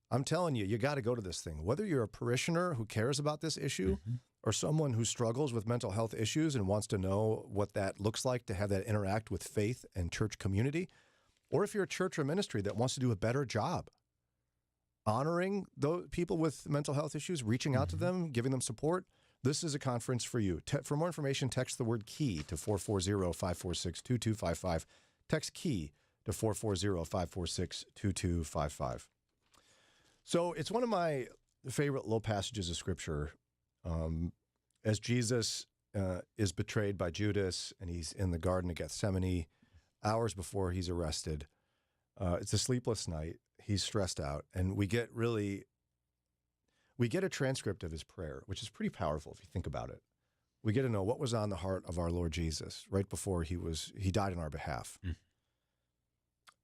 I'm telling you, you got to go to this thing. Whether you're a parishioner who cares about this issue or someone who struggles with mental health issues and wants to know what that looks like to have that interact with faith and church community, or if you're a church or ministry that wants to do a better job honoring those people with mental health issues, reaching out to them, giving them support, this is a conference for you. For more information, text the word KEY to 440-546-2255. Text KEY to 440-546-2255. So it's one of my favorite little passages of Scripture. As Jesus is betrayed by Judas and he's in the Garden of Gethsemane hours before he's arrested. It's a sleepless night. He's stressed out. And we get a transcript of his prayer, which is pretty powerful if you think about it. We get to know what was on the heart of our Lord Jesus right before he died on our behalf.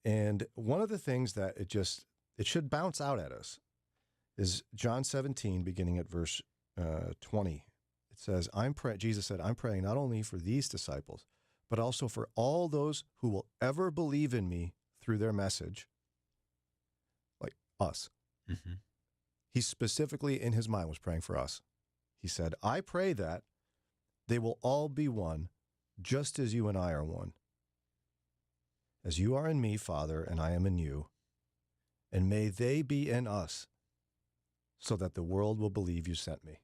And one of the things that it should bounce out at us is John 17, beginning at verse 20. It says, Jesus said, I'm praying not only for these disciples, but also for all those who will ever believe in me through their message, like us. He specifically, in his mind, was praying for us. He said, I pray that they will all be one, just as you and I are one. As you are in me, Father, and I am in you, and may they be in us, so that the world will believe you sent me.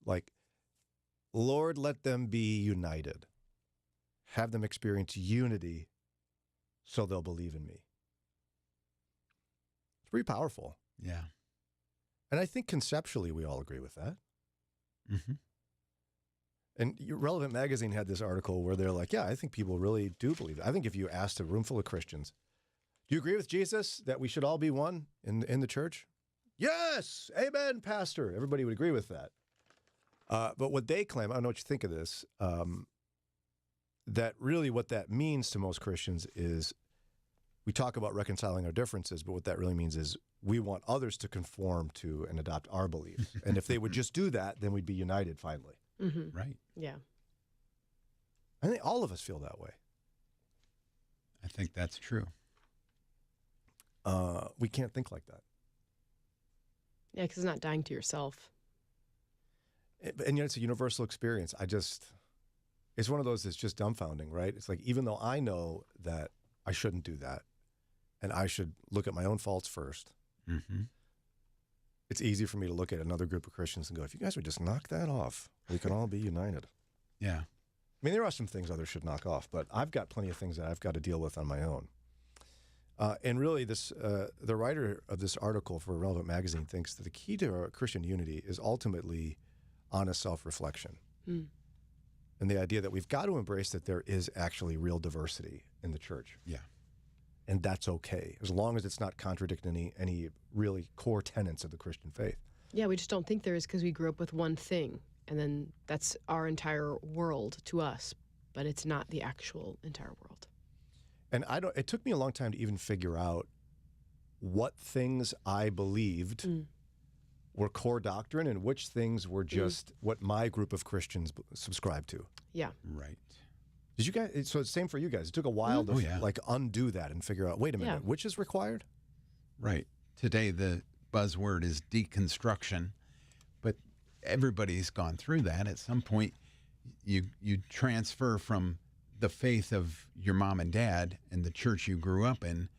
Like, Lord, let them be united. Have them experience unity so they'll believe in me. It's pretty powerful. Yeah. And I think conceptually we all agree with that. And Relevant Magazine had this article where they're like, yeah, I think people really do believe it. I think if you asked a room full of Christians, do you agree with Jesus that we should all be one in the church? Yes, amen, pastor. Everybody would agree with that. But what they claim, I don't know what you think of this, that really what that means to most Christians is we talk about reconciling our differences, but what that really means is we want others to conform to and adopt our beliefs. And if they would just do that, then we'd be united finally. Right. Yeah. I think all of us feel that way. I think that's true. We can't think like that. Yeah, because it's not dying to yourself. And yet it's a universal experience. It's one of those that's just dumbfounding, right? It's like, even though I know that I shouldn't do that, and I should look at my own faults first, it's easy for me to look at another group of Christians and go, if you guys would just knock that off, we can all be united. Yeah. I mean, there are some things others should knock off, but I've got plenty of things that I've got to deal with on my own. And really, the writer of this article for Relevant Magazine thinks that the key to Christian unity is ultimately honest self-reflection. And the idea that we've got to embrace that there is actually real diversity in the church. Yeah. And that's okay, as long as it's not contradicting any really core tenets of the Christian faith. Yeah, we just don't think there is because we grew up with one thing, and then that's our entire world to us, but it's not the actual entire world. And it took me a long time to even figure out what things I believed were core doctrine and which things were just what my group of Christians subscribed to. Yeah. Right. Did you guys? So it's the same for you guys. It took a while to undo that and figure out, wait a minute, which is required? Right. Today the buzzword is deconstruction, but everybody's gone through that. At some point, you transfer from the faith of your mom and dad and the church you grew up in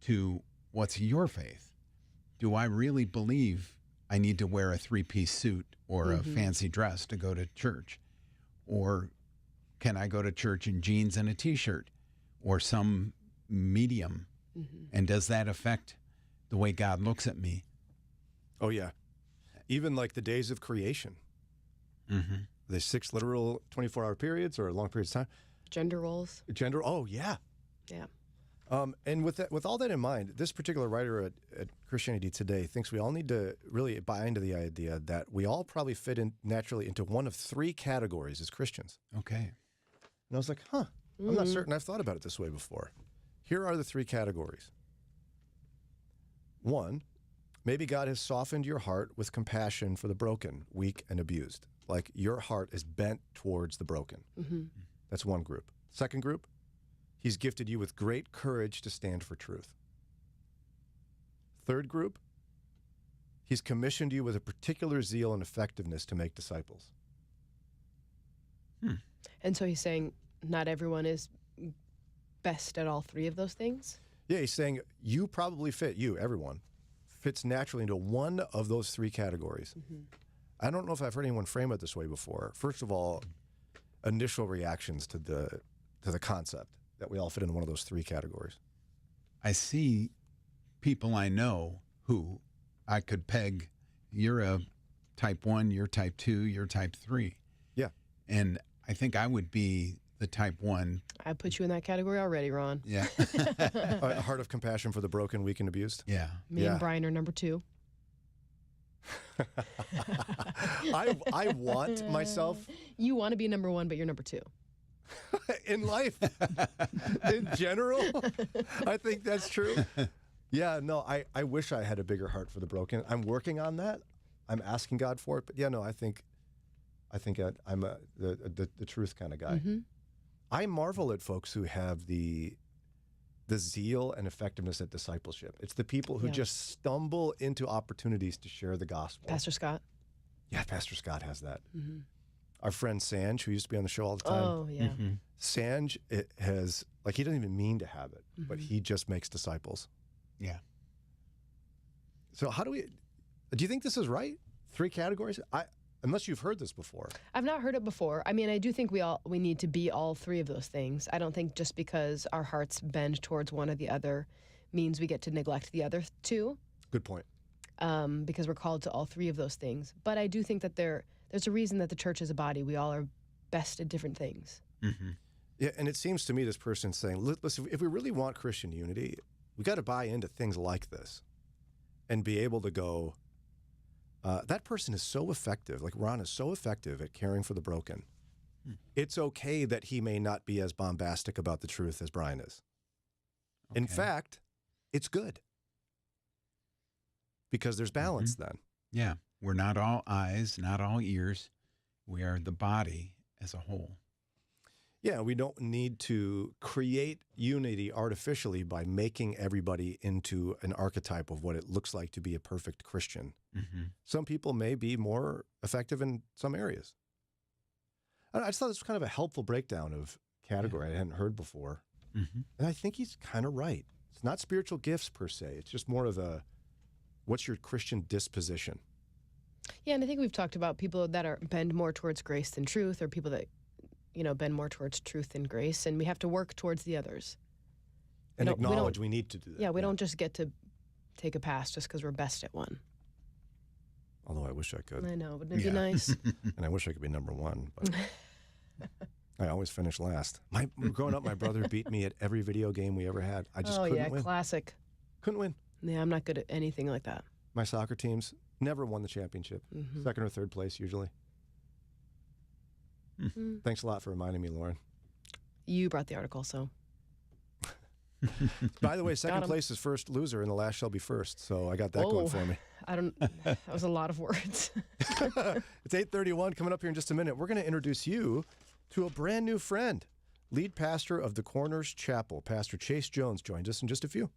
to what's your faith. Do I really believe I need to wear a three-piece suit or a fancy dress to go to church? Or can I go to church in jeans and a T-shirt or some medium? And does that affect the way God looks at me? Oh, yeah. Even like the days of creation. The 6 literal 24-hour periods or long periods of time. Gender roles. Oh, yeah. Yeah. And with all that in mind, this particular writer at Christianity Today thinks we all need to really buy into the idea that we all probably fit in naturally into one of three categories as Christians. Okay. And I was like, I'm not certain I've thought about it this way before. Here are the three categories. 1, maybe God has softened your heart with compassion for the broken, weak, and abused. Like your heart is bent towards the broken. Mm-hmm. That's one group. Second group, He's gifted you with great courage to stand for truth. Third group, He's commissioned you with a particular zeal and effectiveness to make disciples. And so he's saying not everyone is best at all three of those things? Yeah, he's saying you probably fit, everyone, fits naturally into one of those three categories. Mm-hmm. I don't know if I've heard anyone frame it this way before. First of all, initial reactions to the concept that we all fit into one of those three categories. I see people I know who I could peg, you're a type 1, you're type 2, you're type 3. Yeah. And I think I would be the type 1. I put you in that category already, Ron. Yeah. A heart of compassion for the broken, weak, and abused. Yeah. Me and Brian are number 2. I want myself. You want to be number 1, but you're number 2. In life, in general, I think that's true. Yeah, no, I wish I had a bigger heart for the broken. I'm working on that. I'm asking God for it. But yeah, no, I think I'm the truth kind of guy. Mm-hmm. I marvel at folks who have the zeal and effectiveness at discipleship. It's the people who just stumble into opportunities to share the gospel. Pastor Scott. Yeah, Pastor Scott has that. Mm-hmm. Our friend Sanj, who used to be on the show all the time. Oh, yeah. Mm-hmm. Sanj has, he doesn't even mean to have it, but he just makes disciples. Yeah. So do you think this is right? 3 categories? Unless you've heard this before. I've not heard it before. I mean, I do think we need to be all 3 of those things. I don't think just because our hearts bend towards one or the other means we get to neglect the other 2. Good point. Because we're called to all 3 of those things. But I do think that there's a reason that the church is a body. We all are best at different things. Mm-hmm. Yeah, and it seems to me this person's saying, listen, if we really want Christian unity, we got to buy into things like this and be able to go, that person is so effective, like Ron is so effective at caring for the broken. It's okay that he may not be as bombastic about the truth as Brian is. Okay. In fact, it's good because there's balance then. Yeah, we're not all eyes, not all ears. We are the body as a whole. Yeah, we don't need to create unity artificially by making everybody into an archetype of what it looks like to be a perfect Christian. Mm-hmm. Some people may be more effective in some areas. I just thought this was kind of a helpful breakdown of category I hadn't heard before. Mm-hmm. And I think he's kind of right. It's not spiritual gifts per se. It's just more of what's your Christian disposition? Yeah, and I think we've talked about people that bend more towards grace than truth, or people that bend more towards truth than grace, and we have to work towards the others. And acknowledge we need to do that. Yeah, we don't just get to take a pass just because we're best at one. Although I wish I could. I know, wouldn't it be nice? And I wish I could be number 1, but I always finish last. Growing up, my brother beat me at every video game we ever had. I just couldn't win. Classic. Couldn't win. Yeah, I'm not good at anything like that. My soccer teams never won the championship. Mm-hmm. 2nd or 3rd place usually. Mm-hmm. Thanks a lot for reminding me, Lauren. You brought the article, so. By the way, 2nd place is first loser, and the last shall be first. So I got that going for me. That was a lot of words. It's 8:31 coming up here in just a minute. We're going to introduce you to a brand new friend. Lead pastor of the Corners Chapel, Pastor Chase Jones, joins us in just a few.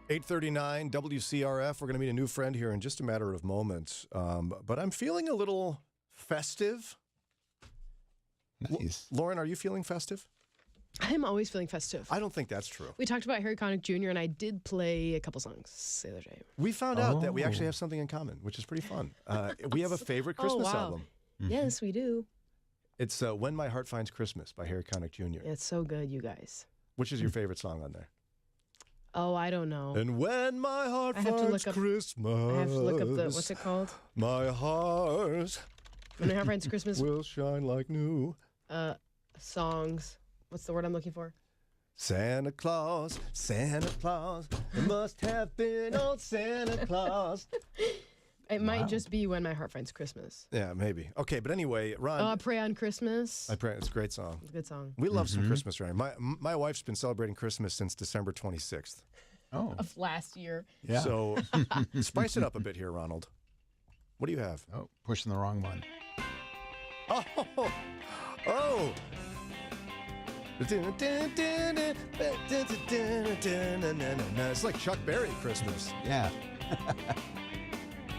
8:39 WCRF. We're going to meet a new friend here in just a matter of moments. But I'm feeling a little festive. Nice. Lauren, are you feeling festive? I'm always feeling festive. I don't think that's true. We talked about Harry Connick Jr., and I did play a couple songs the other day. We found out that we actually have something in common, which is pretty fun. We have a favorite Christmas album. Yes, we do. It's When My Heart Finds Christmas by Harry Connick Jr. It's so good, you guys. Which is your favorite song on there? Oh, I don't know. And when my heart finds Christmas. I have to look up what's it called? My heart. When my heart finds Christmas. Will shine like new. Songs. What's the word I'm looking for? Santa Claus, it must have been old Santa Claus. It might just be When My Heart Finds Christmas. Yeah, maybe. Okay, but anyway, Ron. Pray on Christmas. I Pray. It's a great song. It's a good song. We love some Christmas around. My wife's been celebrating Christmas since December 26th. Oh. Of last year. Yeah. So spice it up a bit here, Ronald. What do you have? Oh, pushing the wrong one. Oh. It's like Chuck Berry Christmas. Yeah.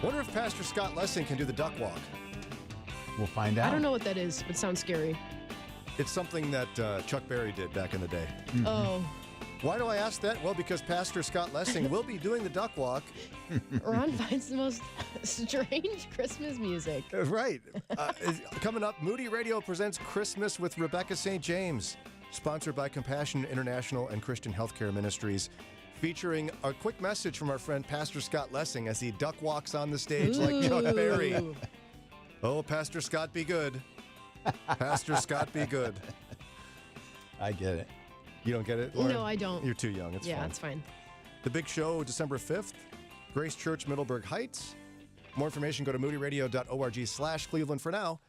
Wonder if Pastor Scott Lessing can do the duck walk. We'll find out. I don't know what that is, but it sounds scary. It's something that Chuck Berry did back in the day. Oh. Why do I ask that? Well, because Pastor Scott Lessing will be doing the duck walk. Ron finds the most strange Christmas music. Right. Coming up, Moody Radio presents Christmas with Rebecca St. James, sponsored by Compassion International and Christian Healthcare Ministries, featuring a quick message from our friend Pastor Scott Lessing as he duck walks on the stage like Chuck Berry. Oh, Pastor Scott, be good. Pastor Scott, be good. I get it. You don't get it, Lauren? No, I don't. You're too young. It's fine. Yeah, it's fine. The big show, December 5th, Grace Church, Middleburg Heights. More information, go to moodyradio.org/Cleveland. For now,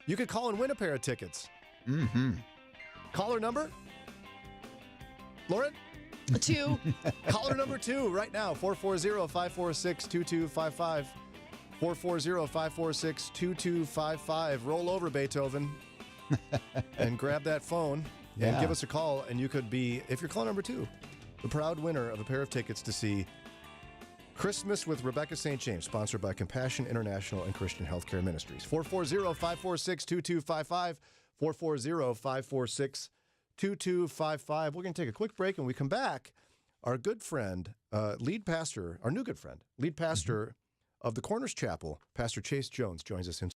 you could call and win a pair of tickets. Caller number? Lauren? 2. Caller number 2 right now, 440-546-2255. 440-546-2255. Roll over, Beethoven, and grab that phone and give us a call, and you could be, if you're caller number 2, the proud winner of a pair of tickets to see Christmas with Rebecca St. James, sponsored by Compassion International and Christian Healthcare Ministries. 440-546-2255. 440-546-2255. We're going to take a quick break, and when we come back, our good friend, lead pastor of the Corners Chapel, Pastor Chase Jones, joins us in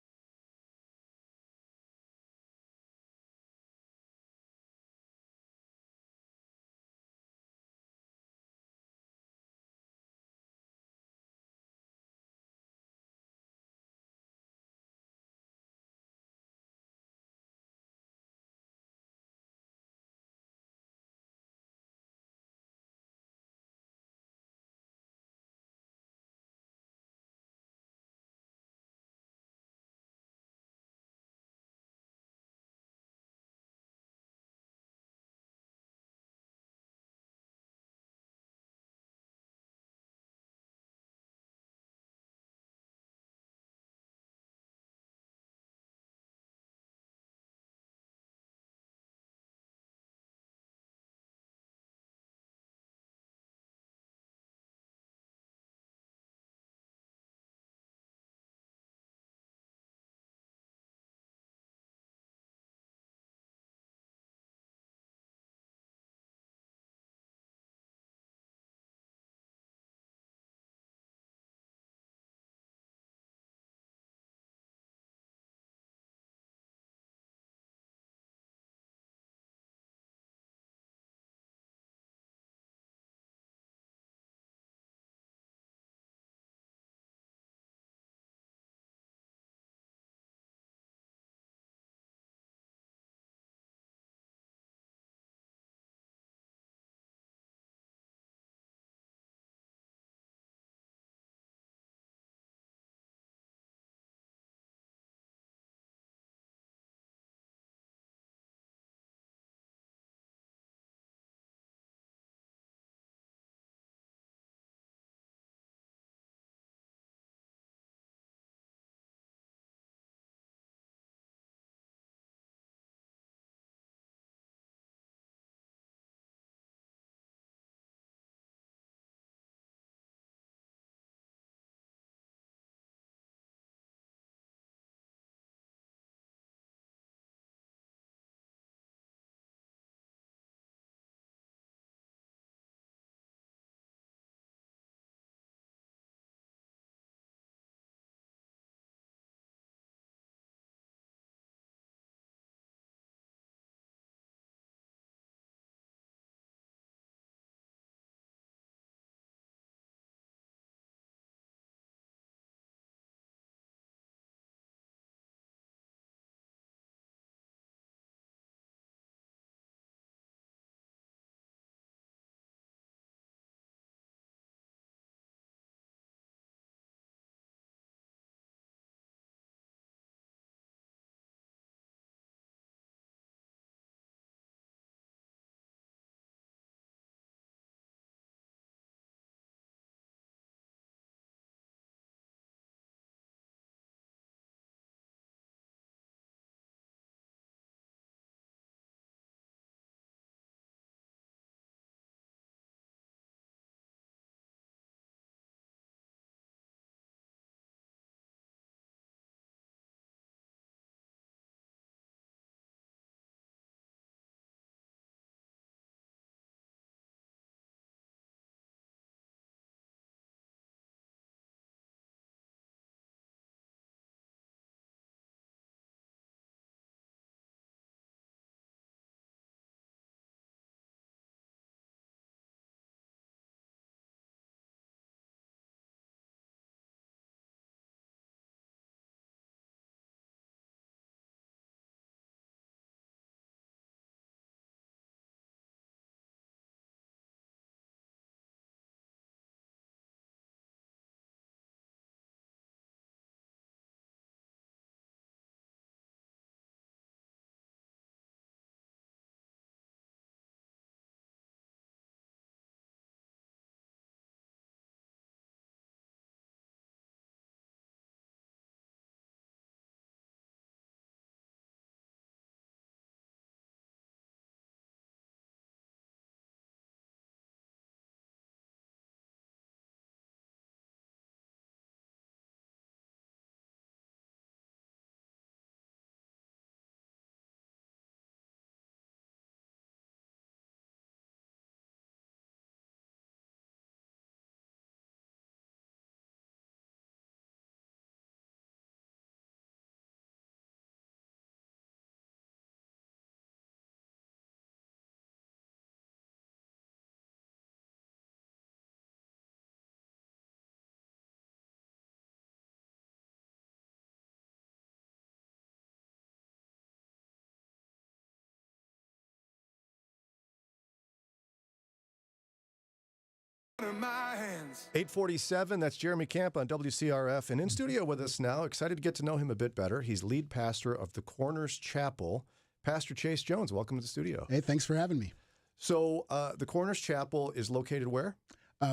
847, that's Jeremy Camp on WCRF. And in studio with us now, excited to get to know him a bit better. He's lead pastor of the Corners Chapel. Pastor Chase Jones, welcome to the studio. Hey, thanks for having me. So the Corners Chapel is located where?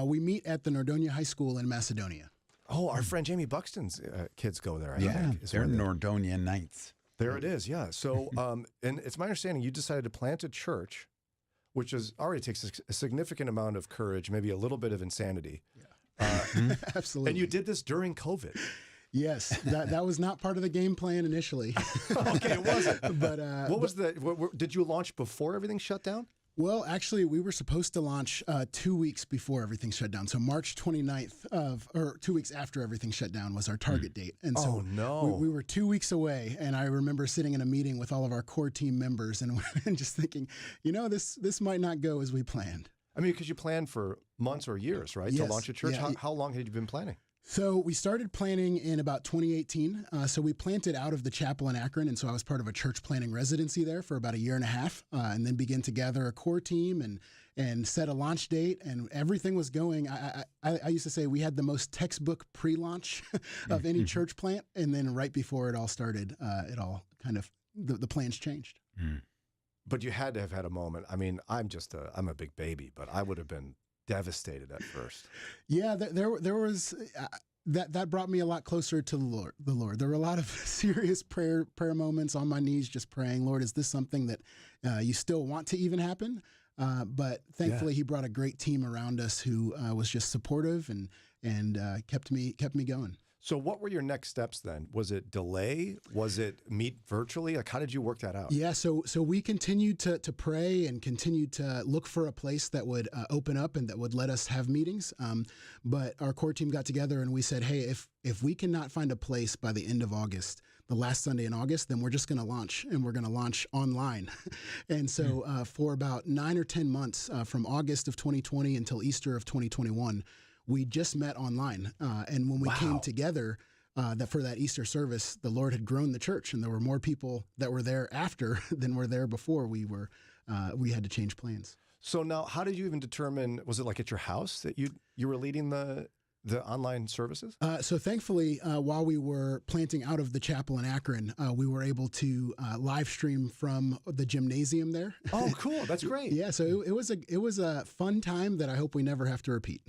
We meet at the Nordonia High School in Macedonia. Oh, our friend Jamie Buxton's kids go there, I Yeah, think. they're Nordonia Knights. There it is, yeah. So, and it's my understanding you decided to plant a church, which already takes a significant amount of courage, maybe a little bit of insanity. Yeah. Absolutely. And you did this during COVID. Yes, that was not part of the game plan initially. Okay, it wasn't. But what was did you launch before everything shut down? Well, actually, we were supposed to launch 2 weeks before everything shut down. So March 29th or 2 weeks after everything shut down was our target date. And so we were 2 weeks away. And I remember sitting in a meeting with all of our core team members and just thinking, this might not go as we planned. I mean, because you planned for months or years, right, yes, to launch a church? Yeah. How long had you been planning? So we started planning in about 2018. So we planted out of the chapel in Akron. And so I was part of a church planning residency there for about a year and a half, and then began to gather a core team and set a launch date, and everything was going. I used to say we had the most textbook pre-launch of any church plant. And then right before it all started, it all kind of, the plans changed. But you had to have had a moment. I mean, I'm a big baby, but I would have been devastated at first. Yeah, there was that brought me a lot closer to the Lord. There were a lot of serious prayer moments on my knees, just praying, Lord, is this something that you still want to even happen? But thankfully, He brought a great team around us who was just supportive and kept me going. So what were your next steps then? Was it delay? Was it meet virtually? Like, how did you work that out? Yeah, so we continued to pray and continued to look for a place that would open up and that would let us have meetings. But our core team got together and we said, hey, if we cannot find a place by the end of August, the last Sunday in August, then we're just going to launch, and we're going to launch online. And so for about 9 or 10 months, from August of 2020 until Easter of 2021, we just met online. And when we came together for that Easter service, the Lord had grown the church, and there were more people that were there after than were there before we had to change plans. So now, how did you even determine, was it like at your house that you were leading the online services? So thankfully, while we were planting out of the chapel in Akron, we were able to live stream from the gymnasium there. Oh, cool. That's great. Yeah, so it was a fun time that I hope we never have to repeat.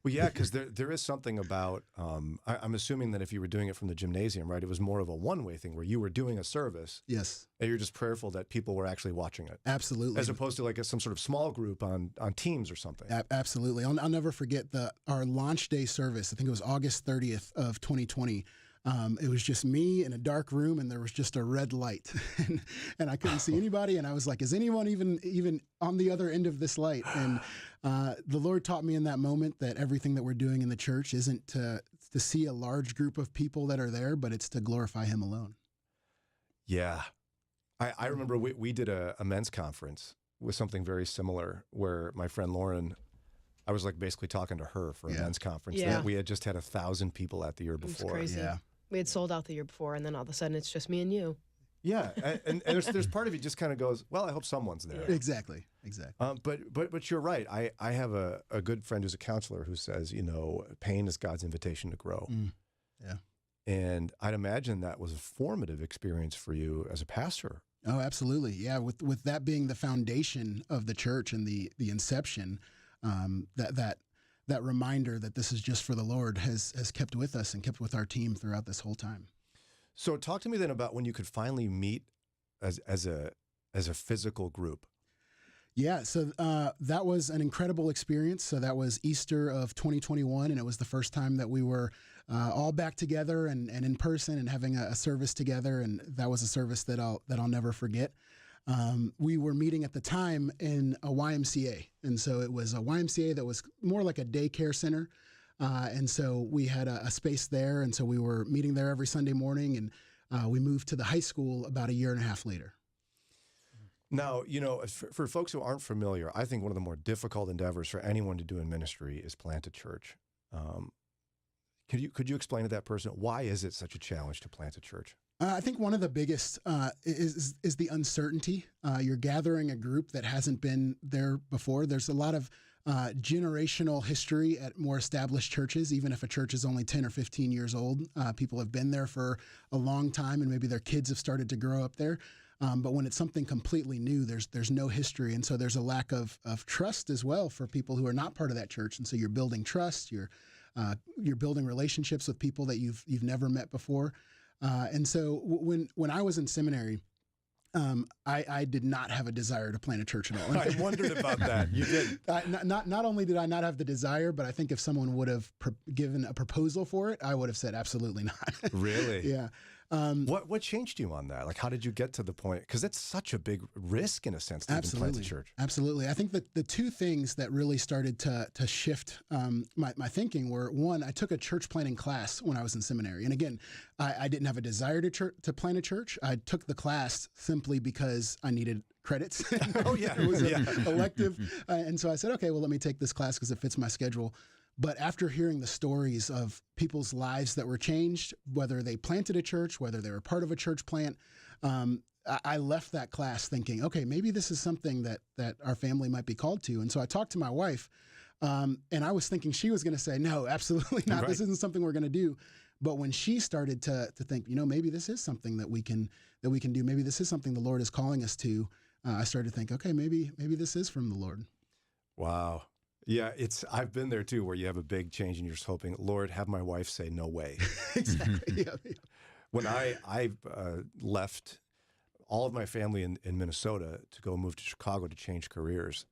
Well, yeah, because there is something about, I'm assuming that if you were doing it from the gymnasium, right, it was more of a one-way thing where you were doing a service. Yes. And you're just prayerful that people were actually watching it. Absolutely. As opposed to like some sort of small group on Teams or something. Absolutely. I'll never forget our launch day service. I think it was August 30th of 2020. It was just me in a dark room, and there was just a red light, and I couldn't see anybody. And I was like, "Is anyone even on the other end of this light?" And the Lord taught me in that moment that everything that we're doing in the church isn't to see a large group of people that are there, but it's to glorify Him alone. Yeah, I remember we did a men's conference with something very similar, where my friend Lauren, I was like basically talking to her for a men's conference. Yeah. That we had just had 1,000 people at the year before. It's crazy. Yeah. We had sold out the year before, and then all of a sudden it's just me and you. Yeah, and there's part of you just kind of goes, well, I hope someone's there. Yeah. Exactly. But you're right. I have a good friend who's a counselor who says, pain is God's invitation to grow. Yeah. And I'd imagine that was a formative experience for you as a pastor. Oh, absolutely. Yeah. With that being the foundation of the church and the inception, that reminder that this is just for the Lord has kept with us and kept with our team throughout this whole time. So talk to me then about when you could finally meet as a physical group. Yeah, so that was an incredible experience. So that was Easter of 2021, and it was the first time that we were all back together and in person and having a service together, and that was a service that I'll never forget. We were meeting at the time in a YMCA, and so it was a YMCA that was more like a daycare center. And so we had a space there, and so we were meeting there every Sunday morning, and we moved to the high school about a year and a half later. Now, for folks who aren't familiar, I think one of the more difficult endeavors for anyone to do in ministry is plant a church. Could you explain to that person, why is it such a challenge to plant a church? I think one of the biggest is the uncertainty. You're gathering a group that hasn't been there before. There's a lot of generational history at more established churches. Even if a church is only 10 or 15 years old, people have been there for a long time, and maybe their kids have started to grow up there. But when it's something completely new, there's no history, and so there's a lack of trust as well for people who are not part of that church. And so you're building trust, you're building relationships with people that you've never met before. And so when I was in seminary, I did not have a desire to plant a church at all. I wondered about that. You did. Not only did I not have the desire, but I think if someone would have given a proposal for it, I would have said absolutely not. Really? Yeah. What changed you on that? Like, how did you get to the point? Because that's such a big risk, in a sense, to even plant a church. Absolutely. I think that the two things that really started to shift my thinking were, one, I took a church planting class when I was in seminary. And again, I didn't have a desire to plant a church. I took the class simply because I needed credits. Oh, yeah. It was an elective. And so I said, okay, well, let me take this class because it fits my schedule. But after hearing the stories of people's lives that were changed, whether they planted a church, whether they were part of a church plant, I left that class thinking, okay, maybe this is something that our family might be called to. And so I talked to my wife, and I was thinking she was going to say, no, absolutely not. Right. This isn't something we're going to do. But when she started to think, maybe this is something that we can do. Maybe this is something the Lord is calling us to. I started to think, okay, maybe this is from the Lord. Wow. Yeah, I've been there too, where you have a big change and you're just hoping, Lord, have my wife say no way. Exactly. Yeah. When I left all of my family in Minnesota to go move to Chicago to change careers,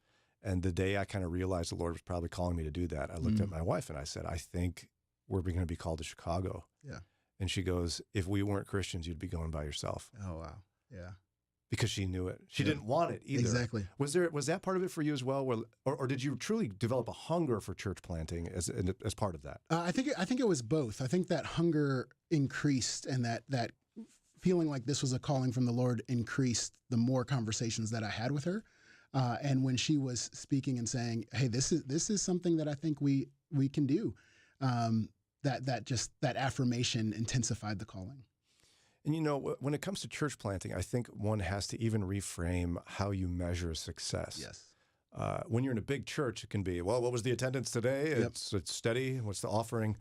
and the day I kind of realized the Lord was probably calling me to do that, I looked at my wife and I said, I think we're going to be called to Chicago. Yeah. And she goes, if we weren't Christians, you'd be going by yourself. Oh, wow. Yeah. Because she knew it. She didn't want it either. Exactly. Was that part of it for you as well? Or did you truly develop a hunger for church planting as part of that? I think it was both. I think that hunger increased, and that feeling like this was a calling from the Lord increased the more conversations that I had with her. And when she was speaking and saying, hey, this is something that I think we can do, that affirmation intensified the calling. And when it comes to church planting, I think one has to even reframe how you measure success. Yes. When you're in a big church, it can be, well, what was the attendance today? Yep. It's steady. What's the offering?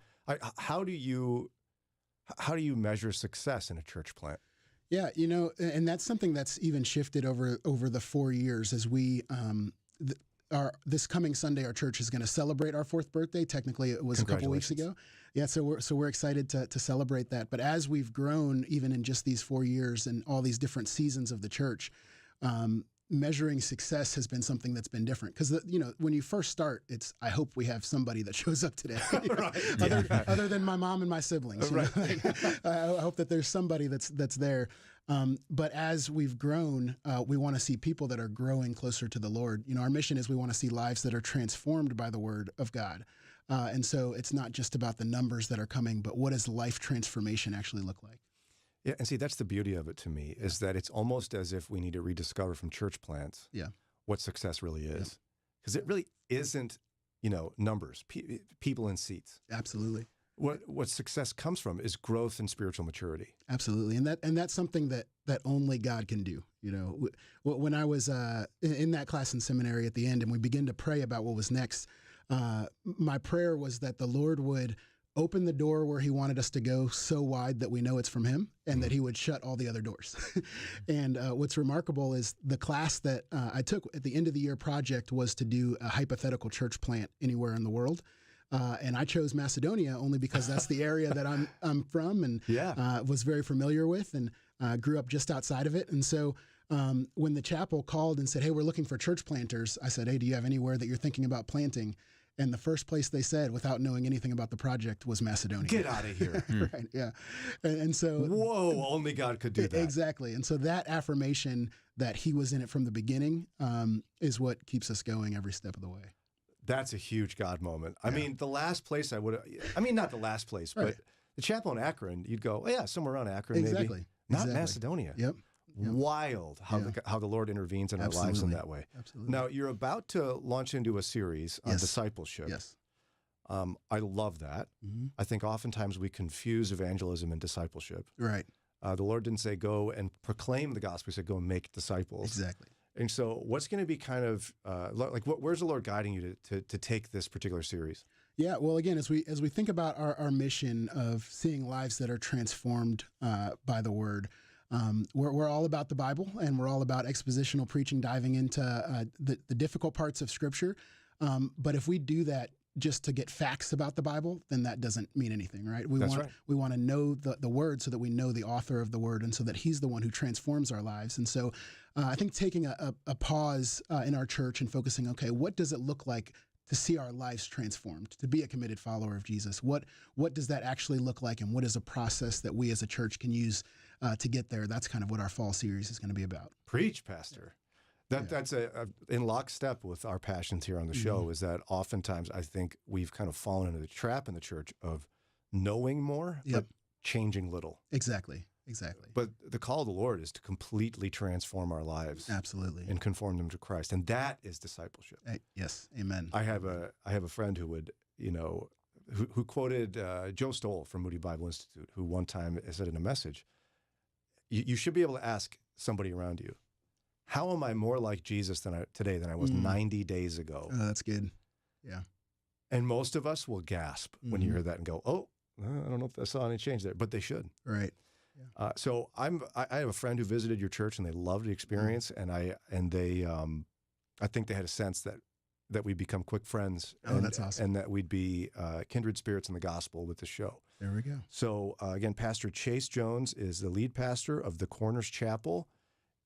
How do you measure success in a church plant? Yeah, and that's something that's even shifted over the 4 years as we this coming Sunday, our church is going to celebrate our 4th birthday. Technically, it was a couple weeks ago. Yeah, so we're excited to celebrate that. But as we've grown, even in just these 4 years and all these different seasons of the church, measuring success has been something that's been different. Because when you first start, it's I hope we have somebody that shows up today, other than my mom and my siblings. Right. I hope that there's somebody that's there. But as we've grown, we want to see people that are growing closer to the Lord. Our mission is we want to see lives that are transformed by the Word of God. And so it's not just about the numbers that are coming, but what does life transformation actually look like? Yeah, and see, that's the beauty of it to me, is that it's almost as if we need to rediscover from church plants what success really is. Because it really isn't, numbers, people in seats. Absolutely. What success comes from is growth and spiritual maturity. Absolutely, and that's something that only God can do. When I was in that class in seminary at the end, and we began to pray about what was next, my prayer was that the Lord would open the door where He wanted us to go so wide that we know it's from Him, and that He would shut all the other doors. And what's remarkable is the class that I took at the end of the year project was to do a hypothetical church plant anywhere in the world. And I chose Macedonia only because that's the area that I'm from and was very familiar with, and grew up just outside of it. And so when the chapel called and said, hey, we're looking for church planters, I said, hey, do you have anywhere that you're thinking about planting? And the first place they said, without knowing anything about the project, was Macedonia. Get out of here. Right, yeah. And so... Whoa, only God could do that. Exactly. And so that affirmation that He was in it from the beginning is what keeps us going every step of the way. That's a huge God moment. I mean, the last place not the last place, but the chapel in Akron, you'd go, oh, yeah, somewhere around Akron, maybe. Not Macedonia. Yep. Wild how the Lord intervenes in our lives in that way. Absolutely. Now, you're about to launch into a series on discipleship. Yes. I love that. Mm-hmm. I think oftentimes we confuse evangelism and discipleship. Right. The Lord didn't say go and proclaim the gospel. He said go and make disciples. Exactly. And so, what's going to be kind of where's the Lord guiding you to take this particular series? Yeah, well, again, as we think about our mission of seeing lives that are transformed by the Word, we're all about the Bible, and we're all about expositional preaching, diving into the difficult parts of Scripture. But if we do that just to get facts about the Bible, then that doesn't mean anything, right? We want to know the Word so that we know the author of the Word, and so that He's the one who transforms our lives. And so, I think taking a pause in our church and focusing, okay, what does it look like to see our lives transformed, to be a committed follower of Jesus? What does that actually look like, and what is a process that we as a church can use to get there? That's kind of what our fall series is going to be about. Preach, Pastor. That's in lockstep with our passions here on the show, is that oftentimes I think we've kind of fallen into the trap in the church of knowing more, but changing little. Exactly. But the call of the Lord is to completely transform our lives. Absolutely. And conform them to Christ. And that is discipleship. Yes. Amen. I have a friend who would, who quoted Joe Stoll from Moody Bible Institute, who one time said in a message, you should be able to ask somebody around you, how am I more like Jesus today than I was 90 days ago? Oh, that's good. Yeah. And most of us will gasp when you hear that and go, oh, I don't know if I saw any change there, but they should. Right. Yeah. So I have a friend who visited your church and they loved the experience, and I think they had a sense that we'd become quick friends. Oh, that's awesome. And that we'd be kindred spirits in the gospel with the show. There we go. So again, Pastor Chase Jones is the lead pastor of the Corners Chapel.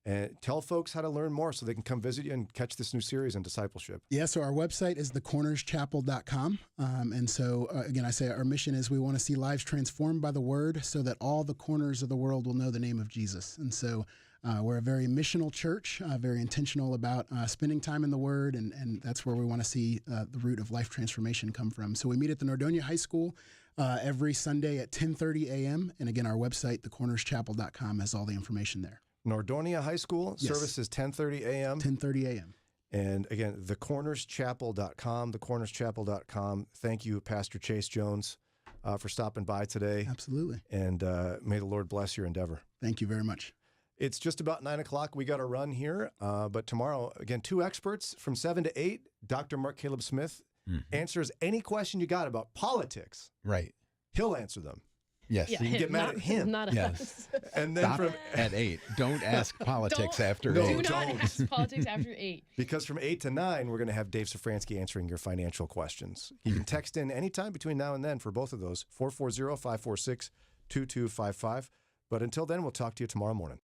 And tell folks how to learn more so they can come visit you and catch this new series on discipleship. Yeah, so our website is thecornerschapel.com. And so, again, I say our mission is we want to see lives transformed by the Word so that all the corners of the world will know the name of Jesus. And so we're a very missional church, very intentional about spending time in the Word, and that's where we want to see the root of life transformation come from. So we meet at the Nordonia High School every Sunday at 10:30 a.m. And again, our website, thecornerschapel.com, has all the information there. Nordonia High School, yes. Service is 10:30 a.m. 10:30 a.m. And again, thecornerschapel.com, thecornerschapel.com. Thank you, Pastor Chase Jones, for stopping by today. Absolutely. And may the Lord bless your endeavor. Thank you very much. It's just about 9 o'clock. We got to run here. But tomorrow, again, 2 experts from 7 to 8. Dr. Mark Caleb Smith answers any question you got about politics. Right. He'll answer them. Yes. So you can get mad at him. Not yes. us. And then Stop at 8. Don't ask politics after 8. Do not ask politics after 8. Because from 8 to 9, we're going to have Dave Safransky answering your financial questions. You can text in anytime between now and then for both of those, 440-546-2255. But until then, we'll talk to you tomorrow morning.